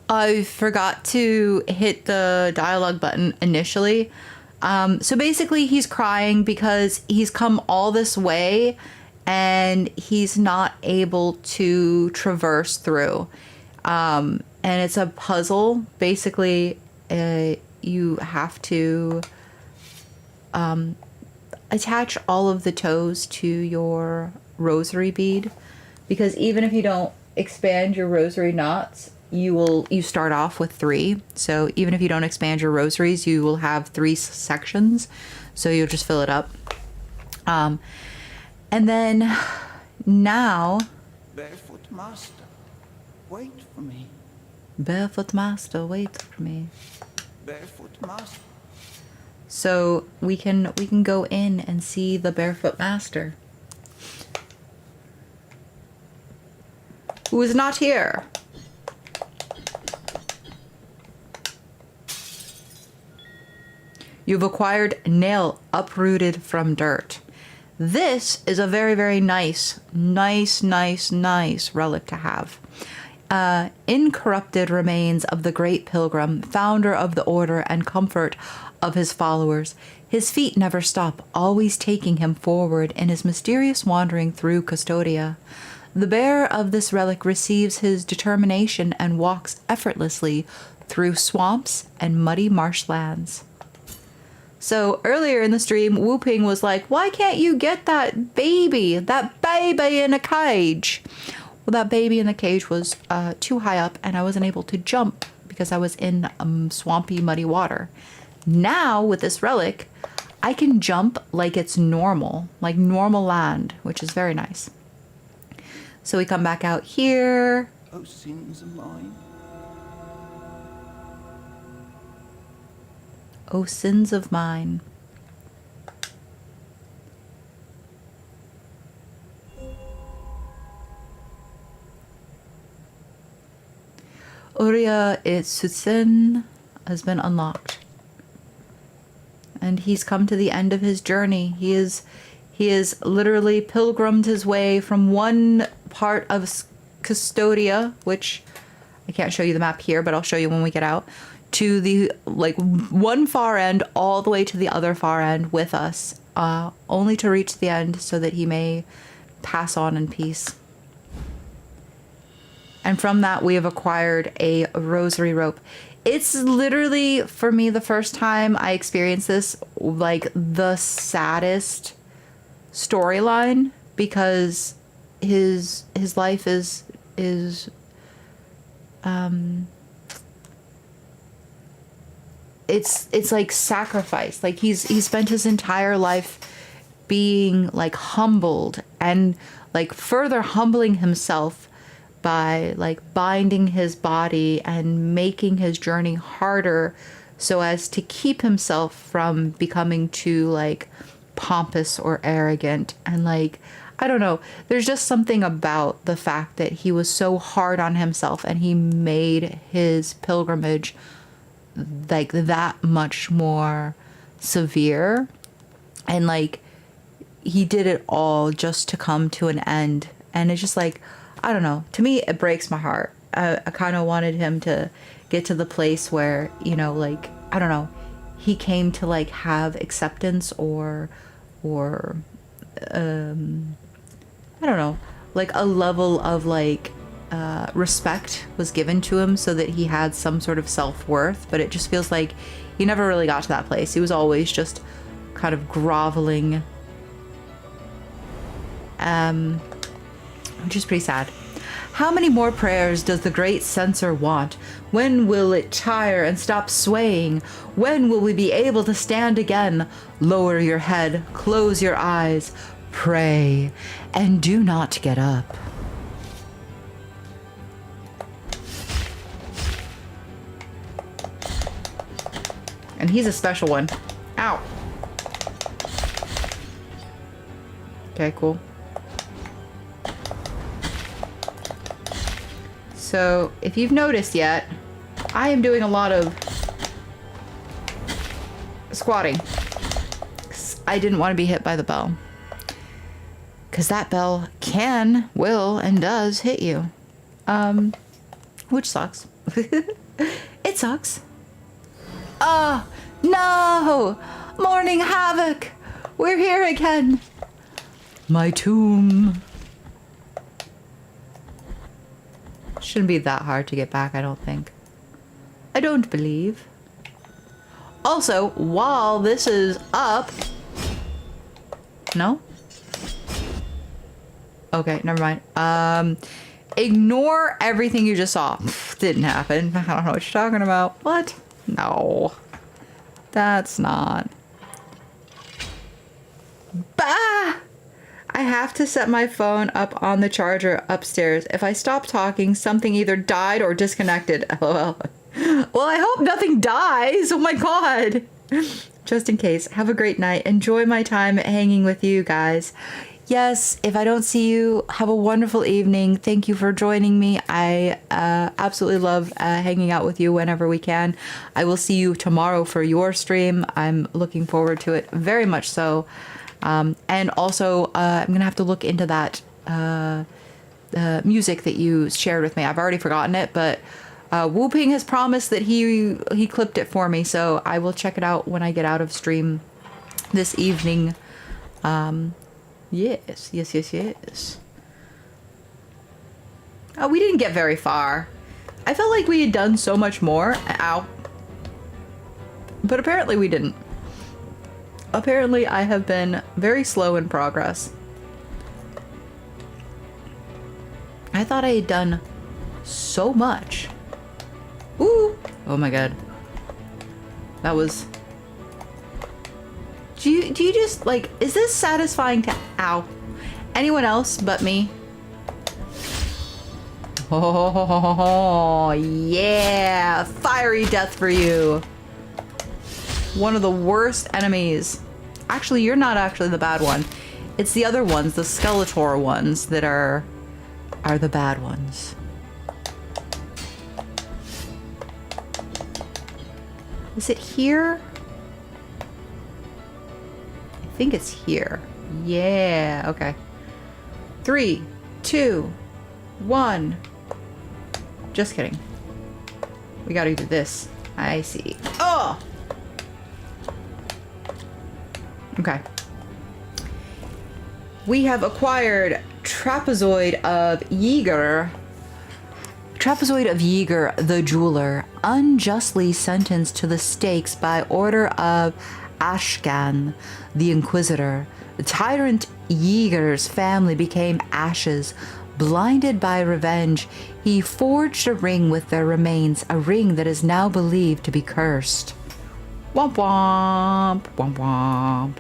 I forgot to hit the dialogue button initially. So basically he's crying because he's come all this way and he's not able to traverse through. And it's a puzzle. Basically, you have to attach all of the toes to your rosary bead, because even if you don't expand your rosary knots, you start off with 3. So even if you don't expand your rosaries, you will have 3 sections. So you'll just fill it up. And then now... Barefoot Master, wait for me. Barefoot Master, wait for me. Barefoot Master. So we can go in and see the Barefoot Master. who is not here. You've acquired nail uprooted from dirt. This is a very, very nice relic to have. Incorrupted remains of the great pilgrim, founder of the order and comfort of his followers. His feet never stop, always taking him forward in his mysterious wandering through Custodia. The bearer of this relic receives his determination and walks effortlessly through swamps and muddy marshlands. So earlier in the stream, Whooping was like, why can't you get that baby in a cage? Well, that baby in the cage was too high up and I wasn't able to jump because I was in swampy, muddy water. Now, with this relic, I can jump like it's normal, like normal land, which is very nice. So we come back out here. Oh, sins of mine. Oh, sins of mine. Uria Itsutsen has been unlocked. And he's come to the end of his journey. He is literally pilgrimed his way from one part of Custodia, which I can't show you the map here, but I'll show you when we get out, to the one far end all the way to the other far end with us, only to reach the end so that he may pass on in peace. And from that, we have acquired a rosary rope. It's literally, for me, the first time I experienced this, like the saddest storyline, because his life is it's like sacrifice. Like he spent his entire life being like humbled and like further humbling himself by like binding his body and making his journey harder so as to keep himself from becoming too like pompous or arrogant. And like, I don't know, there's just something about the fact that he was so hard on himself and he made his pilgrimage like that much more severe, and like he did it all just to come to an end. And it's just like, I don't know, to me it breaks my heart. I kind of wanted him to get to the place where, you know, like, I don't know, he came to like have acceptance or I don't know, like a level of like respect was given to him so that he had some sort of self-worth. But it just feels like he never really got to that place. He was always just kind of groveling, which is pretty sad. How many more prayers does the great censor want? When will it tire and stop swaying? When will we be able to stand again? Lower your head, close your eyes, pray, and do not get up. And he's a special one. Ow. Okay, cool. So, if you've noticed yet, I am doing a lot of squatting. I didn't want to be hit by the bell. Because that bell can, will, and does hit you. Which sucks. It sucks. Oh, no! Morning Havoc! We're here again! My tomb. Shouldn't be that hard to get back, I don't think. I don't believe. Also, while this is up... No? Okay, never mind. Ignore everything you just saw. Didn't happen. I don't know what you're talking about. What? No. That's not. Bah! I have to set my phone up on the charger upstairs. If I stop talking, something either died or disconnected. LOL. Well, I hope nothing dies. Oh my god. Just in case. Have a great night. Enjoy my time hanging with you guys. yes, if I don't see you, have a wonderful evening. Thank you for joining me. I absolutely love hanging out with you whenever we can. I will see you tomorrow for your stream. I'm looking forward to it very much so. And also, I'm going to have to look into that music that you shared with me. I've already forgotten it, but Wu Ping has promised that he clipped it for me, so I will check it out when I get out of stream this evening. Yes. Oh, we didn't get very far. I felt like we had done so much more. Ow. But apparently we didn't. Apparently I have been very slow in progress. I thought I had done so much. Ooh! Oh my god. That was... Do you just, like, is this satisfying to... Ow. Anyone else but me? Oh, yeah! Fiery death for you! One of the worst enemies. Actually, you're not actually the bad one. It's the other ones, the Skeletor ones, that are the bad ones. Is it here? I think it's here. Yeah, okay. 3, 2, 1. Just kidding. We gotta do this. I see. Oh! Okay. We have acquired Trapezoid of Yeager. Trapezoid of Yeager, the jeweler, unjustly sentenced to the stakes by order of Ashkan, the Inquisitor. The tyrant Yeager's family became ashes. Blinded by revenge, he forged a ring with their remains, a ring that is now believed to be cursed. Womp womp, womp womp.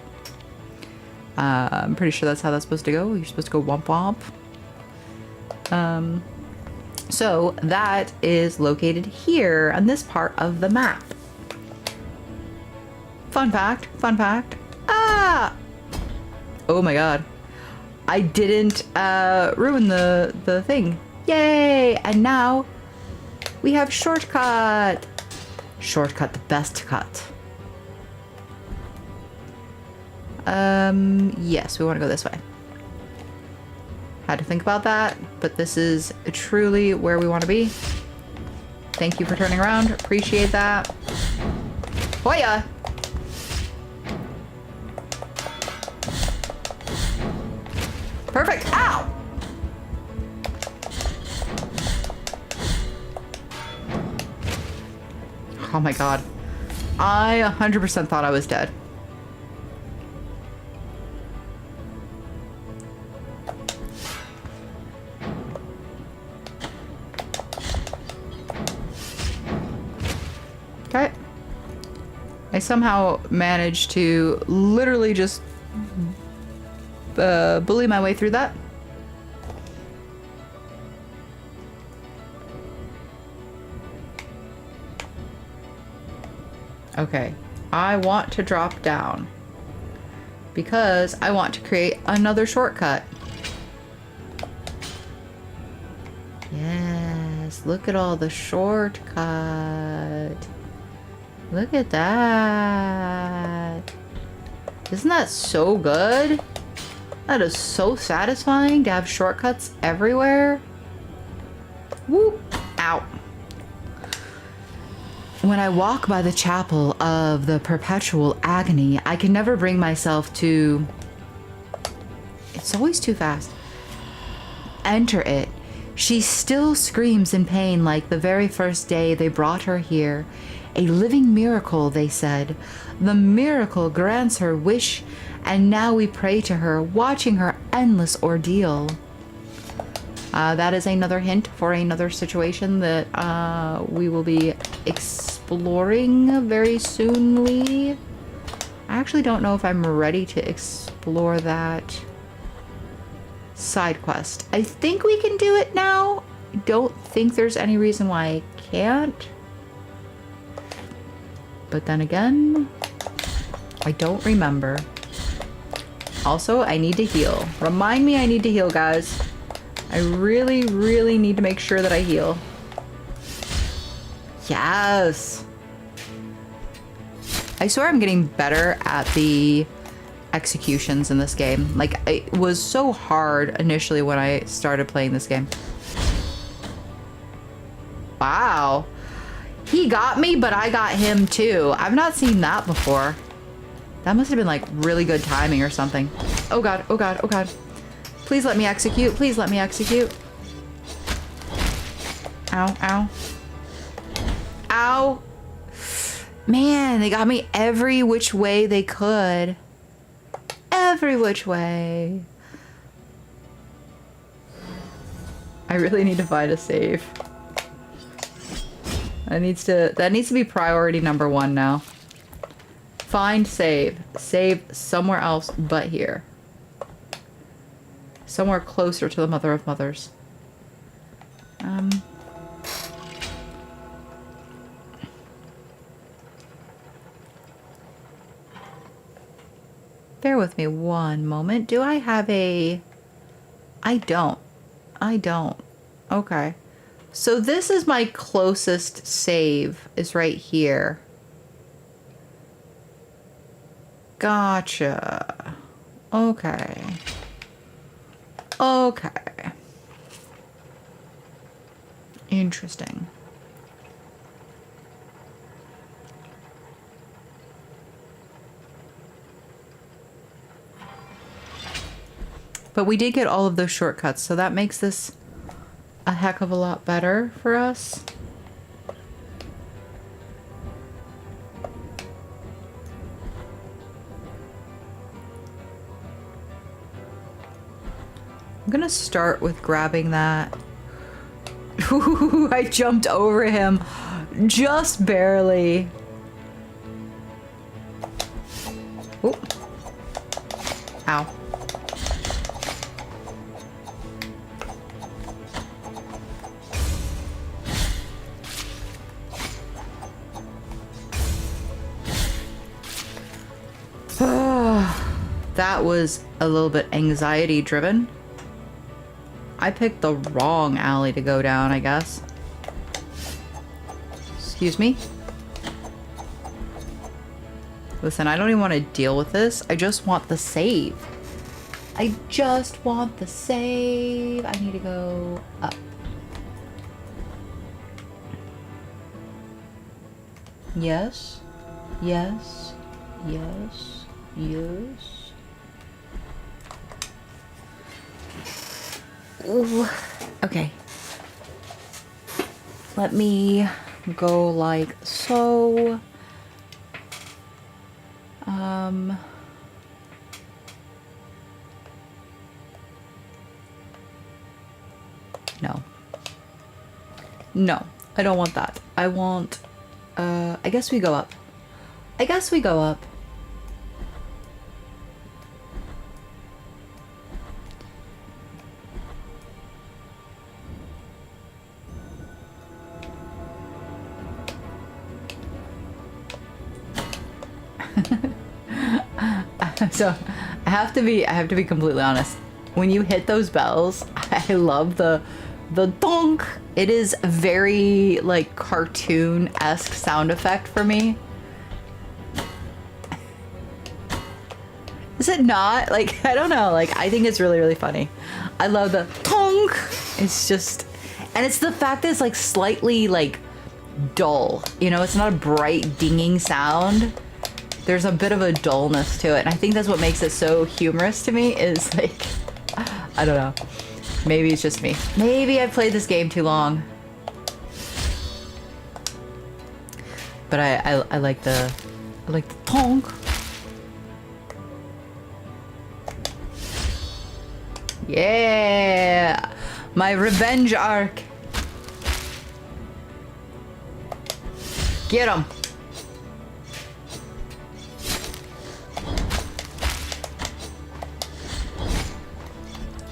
I'm pretty sure that's how that's supposed to go. You're supposed to go womp womp. So that is located here on this part of the map. Fun fact, fun fact. Ah! Oh my god. I didn't ruin the thing. Yay! And now we have shortcut. Shortcut, the best cut. Yes, we want to go this way. Had to think about that, but this is truly where we want to be. Thank you for turning around. Appreciate that. Hoya! Perfect. Ow! Oh my god. I 100% thought I was dead. Okay. I somehow managed to literally just bully my way through that. Okay, I want to drop down because I want to create another shortcut. Yes, look at all the shortcut. Look at that. Isn't that so good? That is so satisfying to have shortcuts everywhere. Whoop! Ow. When I walk by the chapel of the perpetual agony, I can never bring myself to... It's always too fast. Enter it. She still screams in pain like the very first day they brought her here. A living miracle, they said. The miracle grants her wish, and now we pray to her, watching her endless ordeal. That is another hint for another situation that we will be exploring very soonly. I actually don't know if I'm ready to explore that side quest. I think we can do it now. I don't think there's any reason why I can't. But then again, I don't remember. Also, I need to heal. Remind me I need to heal, guys. I really, really need to make sure that I heal. Yes! I swear I'm getting better at the executions in this game. Like, it was so hard initially when I started playing this game. Wow. He got me, but I got him too. I've not seen that before. That must have been like really good timing or something. Oh god, oh god, oh god. Please let me execute. Please let me execute. Ow, ow. Ow. Man, they got me every which way they could. Every which way. I really need to find a save. That needs to be priority number 1 now. Find save. Save somewhere else but here. Somewhere closer to the mother of mothers. Bear with me one moment. Do I have a... I don't. I don't. Okay. So this is my closest save, is right here. Gotcha. Okay. Okay. Interesting. But we did get all of those shortcuts, so that makes this a heck of a lot better for us. I'm gonna start with grabbing that. Ooh, I jumped over him just barely. Ooh. Ow. That was a little bit anxiety driven. I picked the wrong alley to go down, I guess. Excuse me. Listen, I don't even want to deal with this. I just want the save. I just want the save. I need to go up. Yes. Yes. Yes. Yes. Ooh. Okay. Let me go like so. No. No, I don't want that. I want, I guess we go up. I guess we go up. So I have to be completely honest. When you hit those bells, I love the donk. It is very like cartoon-esque sound effect for me. Is it not? Like, I don't know. Like, I think it's really, really funny. I love the tonk. It's just, and it's the fact that it's like slightly like dull. You know, it's not a bright dinging sound. There's a bit of a dullness to it, and I think that's what makes it so humorous to me, is like, I don't know. Maybe it's just me. Maybe I've played this game too long. But I like the tonk. Yeah! My revenge arc. Get him.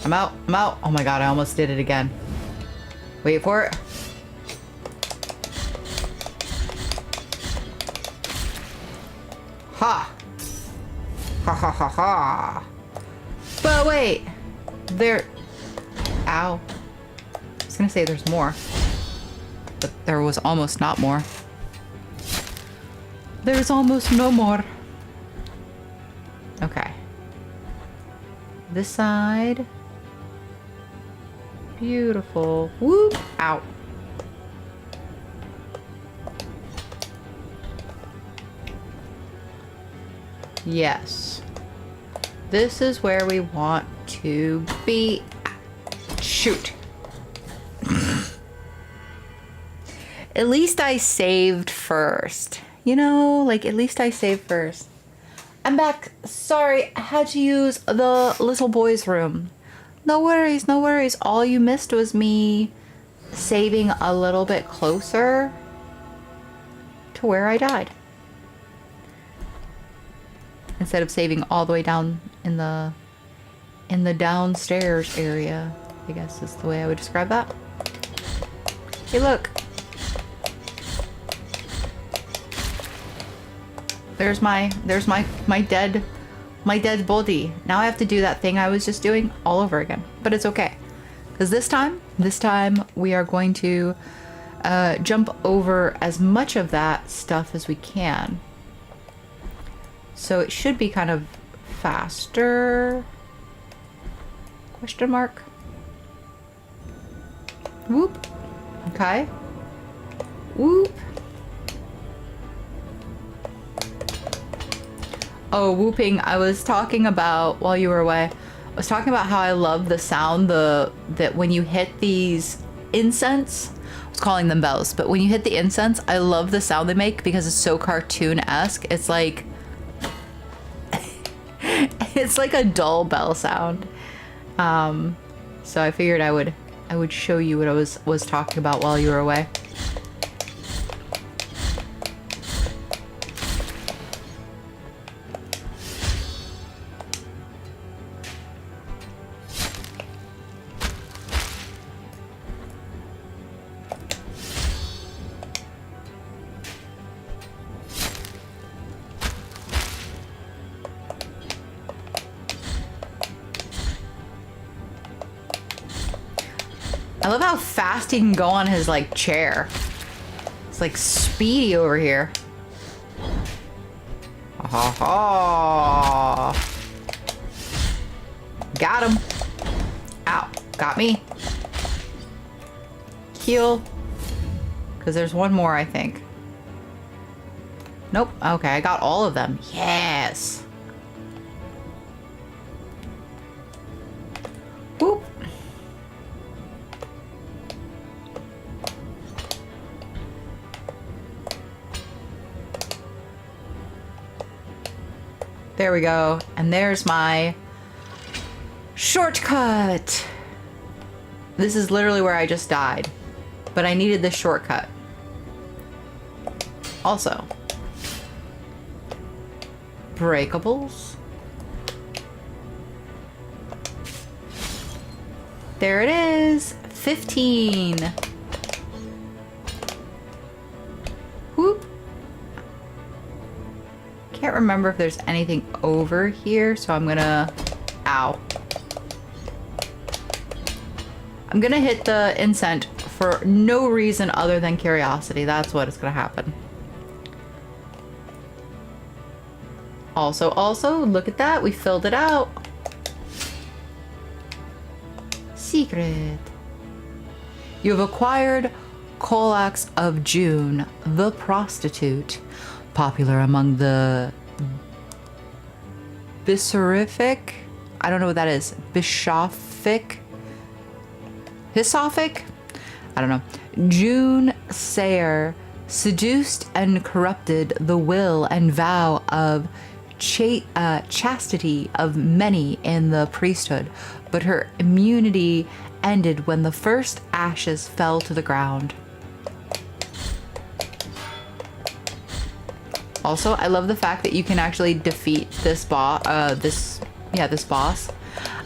I'm out. I'm out. Oh my god, I almost did it again. Wait for it. Ha! Ha ha ha ha! But wait, there, ow. I was gonna say there's more, but there was almost not more. There's almost no more. Okay. This side. Beautiful. Whoop, ow. Yes. This is where we want to be. Shoot. At least I saved first. You know, like at least I saved first. I'm back. Sorry, I had to use the little boy's room. No worries, no worries. All you missed was me saving a little bit closer to where I died. Instead of saving all the way down in the downstairs area, I guess is the way I would describe that. Hey, look. There's my dead body. Now I have to do that thing I was just doing all over again, but it's okay, because this time we are going to jump over as much of that stuff as we can. So it should be kind of faster. Question mark. Whoop. Okay. Whoop. Oh, whooping. I was talking about, while you were away, I was talking about how I love the sound that when you hit these incense, I was calling them bells, but when you hit the incense, I love the sound they make because it's so cartoon-esque. It's like it's like a dull bell sound. So I figured I would show you what I was talking about while you were away. I love how fast he can go on his, like, chair. It's like speedy over here. Ha ha. Got him. Ow. Got me. Heal. Because there's one more, I think. Nope. Okay, I got all of them. Yes. Whoop. There we go. And there's my shortcut. This is literally where I just died, but I needed this shortcut. Also, breakables. There it is. 15. Whoop. Can't remember if there's anything over here, so I'm gonna... Ow. I'm gonna hit the incense for no reason other than curiosity. That's what is gonna happen. Also, look at that. We filled it out. Secret. You have acquired Colax of June, the prostitute. Popular among the Biserific. I don't know what that is. Bishofic? Hisophic? I don't know. June Sayer seduced and corrupted the will and vow of chastity of many in the priesthood, but her immunity ended when the first ashes fell to the ground. Also, I love the fact that you can actually defeat this boss. This boss.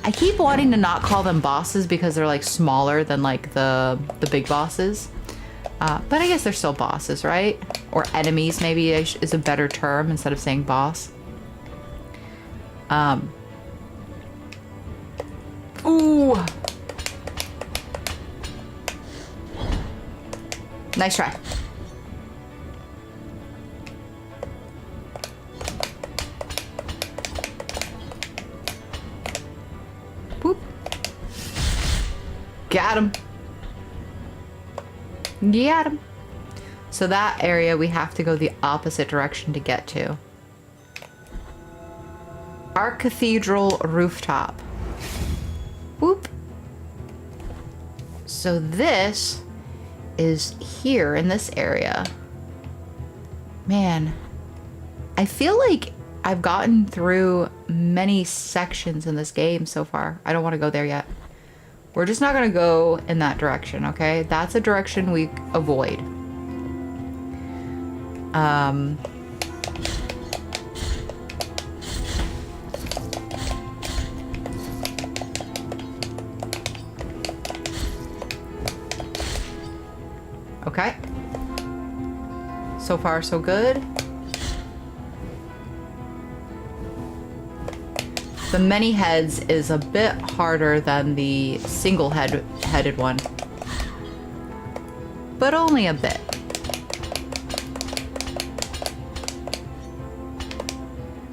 I keep wanting to not call them bosses because they're like smaller than like the big bosses. But I guess they're still bosses, right? Or enemies, maybe is a better term instead of saying boss. Ooh. Nice try. Boop. Got him. Got him. So that area we have to go the opposite direction to get to. Our cathedral rooftop. Whoop. So this is here in this area. Man, I feel like I've gotten through many sections in this game so far. I don't want to go there yet. We're just not going to go in that direction, okay? That's a direction we avoid. Okay. So far, so good. The many heads is a bit harder than the single headed one. But only a bit.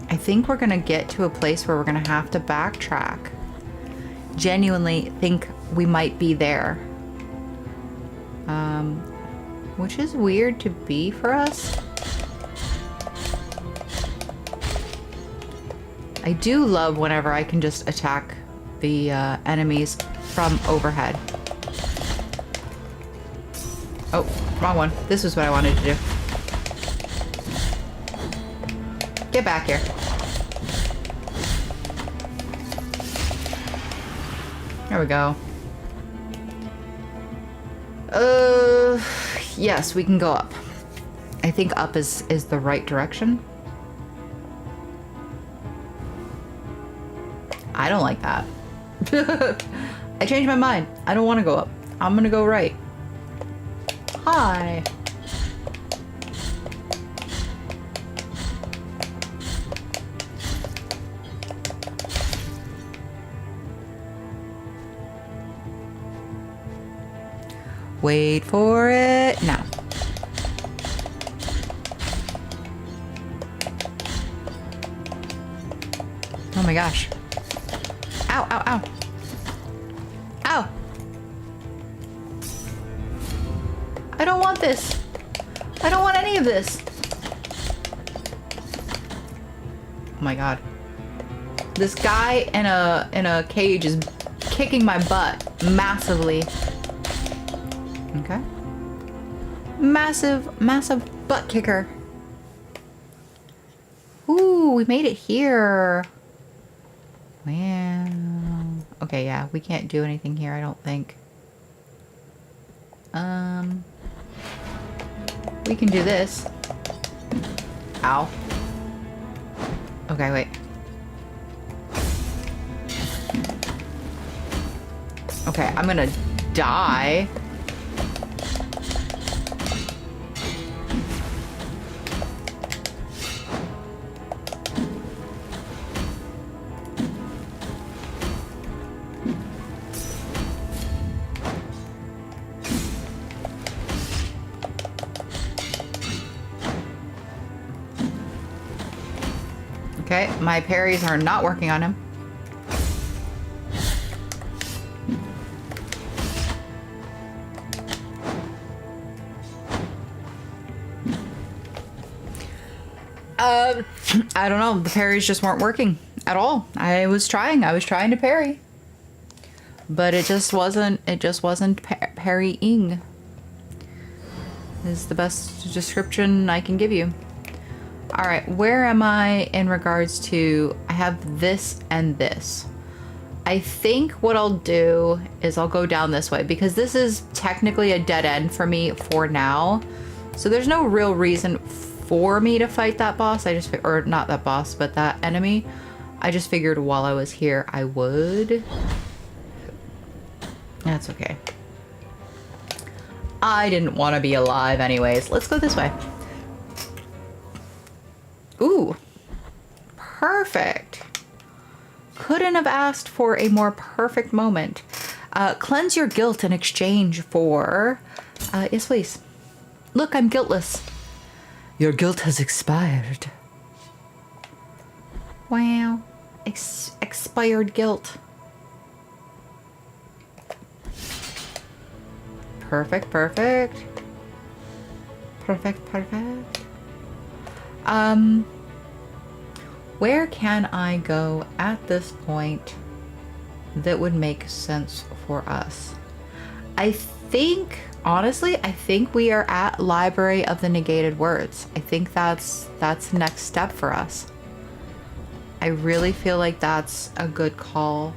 I think we're gonna get to a place where we're gonna have to backtrack. Genuinely think we might be there. Which is weird to be for us. I do love whenever I can just attack the enemies from overhead. Oh, wrong one. This was what I wanted to do. Get back here. There we go. Yes, we can go up. I think up is the right direction. I don't like that. I changed my mind. I don't want to go up. I'm gonna go right. Hi. Wait for it now. Oh my gosh. Ow, ow, ow. Ow. I don't want this. I don't want any of this. Oh my god. This guy in a cage is kicking my butt massively. Okay. Massive butt kicker. Ooh, we made it here. Wow. Okay, yeah, we can't do anything here, I don't think. We can do this. Ow. Okay, wait. Okay, I'm gonna die. Okay, my parries are not working on him. I don't know. The parries just weren't working at all. I was trying to parry. But it just wasn't parrying. Is the best description I can give you. All right, where am I in regards to, I have this and this. I think what I'll do is I'll go down this way because this is technically a dead end for me for now. So there's no real reason for me to fight that boss. Or not that boss, but that enemy. I just figured while I was here, I would. That's okay. I didn't want to be alive anyways. Let's go this way. Ooh, perfect. couldn't have asked for a more perfect moment. Cleanse your guilt in exchange for... yes, please. Look, I'm guiltless. Your guilt has expired. Wow. Expired guilt. Perfect, perfect. Perfect, perfect. Where can I go at this point that would make sense for us? I think, honestly, I think we are at Library of the Negated Words. I think that's next step for us. I really feel like that's a good call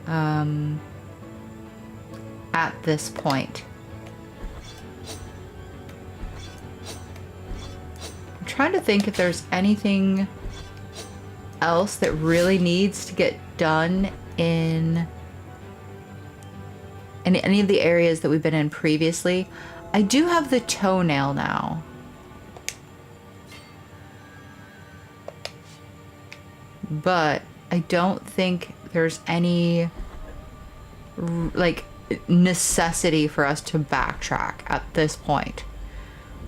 at this point. I'm trying to think if there's anything else that really needs to get done in any of the areas that we've been in previously. I do have the toenail now. But I don't think there's any like necessity for us to backtrack at this point.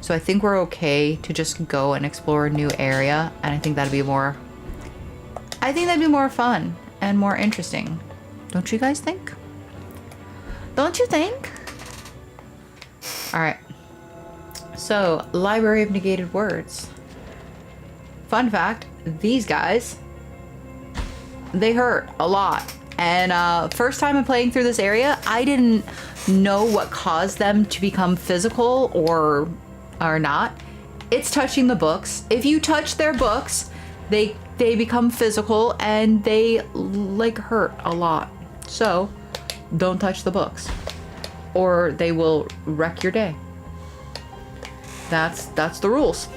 So I think we're okay to just go and explore a new area, and I think that'd be more fun and more interesting. Don't you guys think? Don't you think? All right. So, Library of Negated Words. Fun fact, these guys, they hurt a lot. And first time I'm playing through this area, I didn't know what caused them to become physical or not. It's touching the books. If you touch their books, they become physical and they like hurt a lot. So don't touch the books or they will wreck your day. That's the rules.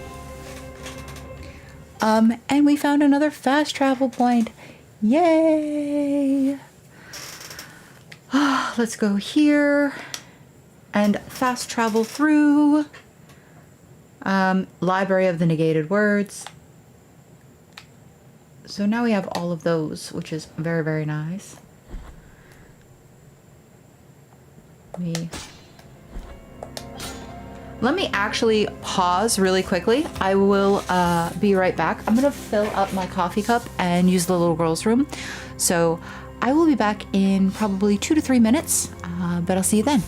And we found another fast travel point. Yay! Let's go here and fast travel through Library of the Negated Words. So now we have all of those, which is very, very nice. Let me actually pause really quickly. I will be right back. I'm gonna fill up my coffee cup and use the little girl's room. So I will be back in probably 2 to 3 minutes, but I'll see you then.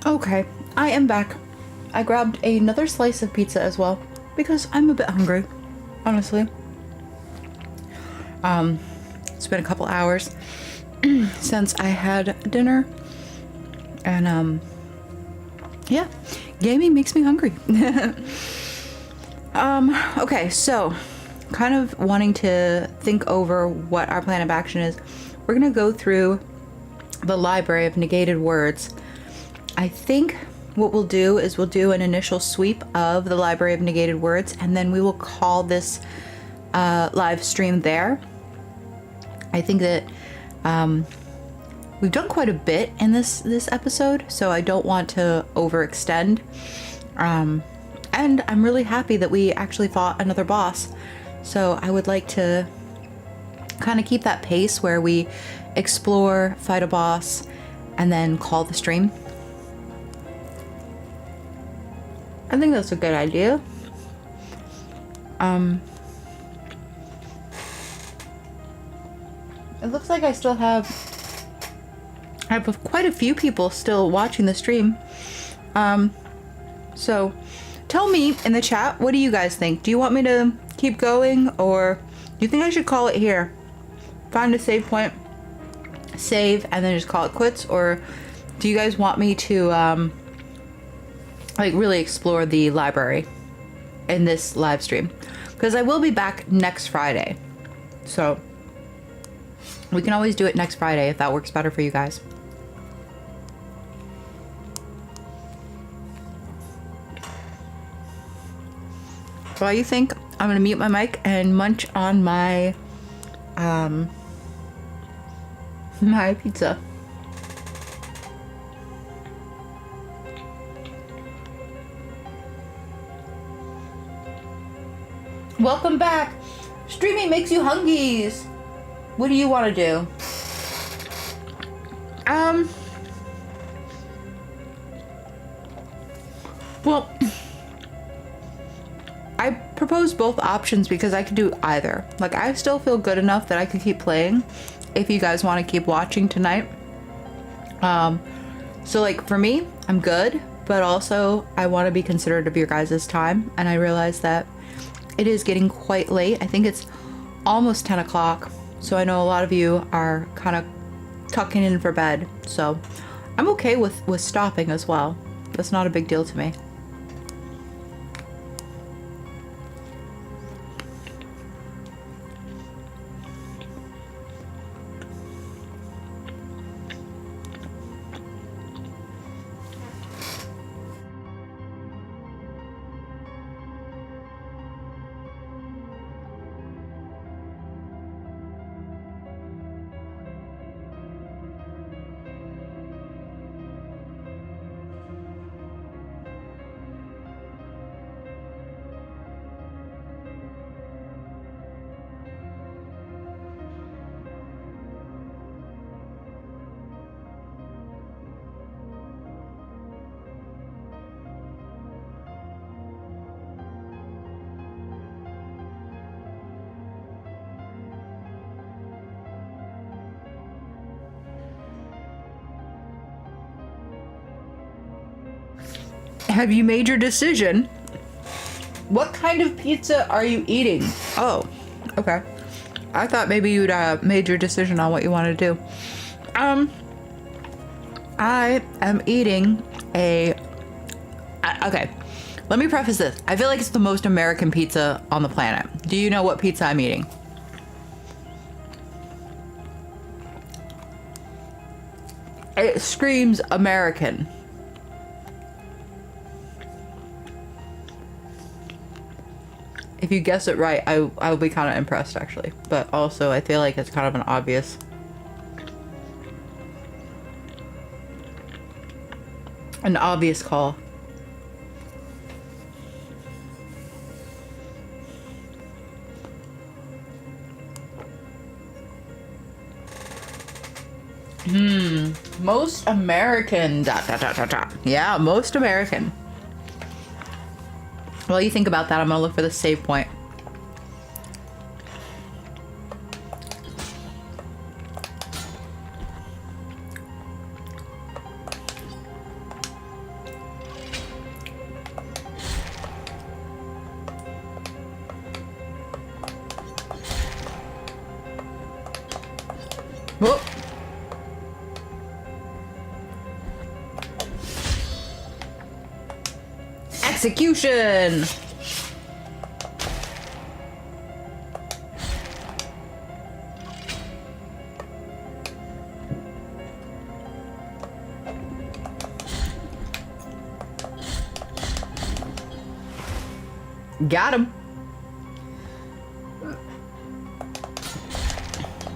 Okay, I am back. I grabbed another slice of pizza as well because I'm a bit hungry, honestly. It's been a couple hours since I had dinner, and yeah, gaming makes me hungry. Okay, so kind of wanting to think over what our plan of action is. We're gonna go through the library of negated words. I think what we'll do is we'll do an initial sweep of the library of negated words, and then we will call this live stream there. I think that we've done quite a bit in this episode, so I don't want to overextend. And I'm really happy that we actually fought another boss. So I would like to kind of keep that pace where we explore, fight a boss, and then call the stream. I think that's a good idea. It looks like I have quite a few people still watching the stream. So tell me in the chat, what do you guys think? Do you want me to keep going, or do you think I should call it here? Find a save point, save, and then just call it quits? Or do you guys want me to like really explore the library in this live stream? Because I will be back next Friday, so we can always do it next Friday if that works better for you guys. So while you think, I'm gonna mute my mic and munch on my my pizza. Welcome back. Streaming makes you hungies. What do you want to do? Well, I proposed both options because I could do either. Like, I still feel good enough that I could keep playing if you guys want to keep watching tonight. So like for me, I'm good, but also I want to be considerate of your guys' time, and I realize that it is getting quite late. I think it's almost 10 o'clock, so I know a lot of you are kind of tucking in for bed, so I'm okay with stopping as well. That's not a big deal to me. Have you made your decision? What kind of pizza are you eating? Oh, okay. I thought maybe you'd made your decision on what you want to do. I am eating okay, let me preface this. I feel like it's the most American pizza on the planet. Do you know what pizza I'm eating? It screams American. If you guess it right, I'll be kind of impressed, actually. But also, I feel like it's kind of an obvious call. Most American. ... Yeah, most American. While you think about that, I'm gonna look for the save point. Whoop. Execution! Got him.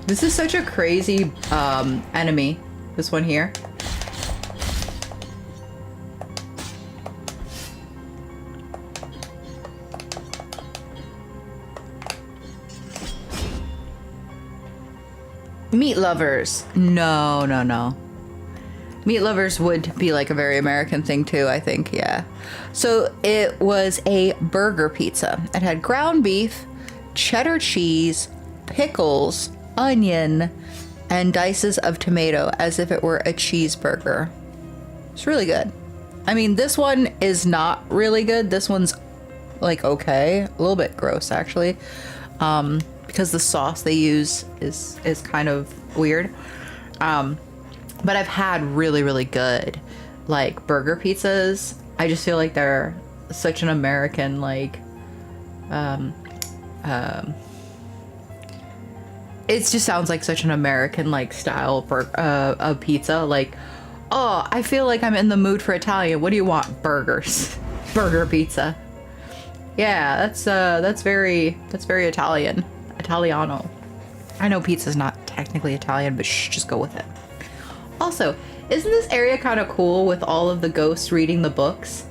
This is such a crazy enemy, this one here. Meat lovers. No, no, no. Meat lovers would be like a very American thing too, I think, yeah. So it was a burger pizza. It had ground beef, cheddar cheese, pickles, onion, and dices of tomato as if it were a cheeseburger. It's really good. I mean, this one is not really good. This one's like okay, a little bit gross actually. Because the sauce they use is kind of weird. But I've had really, really good like burger pizzas. I just feel like they're such an American like it just sounds like such an American like style of pizza. Like, oh, I feel like I'm in the mood for Italian. What do you want? Burgers. Burger pizza. Yeah, that's very Italian. Italiano. I know pizza's not technically Italian, but shh, just go with it. Also, isn't this area kind of cool with all of the ghosts reading the books?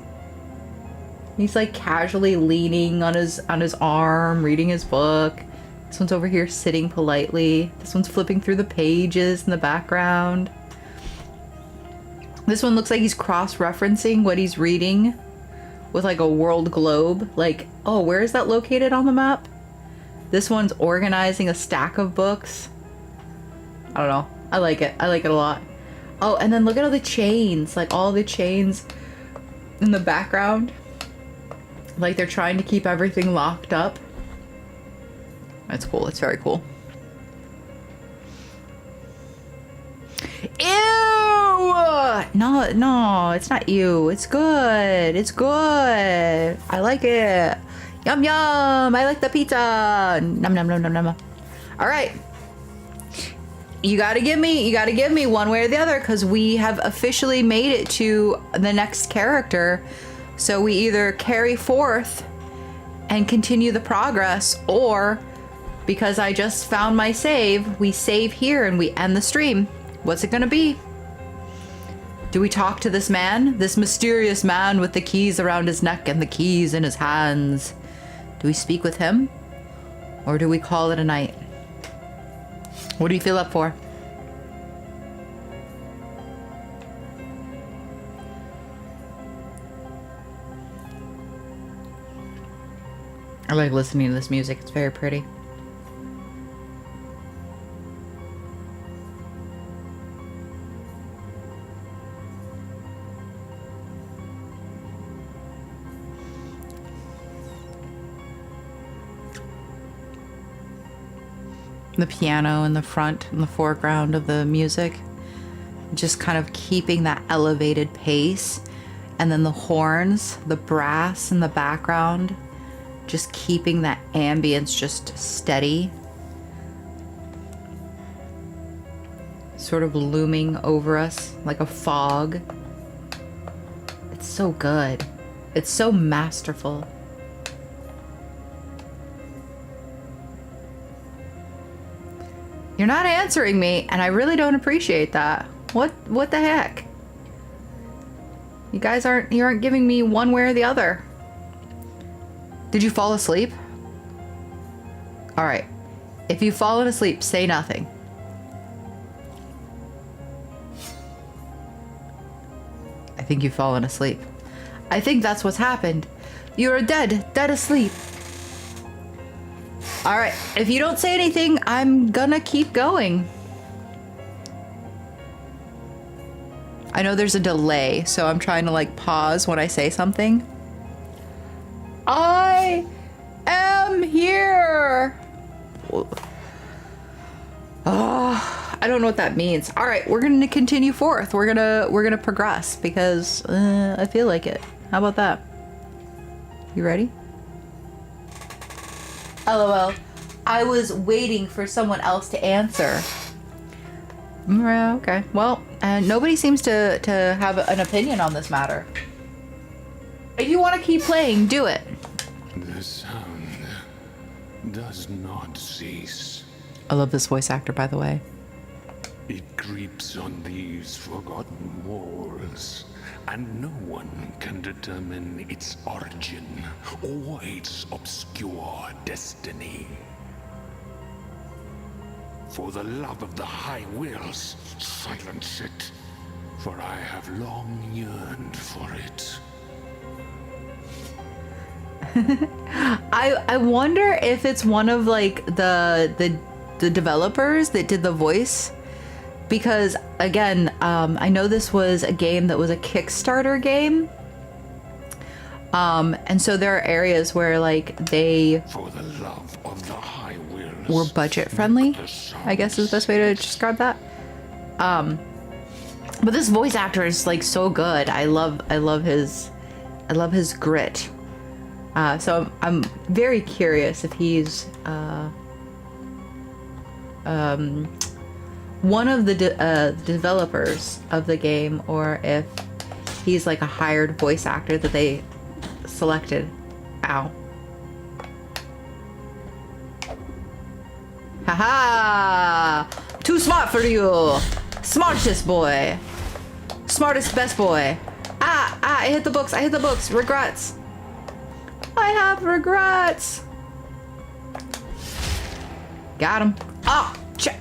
He's like casually leaning on his arm, reading his book. This one's over here sitting politely. This one's flipping through the pages in the background. This one looks like he's cross-referencing what he's reading with like a world globe. Like, oh, where is that located on the map? This one's organizing a stack of books. I don't know. I like it. I like it a lot. Oh, and then look at all the chains. Like all the chains in the background. Like they're trying to keep everything locked up. That's cool. It's very cool. Ew! No, no, it's not you. It's good. It's good. I like it. Yum, yum. I like the pizza. Nom, nom, nom, nom, nom. All right. You gotta give me one way or the other because we have officially made it to the next character. So we either carry forth and continue the progress, or because I just found my save, we save here and we end the stream. What's it gonna be? Do we talk to this man? This mysterious man with the keys around his neck and the keys in his hands. Do we speak with him? Or do we call it a night? What do you feel up for? I like listening to this music. It's very pretty. The piano in the front, in the foreground of the music, just kind of keeping that elevated pace, and then the horns, the brass in the background, just keeping that ambience just steady, sort of looming over us like a fog. It's so good. It's so masterful. You're not answering me, and I really don't appreciate that. What the heck? You guys aren't giving me one way or the other. Did you fall asleep? All right. If you've fallen asleep, say nothing. I think you've fallen asleep. I think that's what's happened. You're dead asleep. All right, if you don't say anything, I'm gonna keep going. I know there's a delay, so I'm trying to like pause when I say something. I am here. Oh, I don't know what that means. All right, we're gonna continue forth. We're gonna progress because I feel like it. How about that? You ready? LOL. I was waiting for someone else to answer. Okay. Well, nobody seems to have an opinion on this matter. If you want to keep playing, do it. The sound does not cease. I love this voice actor, by the way. It creeps on these forgotten walls, and no one can determine its origin or its obscure destiny. For the love of the High Wills, silence it, for I have long yearned for it. I wonder if it's one of like the developers that did the voice, because again, I know this was a game that was a Kickstarter game, and so there are areas where like they For the love of the High Wills, were budget friendly, I guess is the best way to describe that. But this voice actor is like so good. I love his grit. So I'm very curious if he's one of the developers of the game, or if he's like a hired voice actor that they selected. Ow. Haha! Too smart for you! Smartest boy! Smartest best boy! I hit the books! Regrets! I have regrets! Got him. Ah! Check!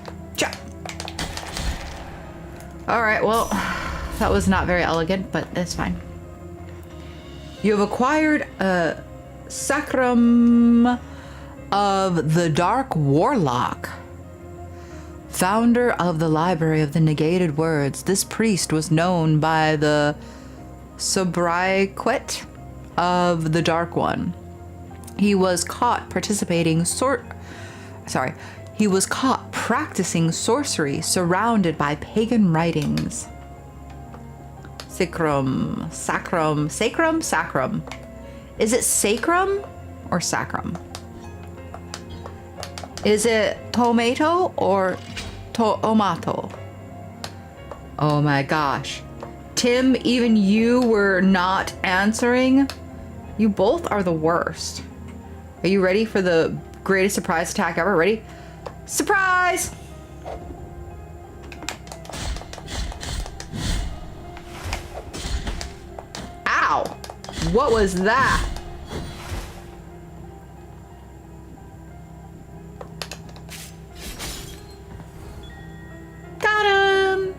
Alright, well, that was not very elegant, but that's fine. You have acquired a Sacrum of the Dark Warlock. Founder of the Library of the Negated Words, this priest was known by the sobriquet of the Dark One. He was caught practicing sorcery surrounded by pagan writings. Sacrum. Is it sacrum or sacrum? Is it tomato or tomato? Oh my gosh. Tim, even you were not answering. You both are the worst. Are you ready for the greatest surprise attack ever? Ready? Surprise! Ow! What was that? Got him!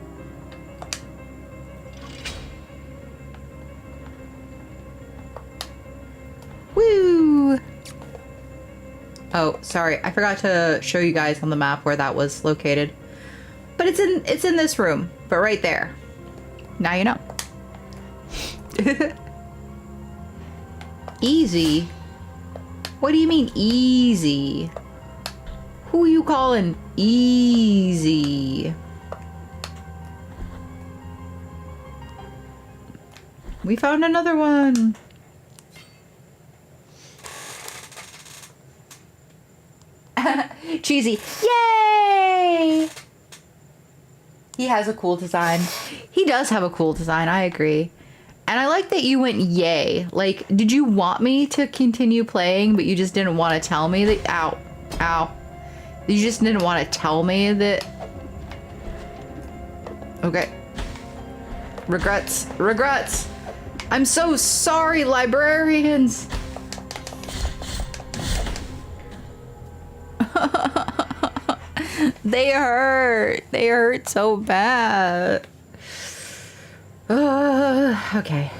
Woo! Oh, sorry. I forgot to show you guys on the map where that was located. But it's in this room, but right there. Now you know. Easy? What do you mean easy? Who you calling easy? We found another one. Cheesy. Yay! He has a cool design. He does have a cool design, I agree. And I like that you went yay. Like, did you want me to continue playing, but you just didn't want to tell me that... Ow. Ow. You just didn't want to tell me that... Okay. Regrets. Regrets. I'm so sorry, librarians. They hurt. They hurt so bad. Okay.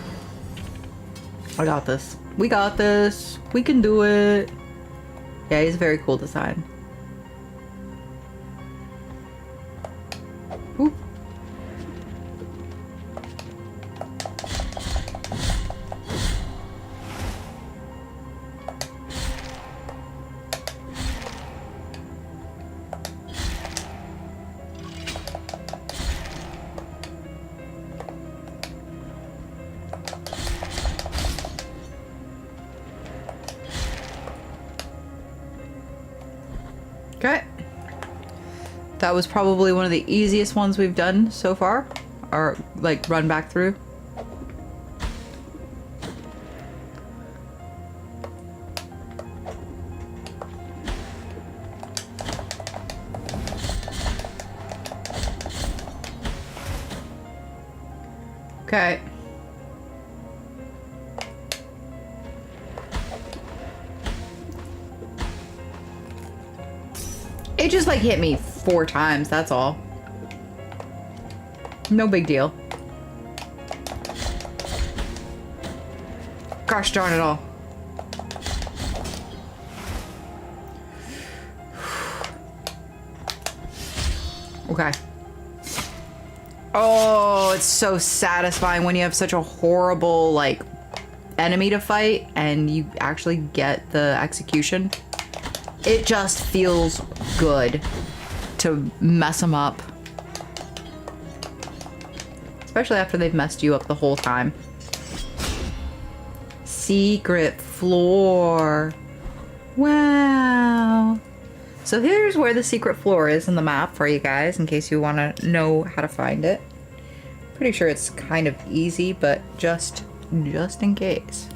I got this. We got this. We can do it. Yeah, he's a very cool design. Oop. That was probably one of the easiest ones we've done so far. Or, like, run back through. Okay. It just like hit me 4 times, that's all. No big deal. Gosh darn it all. Okay. Oh, it's so satisfying when you have such a horrible, like, enemy to fight and you actually get the execution. It just feels good to mess them up. Especially after they've messed you up the whole time. Secret floor. Wow. So here's where the secret floor is in the map for you guys, in case you want to know how to find it. Pretty sure it's kind of easy, but just in case.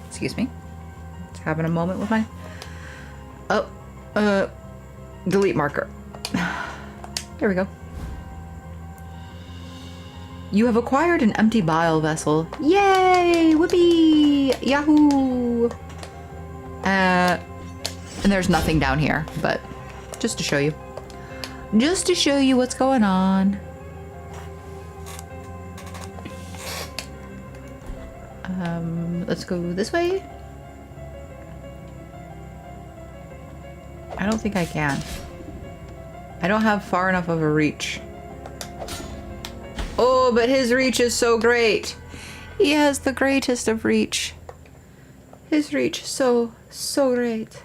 Excuse me. Just having a moment with my... Oh, delete marker. There we go. You have acquired an empty bile vessel. Yay! Whoopee! Yahoo! And there's nothing down here, but just to show you. Just to show you what's going on. Let's go this way. I don't think I can. I don't have far enough of a reach. Oh, but his reach is so great. He has the greatest of reach. His reach is so great.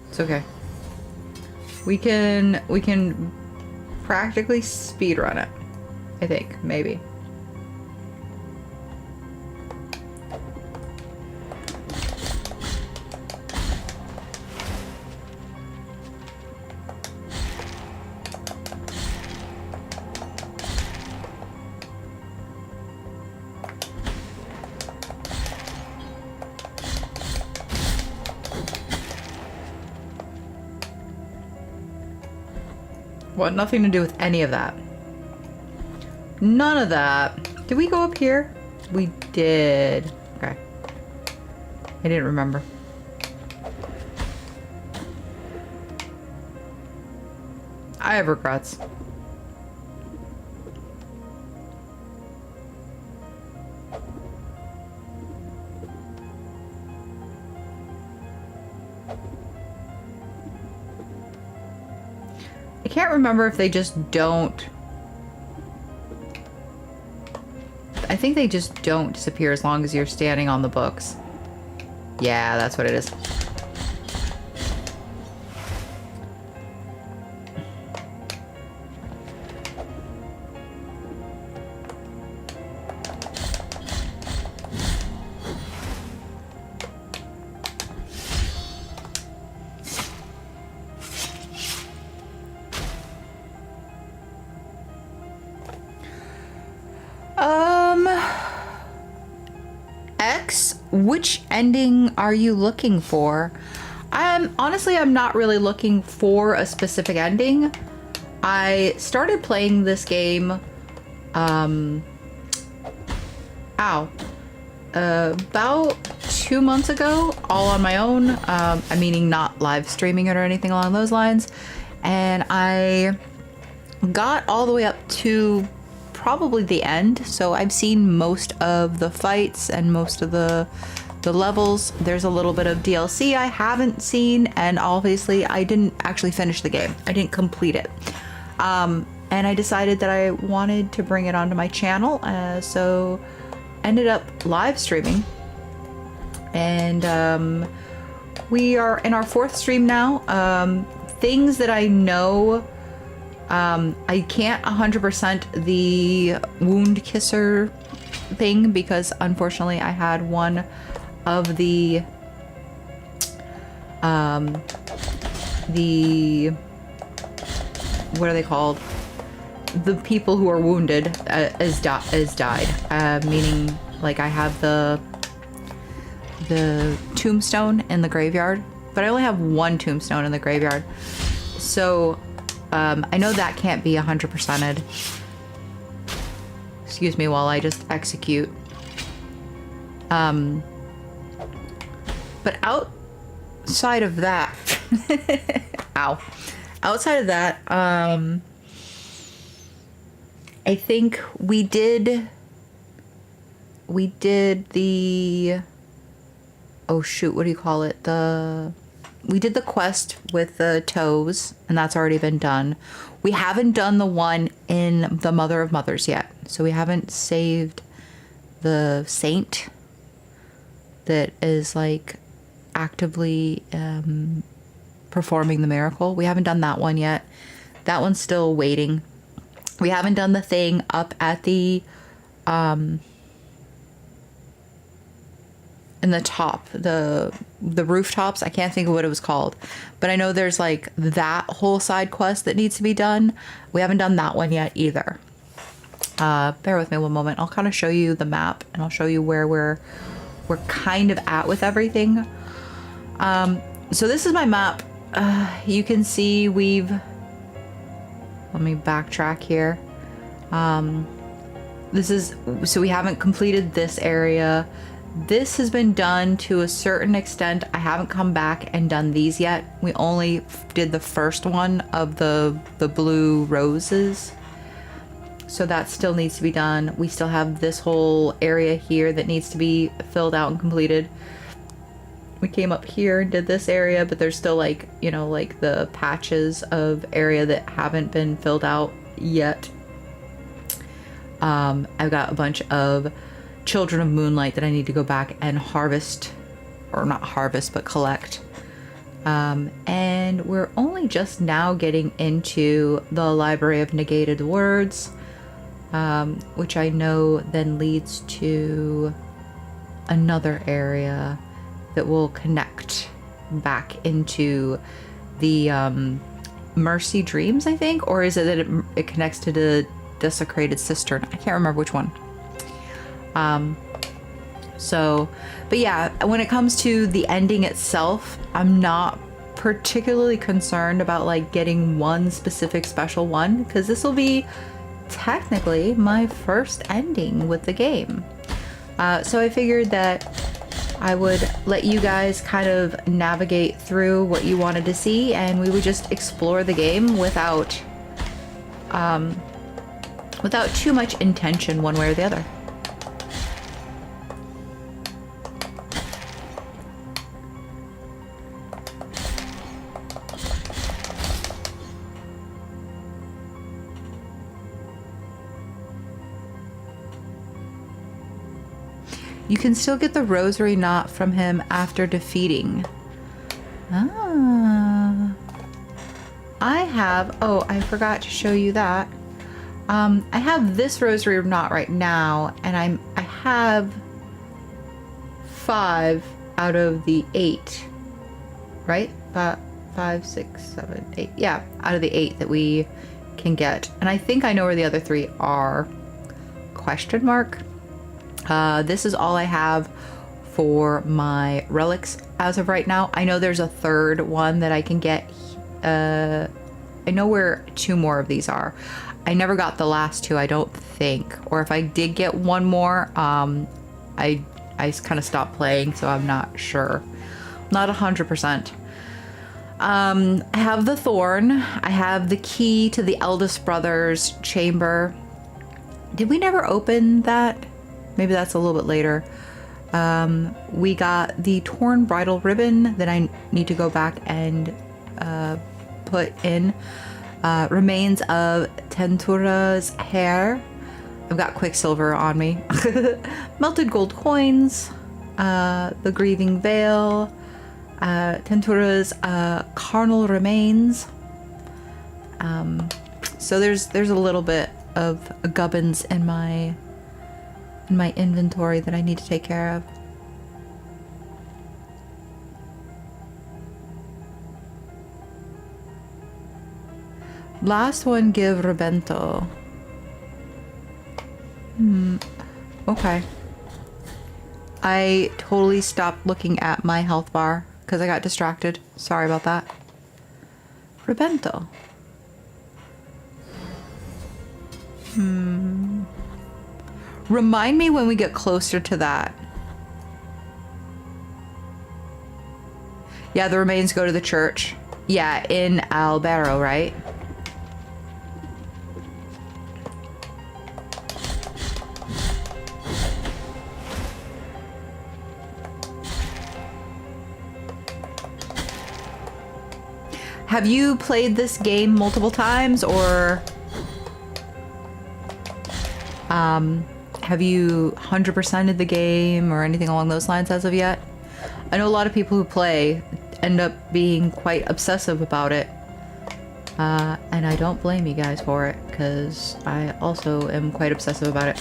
It's okay. We can practically speedrun it. I think, maybe. What? Nothing to do with any of that. None of that. Did we go up here? We did. Okay. I didn't remember. I have regrets. I can't remember if they just don't... I think they just don't disappear as long as you're standing on the books. Yeah, that's what it is. Which ending are you looking for? Honestly, I'm not really looking for a specific ending. I started playing this game, about 2 months ago, all on my own. I'm meaning not live streaming it or anything along those lines. And I got all the way up to probably the end, so I've seen most of the fights and most of the levels. There's a little bit of DLC I haven't seen, and obviously I didn't actually finish the game. I didn't complete it. And I decided that I wanted to bring it onto my channel, so ended up live streaming. And we are in our 4th stream now. Things that I know, I can't 100% the wound kisser thing, because unfortunately I had one of the the, what are they called? The people who are wounded as died. Meaning, like, I have the tombstone in the graveyard, but I only have one tombstone in the graveyard. So, I know that can't be 100%ed. Excuse me while I just execute. But outside of that, ow. Outside of that, I think we did the, oh shoot, what do you call it? We did the quest with the toes, and that's already been done. We haven't done the one in the Mother of Mothers yet. So we haven't saved the saint that is like actively performing the miracle. We haven't done that one yet. That one's still waiting. We haven't done the thing up at the in the top, the rooftops. I can't think of what it was called, but I know there's like that whole side quest that needs to be done. We haven't done that one yet either. Bear with me one moment. I'll kind of show you the map, and I'll show you where we're kind of at with everything. So this is my map. You can see we've, let me backtrack here. This is, so we haven't completed this area. This has been done to a certain extent. I haven't come back and done these yet. We only did the first one of the blue roses. So that still needs to be done. We still have this whole area here that needs to be filled out and completed. We came up here and did this area, but there's still like, you know, like the patches of area that haven't been filled out yet. I've got a bunch of Children of Moonlight that I need to go back and harvest, or not harvest, but collect. And we're only just now getting into the Library of Negated Words, which I know then leads to another area that will connect back into the Mercy Dreams, I think, or is it that it connects to the Desecrated Cistern? I can't remember which one. So, but yeah, when it comes to the ending itself, I'm not particularly concerned about like getting one specific special one, because this will be technically my first ending with the game. So I figured that I would let you guys kind of navigate through what you wanted to see, and we would just explore the game without too much intention one way or the other. You can still get the rosary knot from him after defeating. Ah. I have, oh, I forgot to show you that. I have this rosary knot right now, and I have 5 out of the 8, right? 5, 6, 7, 8. Yeah, out of the 8 that we can get. And I think I know where the other 3 are. Question mark? This is all I have for my relics as of right now. I know there's a third one that I can get. I know where 2 more of these are. I never got the last 2, I don't think. Or if I did get one more, I kind of stopped playing, so I'm not sure. Not 100%. I have the thorn. I have the key to the eldest brother's chamber. Did we never open that? Maybe that's a little bit later. We got the torn bridal ribbon that I need to go back and put in. Remains of Tentura's hair. I've got Quicksilver on me. Melted gold coins. The grieving veil. Tentura's carnal remains. So there's a little bit of gubbins in my inventory that I need to take care of. Last one, give Rebento. Okay. I totally stopped looking at my health bar because I got distracted. Sorry about that. Rebento. Remind me when we get closer to that. Yeah, the remains go to the church. Yeah, in Albero, right? Have you played this game multiple times, or have you 100%ed the game or anything along those lines as of yet? I know a lot of people who play end up being quite obsessive about it. And I don't blame you guys for it, because I also am quite obsessive about it.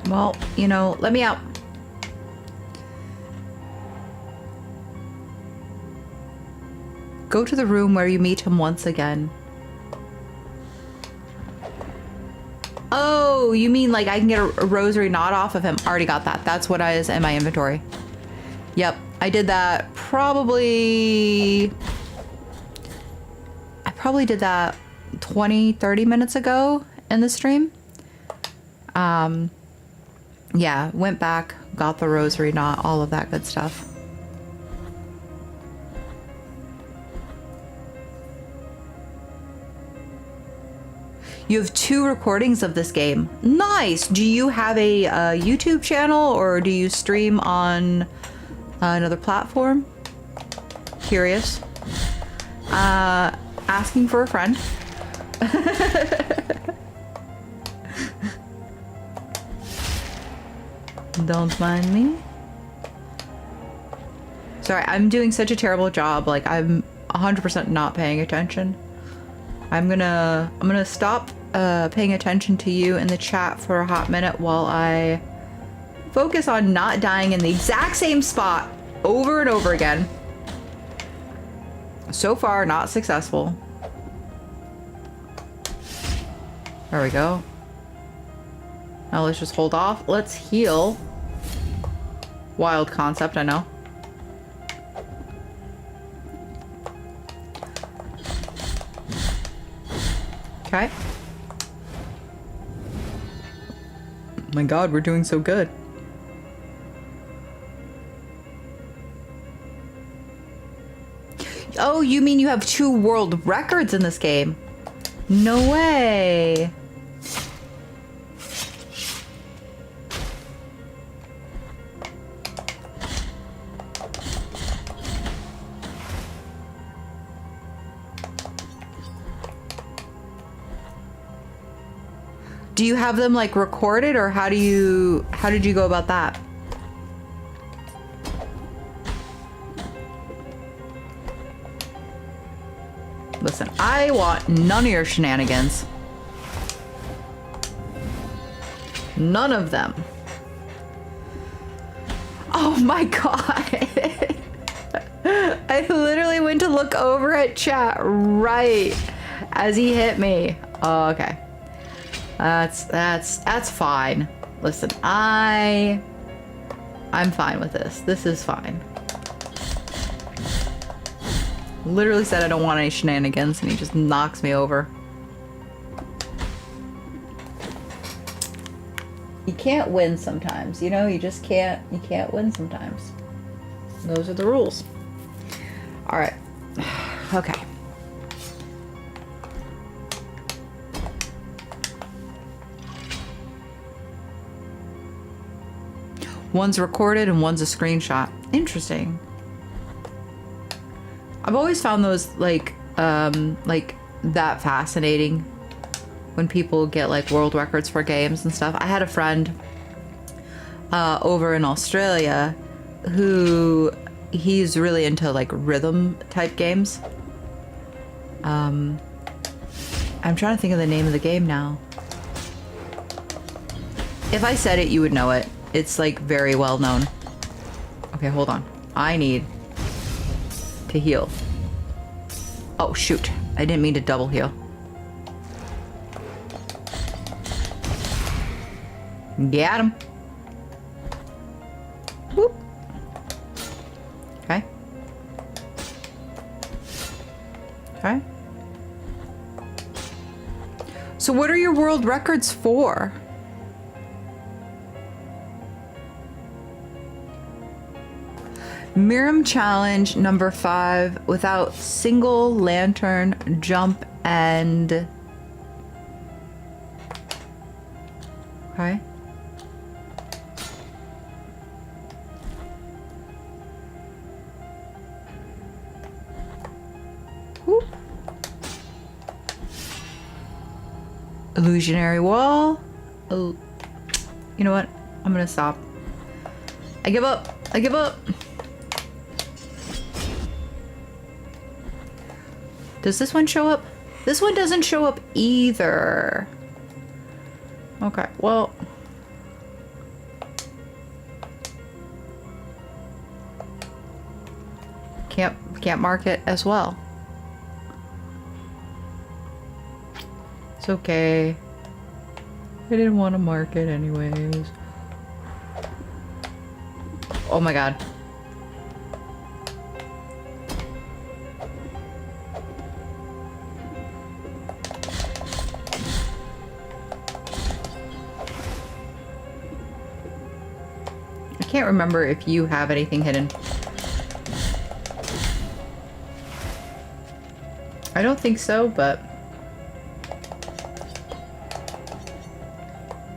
Well, you know, let me out. Go to the room where you meet him once again. Oh, you mean like I can get a rosary knot off of him? Already got that. That's what is in my inventory. Yep, I did that I probably did that 20, 30 minutes ago in the stream. Yeah, went back, got the rosary knot, all of that good stuff. You have 2 recordings of this game. Nice! Do you have a YouTube channel, or do you stream on another platform? Curious. Asking for a friend. Don't mind me. Sorry, I'm doing such a terrible job. Like, I'm 100% not paying attention. I'm gonna stop paying attention to you in the chat for a hot minute while I focus on not dying in the exact same spot over and over again. So far, not successful. There we go. Now let's just hold off. Let's heal. Wild concept, I know. Okay. My God, we're doing so good. Oh, you mean you have 2 world records in this game? No way. Do you have them like recorded, or how did you go about that? Listen, I want none of your shenanigans. None of them. Oh my God. I literally went to look over at chat right as he hit me. Oh, okay. That's fine. Listen, I'm fine with this. This is fine. Literally said I don't want any shenanigans, and he just knocks me over. You can't win sometimes, you know? You just can't, you can't win sometimes. Those are the rules. All right. Okay. One's recorded and one's a screenshot. Interesting. I've always found those like that fascinating when people get like world records for games and stuff. I had a friend over in Australia who he's really into like rhythm type games. I'm trying to think of the name of the game now. If I said it, you would know it. It's like very well known. Okay, hold on. I need to heal. Oh, shoot. I didn't mean to double heal. Got him. Whoop. Okay. Okay. So what are your world records for? Miram challenge number 5 without single lantern jump and... Okay. Whoop. Illusionary wall. Oh, you know what? I'm gonna stop. I give up. I give up. Does this one show up? This one doesn't show up either. Okay, well. Can't mark it as well. It's okay. I didn't want to mark it anyways. Oh my god. I can't remember if you have anything hidden. I don't think so, but...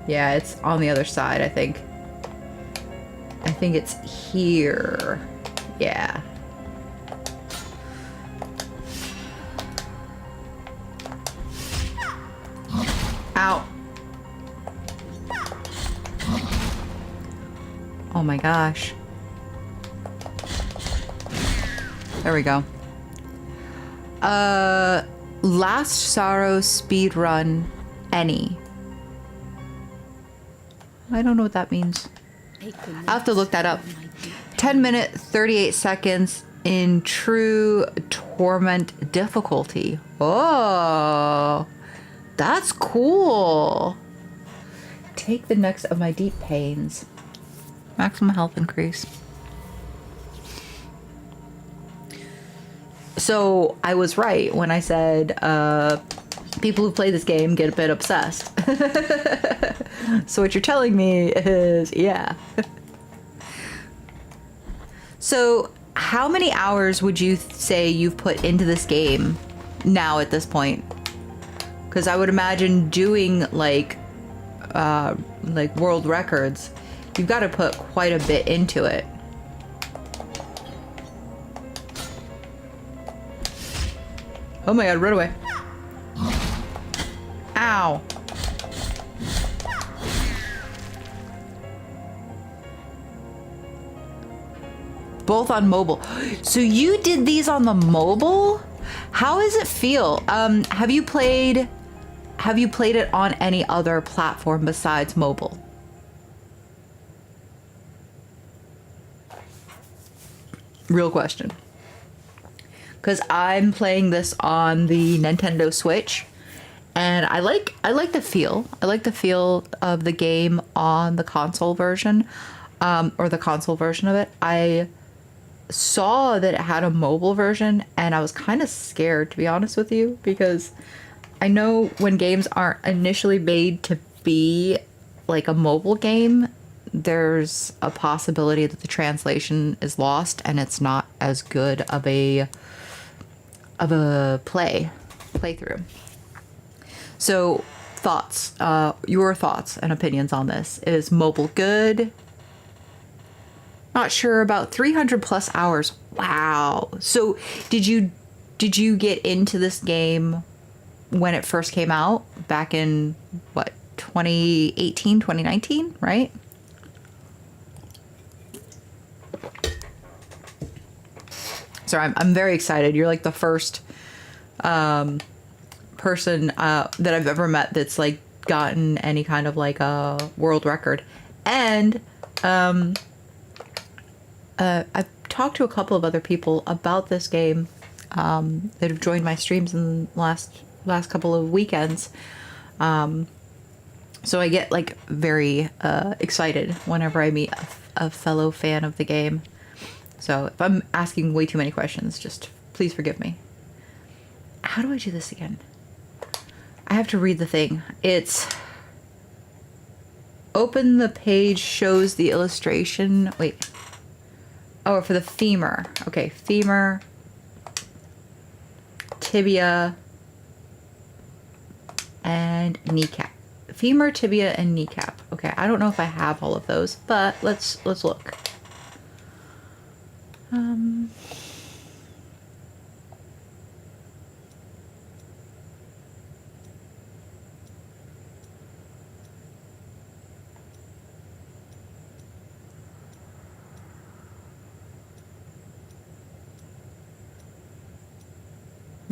Yeah, it's on the other side, I think. I think it's here. Yeah. Ow. Oh my gosh. There we go. Last Sorrow speedrun any. I don't know what that means. I'll have to look that up. 10 minutes, 38 seconds in true torment difficulty. Oh, that's cool. Take the next of my deep pains. Maximum health increase. So I was right when I said people who play this game get a bit obsessed. So what you're telling me is, yeah. So how many hours would you say you've put into this game now at this point? Because I would imagine doing like world records, you've got to put quite a bit into it. Oh my god, run away. Ow. Both on mobile. So you did these on the mobile? How does it feel? Have you played it on any other platform besides mobile? Real question. Because I'm playing this on the Nintendo Switch, and I like the feel. I like the feel of the game on the console version, or the console version of it. I saw that it had a mobile version, and I was kind of scared, to be honest with you, because I know when games aren't initially made to be like a mobile game, there's a possibility that the translation is lost and it's not as good of a playthrough. So thoughts, your thoughts and opinions on this. Is mobile good? Not sure. About 300 plus hours. Wow. So did you get into this game when it first came out back in what, 2018, 2019, right? So I'm very excited. You're like the first person that I've ever met that's like gotten any kind of like a world record. And I've talked to a couple of other people about this game that have joined my streams in the last couple of weekends. So I get like very excited whenever I meet a fellow fan of the game. So if I'm asking way too many questions, just please forgive me. How do I do this again? I have to read the thing. It's open the page, shows the illustration. Wait. Oh, for the femur. Okay, femur, tibia, and kneecap. Femur, tibia, and kneecap. Okay, I don't know if I have all of those, but let's look.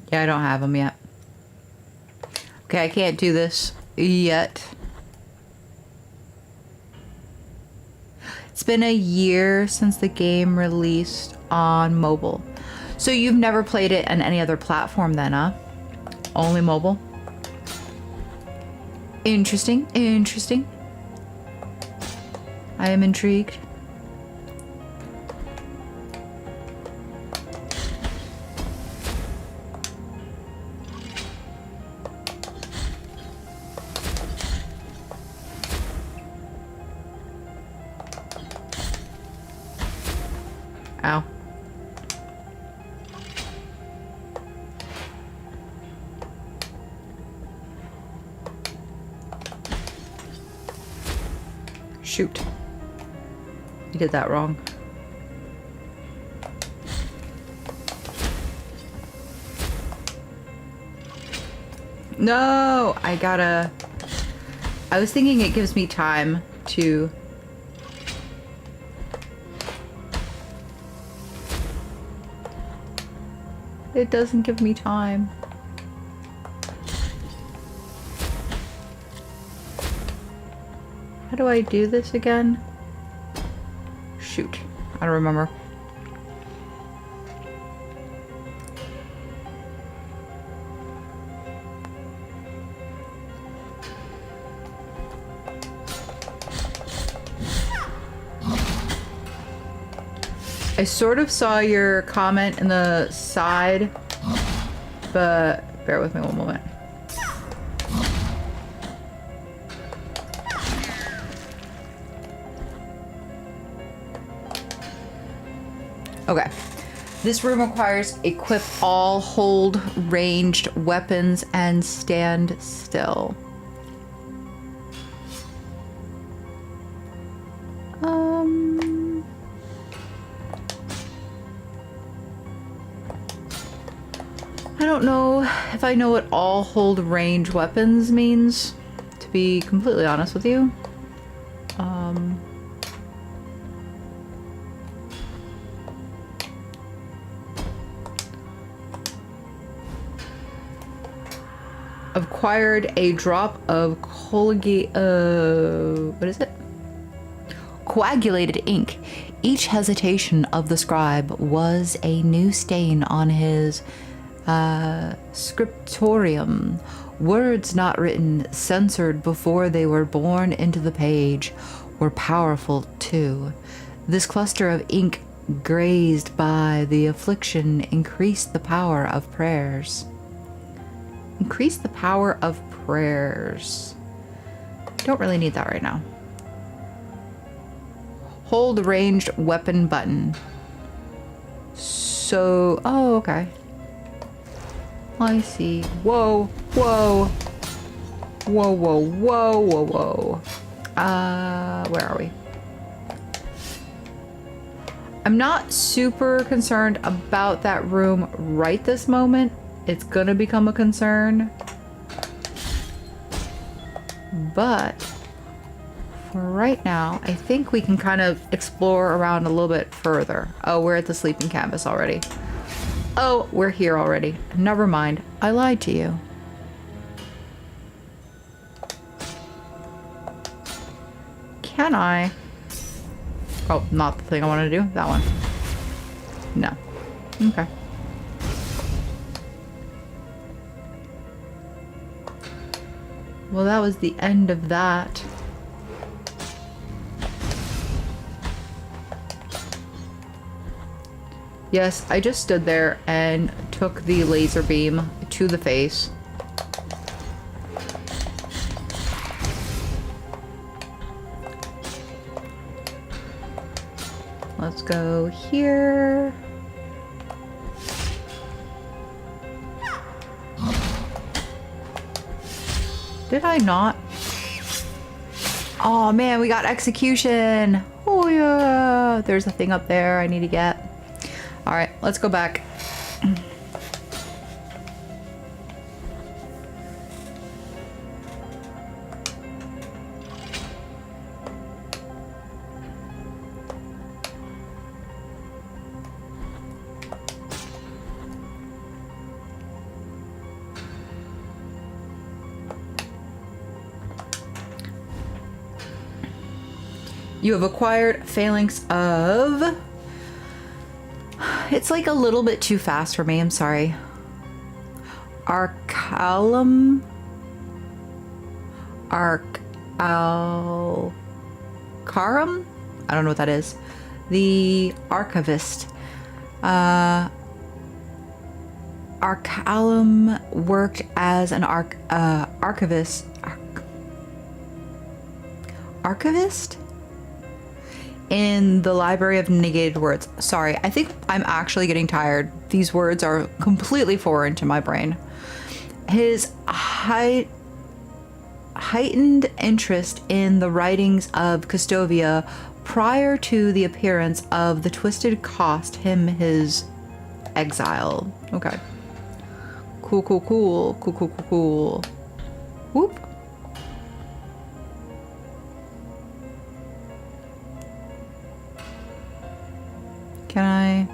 Yeah, I don't have them yet. Okay, I can't do this yet. It's been a year since the game released on mobile. So you've never played it on any other platform then, huh? Only mobile? Interesting, interesting. I am intrigued. Ow. Shoot. You did that wrong. No! I was thinking it gives me time to... It doesn't give me time. How do I do this again? Shoot. I don't remember. I sort of saw your comment in the side, but bear with me one moment. Okay. This room requires equip all hold ranged weapons and stand still. I don't know if I know what all hold range weapons means, to be completely honest with you. Acquired a drop of coagulated ink. Each hesitation of the scribe was a new stain on his scriptorium. Words not written, censored before they were born into the page, were powerful too. This cluster of ink, grazed by the affliction, increased the power of prayers. Increase the power of prayers. Don't really need that right now. Hold ranged weapon button. So, oh, okay. I see. Whoa, whoa. Whoa, whoa, whoa, whoa, whoa. Where are we? I'm not super concerned about that room right this moment. It's gonna become a concern. But for right now, I think we can kind of explore around a little bit further. Oh, we're at the sleeping canvas already. Oh, we're here already. Never mind. I lied to you. Can I? Oh, not the thing I want to do. That one. No. Okay. Well, that was the end of that. Yes, I just stood there and took the laser beam to the face. Let's go here. Did I not? Oh man, we got execution. Oh yeah. There's a thing up there I need to get. All right, let's go back. You have acquired phalanx of... It's like a little bit too fast for me, I'm sorry. Arcalum? Arcalcarum? I don't know what that is. The archivist. Arcalum worked as an archivist. Archivist? In the Library of Negated Words. Sorry, I think I'm actually getting tired. These words are completely foreign to my brain. His heightened interest in the writings of Custovia prior to the appearance of the Twisted cost him his exile. Okay. Cool, cool, cool. Cool, cool, cool, cool. Whoop. Can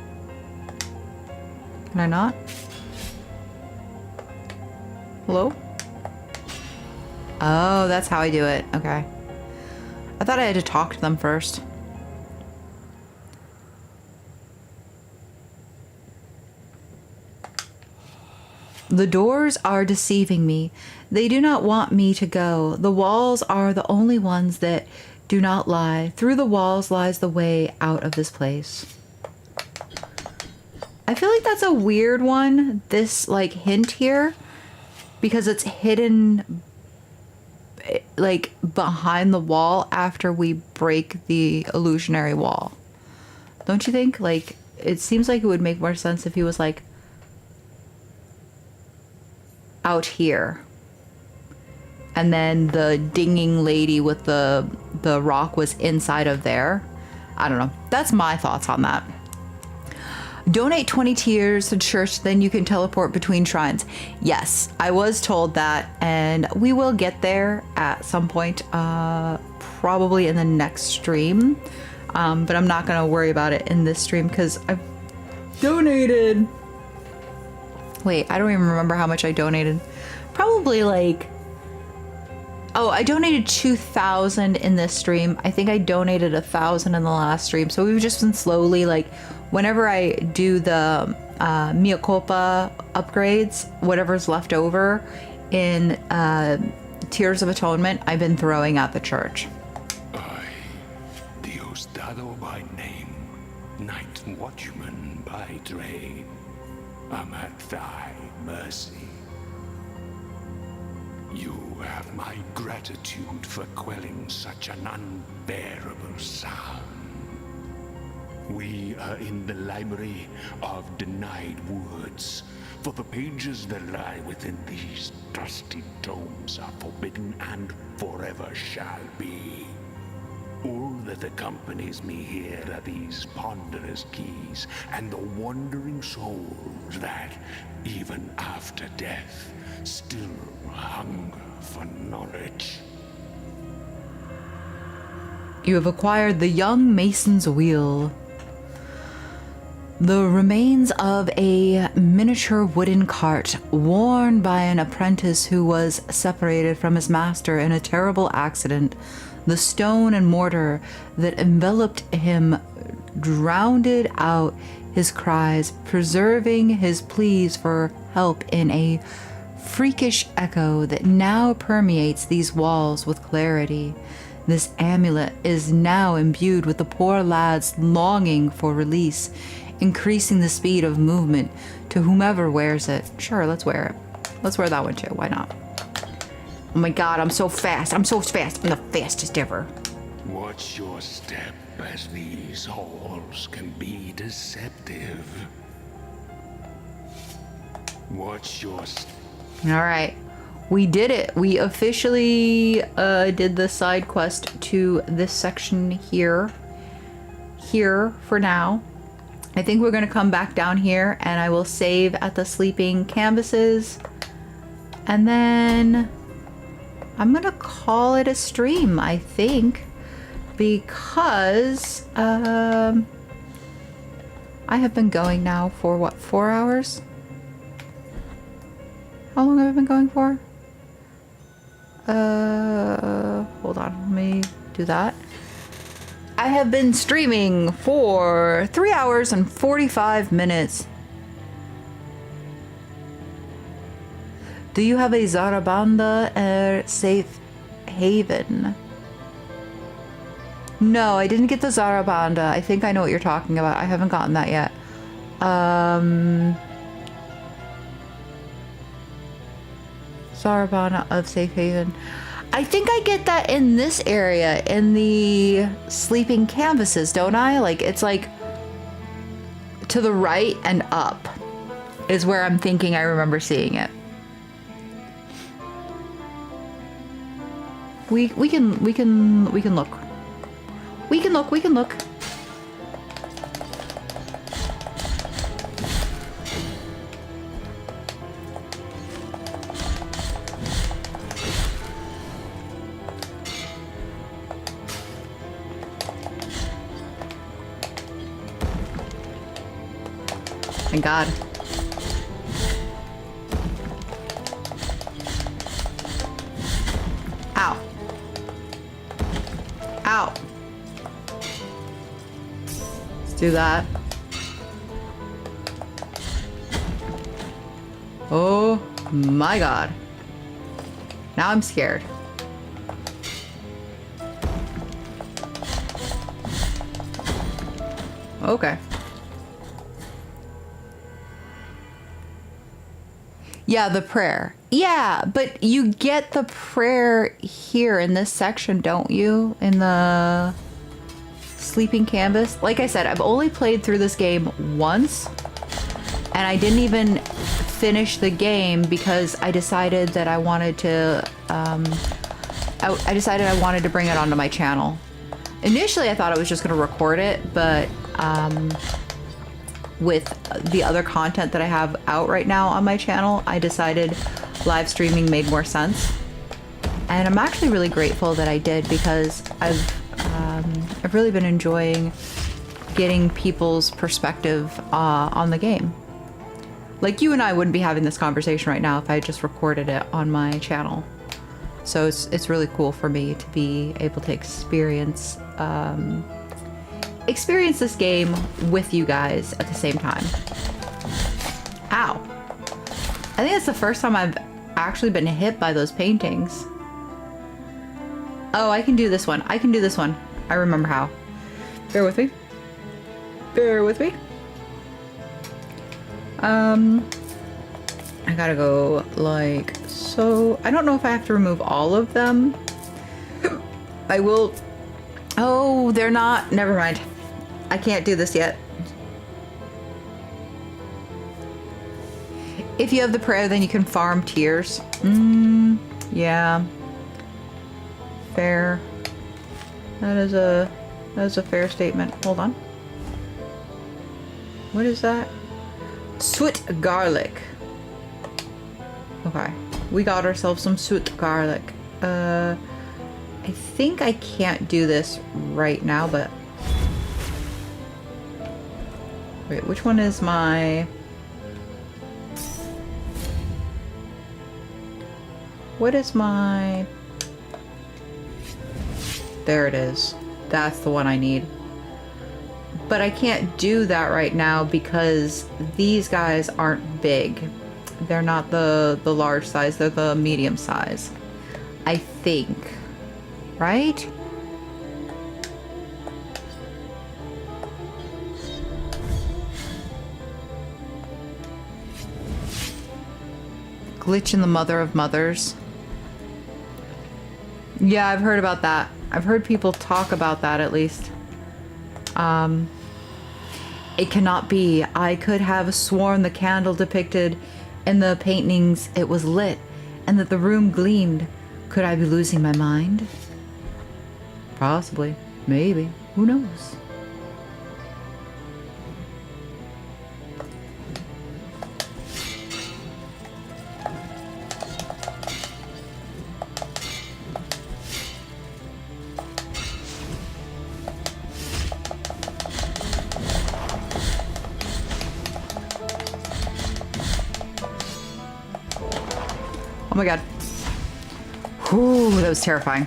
I not? Hello? Oh, that's how I do it. Okay. I thought I had to talk to them first. The doors are deceiving me. They do not want me to go. The walls are the only ones that do not lie. Through the walls lies the way out of this place. I feel like that's a weird one, this like hint here, because it's hidden like behind the wall after we break the illusionary wall. Don't you think? Like, it seems like it would make more sense if he was like out here and then the dinging lady with the rock was inside of there. I don't know. That's my thoughts on that. Donate 20 tears to church, then you can teleport between shrines. Yes, I was told that, and we will get there at some point, probably in the next stream. But I'm not going to worry about it in this stream because I've donated. Wait, I don't even remember how much I donated. Probably like... Oh, I donated 2,000 in this stream. I think I donated 1,000 in the last stream. So we've just been slowly, like, whenever I do the Mea Culpa upgrades, whatever's left over in Tears of Atonement, I've been throwing at the church. I, Diosdado by name, Night Watchman by trade, am at thy mercy. You have my gratitude for quelling such an unbearable sound. We are in the library of denied woods, for the pages that lie within these dusty tomes are forbidden and forever shall be. All that accompanies me here are these ponderous keys and the wandering souls that, even after death, still hunger for knowledge. You have acquired the Young Mason's Wheel. The remains of a miniature wooden cart worn by an apprentice who was separated from his master in a terrible accident The stone and mortar that enveloped him drowned out his cries, preserving his pleas for help in a freakish echo that now permeates these walls with clarity. This amulet is now imbued with the poor lad's longing for release, increasing the speed of movement to whomever wears it. Sure, let's wear it. Let's wear that one too. Why not? Oh my god, I'm so fast. I'm so fast. I'm the fastest ever. Watch your step, as these halls can be deceptive. Watch your step. All right. We did it. We officially did the side quest to this section here. Here for now. I think we're going to come back down here and I will save at the sleeping canvases. And then I'm going to call it a stream, I think. Because I have been going now for what, 4 hours? How long have I been going for? Hold on, let me do that. I have been streaming for 3 hours and 45 minutes. Do you have a Zarabanda safe haven? No, I didn't get the Zarabanda. I think I know what you're talking about. I haven't gotten that yet. Zarabanda of Safe Haven. I think I get that in this area, in the sleeping canvases, don't I? Like, it's like to the right and up is where I'm thinking I remember seeing it. We can look. We can look. We can look. Thank God. Ow. Ow. Let's do that. Oh my God. Now I'm scared. Okay. Yeah, the prayer. Yeah, but you get the prayer here in this section, don't you? In the sleeping canvas. Like I said, I've only played through this game once, and I didn't even finish the game because I decided that I wanted to. I decided I wanted to bring it onto my channel. Initially, I thought I was just going to record it, but with the other content that I have out right now on my channel, I decided live streaming made more sense. And I'm actually really grateful that I did, because I've really been enjoying getting people's perspective on the game. Like, you and I wouldn't be having this conversation right now if I just recorded it on my channel. So it's really cool for me to be able to experience this game with you guys at the same time. Ow. I think it's the first time I've actually been hit by those paintings. Oh, I can do this one. I can do this one. I remember how. Bear with me. Bear with me. I gotta go like so. I don't know if I have to remove all of them. I will. Oh, they're not. Never mind. I can't do this yet. If you have the prayer, then you can farm tears. Yeah. Fair. That is a fair statement. Hold on. What is that? Soot garlic. Okay. We got ourselves some soot garlic. I think I can't do this right now, but wait, which one is my... What is my... There it is. That's the one I need. But I can't do that right now because these guys aren't big. They're not the large size, they're the medium size. I think. Right? Glitch in the mother of mothers. Yeah, I've heard about that. I've heard people talk about that at least. It cannot be. I could have sworn the candle depicted in the paintings it was lit and that the room gleamed. Could I be losing my mind? Possibly. Maybe. Who knows? Oh my god. Whew, that was terrifying.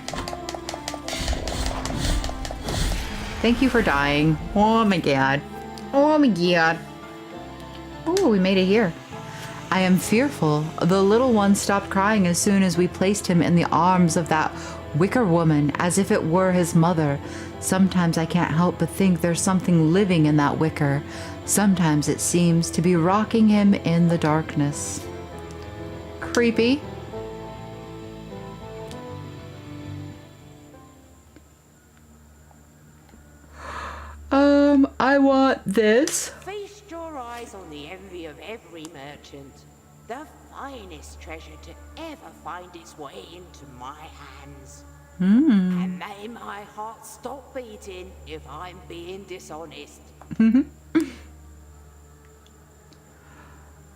Thank you for dying. Oh my god. Oh my god. Oh, we made it here. I am fearful. The little one stopped crying as soon as we placed him in the arms of that wicker woman, as if it were his mother. Sometimes I can't help but think there's something living in that wicker. Sometimes it seems to be rocking him in the darkness. Creepy. I want this. Feast your eyes on the envy of every merchant. The finest treasure to ever find its way into my hands. And may my heart stop beating if I'm being dishonest.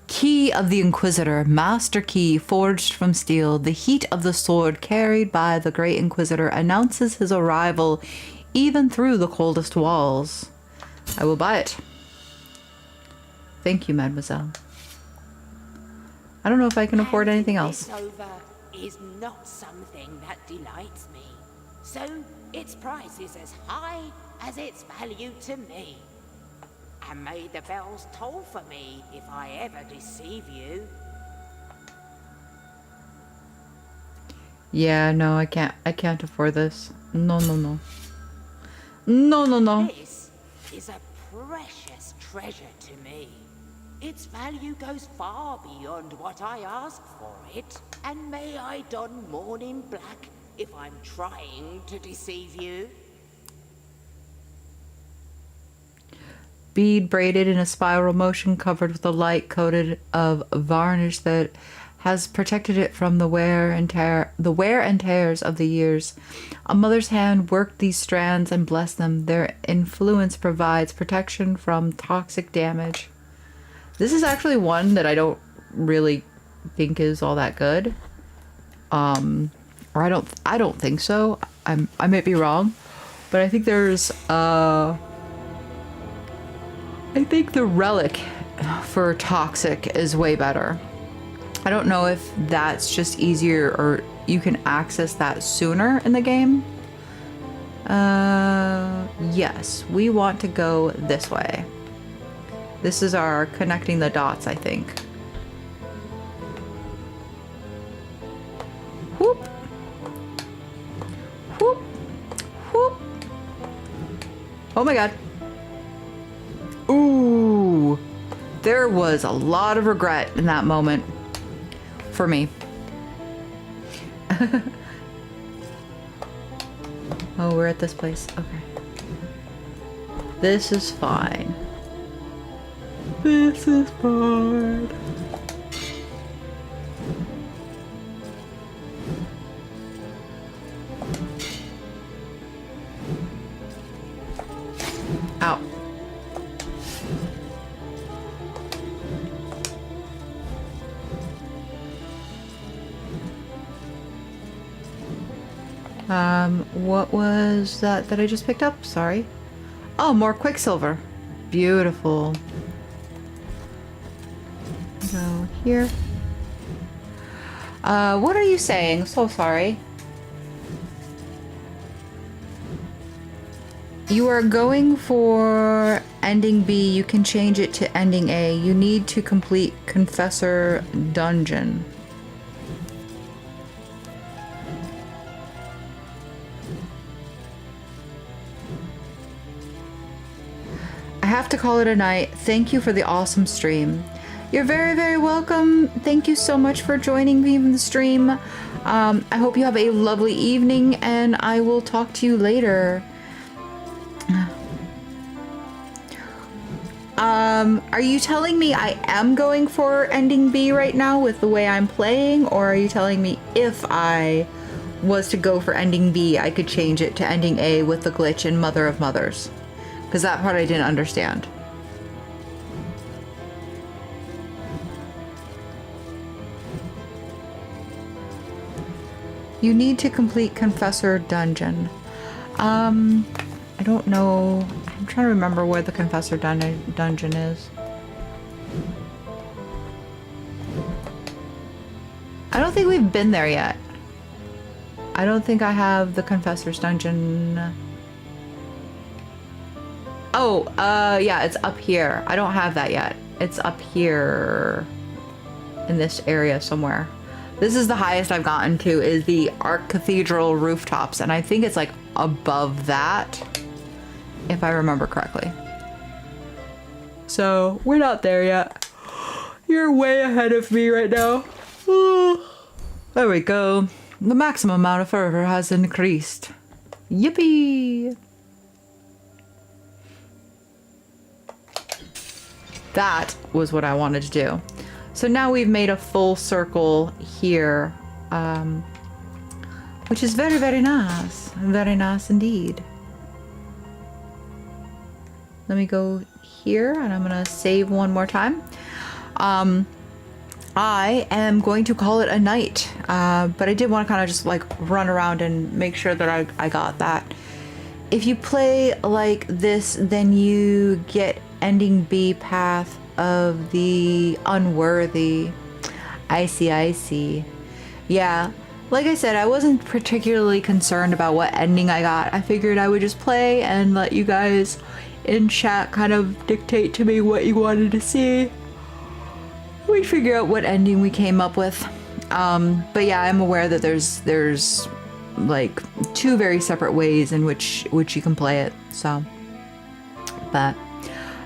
Key of the Inquisitor, master key forged from steel. The heat of the sword carried by the Great Inquisitor announces his arrival even through the coldest walls. I will buy it. Thank you, mademoiselle. I don't know if I can afford anything else. This over is not something that delights me. So its price is as high as its value to me. And may the bells toll for me if I ever deceive you. Yeah, no, I can't afford this. No, no, no. No, no, no. This is a precious treasure to me. Its value goes far beyond what I ask for it. And may I don mourning black if I'm trying to deceive you. Bead braided in a spiral motion, covered with a light coated of varnish that has protected it from the wear and tears of the years. A mother's hand worked these strands and blessed them. Their influence provides protection from toxic damage. This is actually one that I don't really think is all that good. Or I don't think so. I might be wrong, but I think there's I think the relic for toxic is way better. I don't know if that's just easier or you can access that sooner in the game. Yes, we want to go this way. This is our connecting the dots, I think. Whoop. Whoop. Whoop. Oh my god. Ooh. There was a lot of regret in that moment. For me. Oh, we're at this place. Okay. This is fine. This is fine. Ow. What was that I just picked up? Sorry. Oh, more Quicksilver. Beautiful. Go here. What are you saying? So sorry. You are going for ending B. You can change it to ending A. You need to complete Confessor Dungeon. I have to call it a night. Thank you for the awesome stream. You're very, very welcome. Thank you so much for joining me in the stream. I hope you have a lovely evening, and I will talk to you later. Are you telling me I am going for ending B right now with the way I'm playing, or are you telling me if I was to go for ending B, I could change it to ending A with the glitch in Mother of Mothers? Because that part I didn't understand. You need to complete Confessor Dungeon. I don't know. I'm trying to remember where the Confessor Dungeon is. I don't think we've been there yet. I don't think I have the Confessor's Dungeon. Oh, yeah, it's up here. I don't have that yet. It's up here in this area somewhere. This is the highest I've gotten to, is the Arc Cathedral rooftops, and I think it's like above that, if I remember correctly. So we're not there yet. You're way ahead of me right now. There we go. The maximum amount of fervor has increased. Yippee! That was what I wanted to do. So now we've made a full circle here, which is very, very nice. Very nice indeed. Let me go here, and I'm gonna save one more time. I am going to call it a night, but I did want to kind of just like run around and make sure that I got that. If you play like this, then you get ending B path of the unworthy. I see. Yeah, like I said, I wasn't particularly concerned about what ending I got. I figured I would just play and let you guys in chat kind of dictate to me what you wanted to see. We'd figure out what ending we came up with. But yeah, I'm aware that there's like two very separate ways in which you can play it. So, but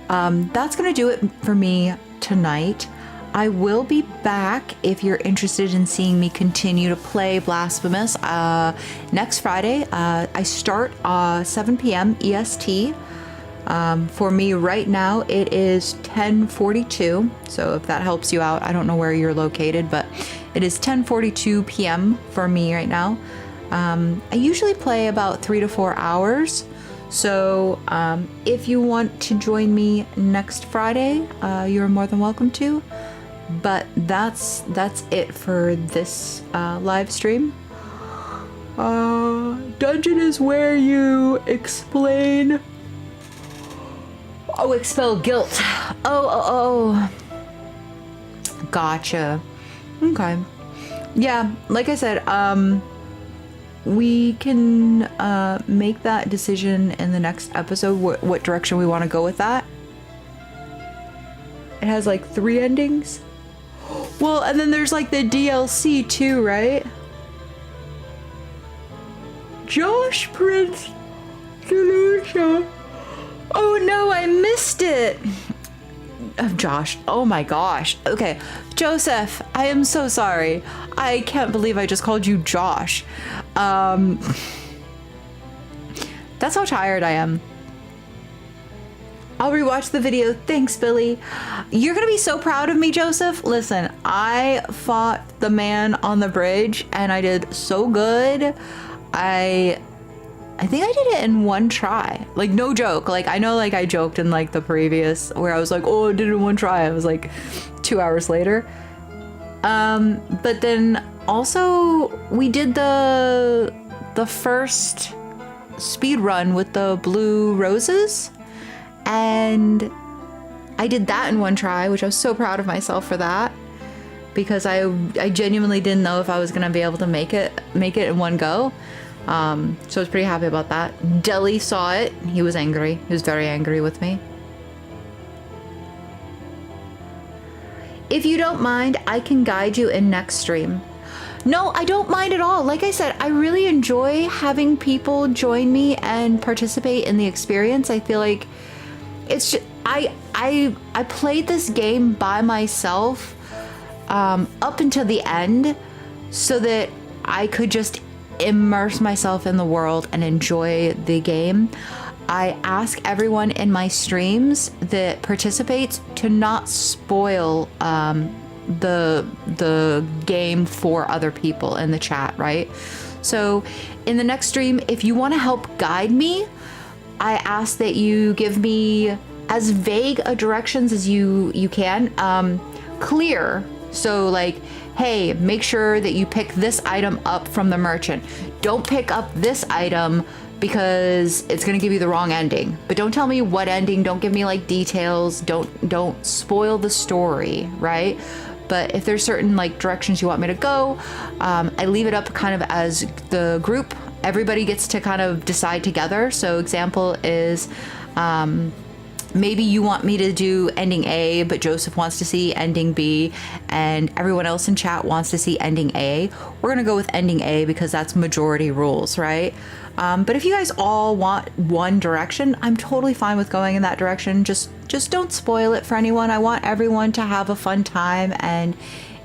that's gonna do it for me tonight. I will be back if you're interested in seeing me continue to play Blasphemous next Friday. I start 7 p.m. EST. For me right now, it is 10:42. So if that helps you out, I don't know where you're located, but it is 10:42 p.m. for me right now. I usually play about 3 to 4 hours. So if you want to join me next Friday, you're more than welcome to. But that's it for this live stream. Dungeon is where you explain. Oh, expel guilt. Oh. Gotcha. Okay. Yeah, like I said, we can make that decision in the next episode, what direction we want to go with that. It has like 3 endings. Well, and then there's like the DLC too, right? Josh Prince Delusion. Oh no, I missed it. Josh, oh my gosh. Okay, Joseph, I am so sorry. I can't believe I just called you Josh. That's how tired I am. I'll rewatch the video. Thanks, Billy. You're gonna be so proud of me, Joseph. Listen, I fought the man on the bridge and I did so good. I think I did it in 1 try. Like, no joke. Like, I know, like, I joked in, like, the previous where I was like, oh, I did it in 1 try. It was, like, 2 hours later. But then also we did the first speed run with the blue roses. And I did that in 1 try, which I was so proud of myself for that. Because I genuinely didn't know if I was going to be able to make it in 1 go. So I was pretty happy about that. Deli saw it. He was angry. He was very angry with me. If you don't mind, I can guide you in next stream. No, I don't mind at all. Like I said, I really enjoy having people join me and participate in the experience. I feel like it's just, I played this game by myself up until the end so that I could just immerse myself in the world and enjoy the game. I ask everyone in my streams that participates to not spoil the game for other people in the chat, right? So in the next stream, if you want to help guide me, I ask that you give me as vague a directions as you can, clear. So like, hey, make sure that you pick this item up from the merchant. Don't pick up this item because it's gonna give you the wrong ending. But don't tell me what ending, don't give me like details, don't spoil the story, right? But if there's certain like directions you want me to go, I leave it up kind of as the group. Everybody gets to kind of decide together. So example is, maybe you want me to do ending A, but Joseph wants to see ending B, and everyone else in chat wants to see ending A. We're gonna go with ending A because that's majority rules, right? But if you guys all want one direction, I'm totally fine with going in that direction. Just don't spoil it for anyone. I want everyone to have a fun time and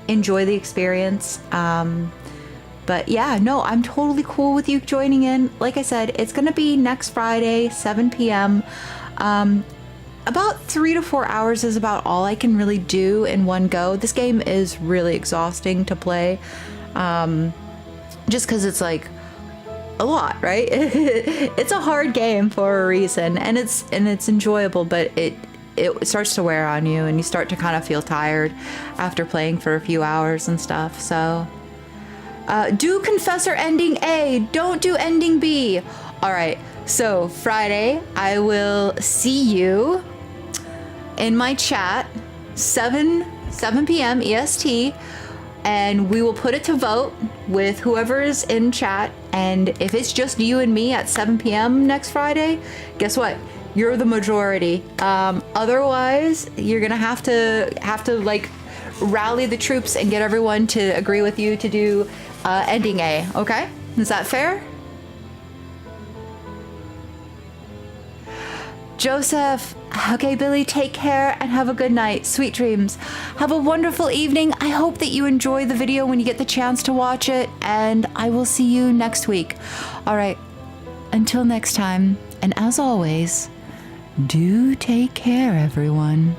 enjoy the experience. But yeah, no, I'm totally cool with you joining in. Like I said, it's gonna be next Friday, 7 p.m. About 3 to 4 hours is about all I can really do in one go. This game is really exhausting to play, just because it's like a lot, right? It's a hard game for a reason, and it's enjoyable, but it starts to wear on you, and you start to kind of feel tired after playing for a few hours and stuff. So do Confessor ending A, don't do ending B. All right, so Friday I will see you in my chat, 7 p.m. EST, and we will put it to vote with whoever is in chat. And if it's just you and me at 7 p.m. next Friday, guess what? You're the majority. Otherwise, you're gonna have to like rally the troops and get everyone to agree with you to do ending A. Okay? Is that fair? Joseph, okay, Billy, take care and have a good night. Sweet dreams. Have a wonderful evening. I hope that you enjoy the video when you get the chance to watch it, and I will see you next week. All right, until next time, and as always, do take care, everyone.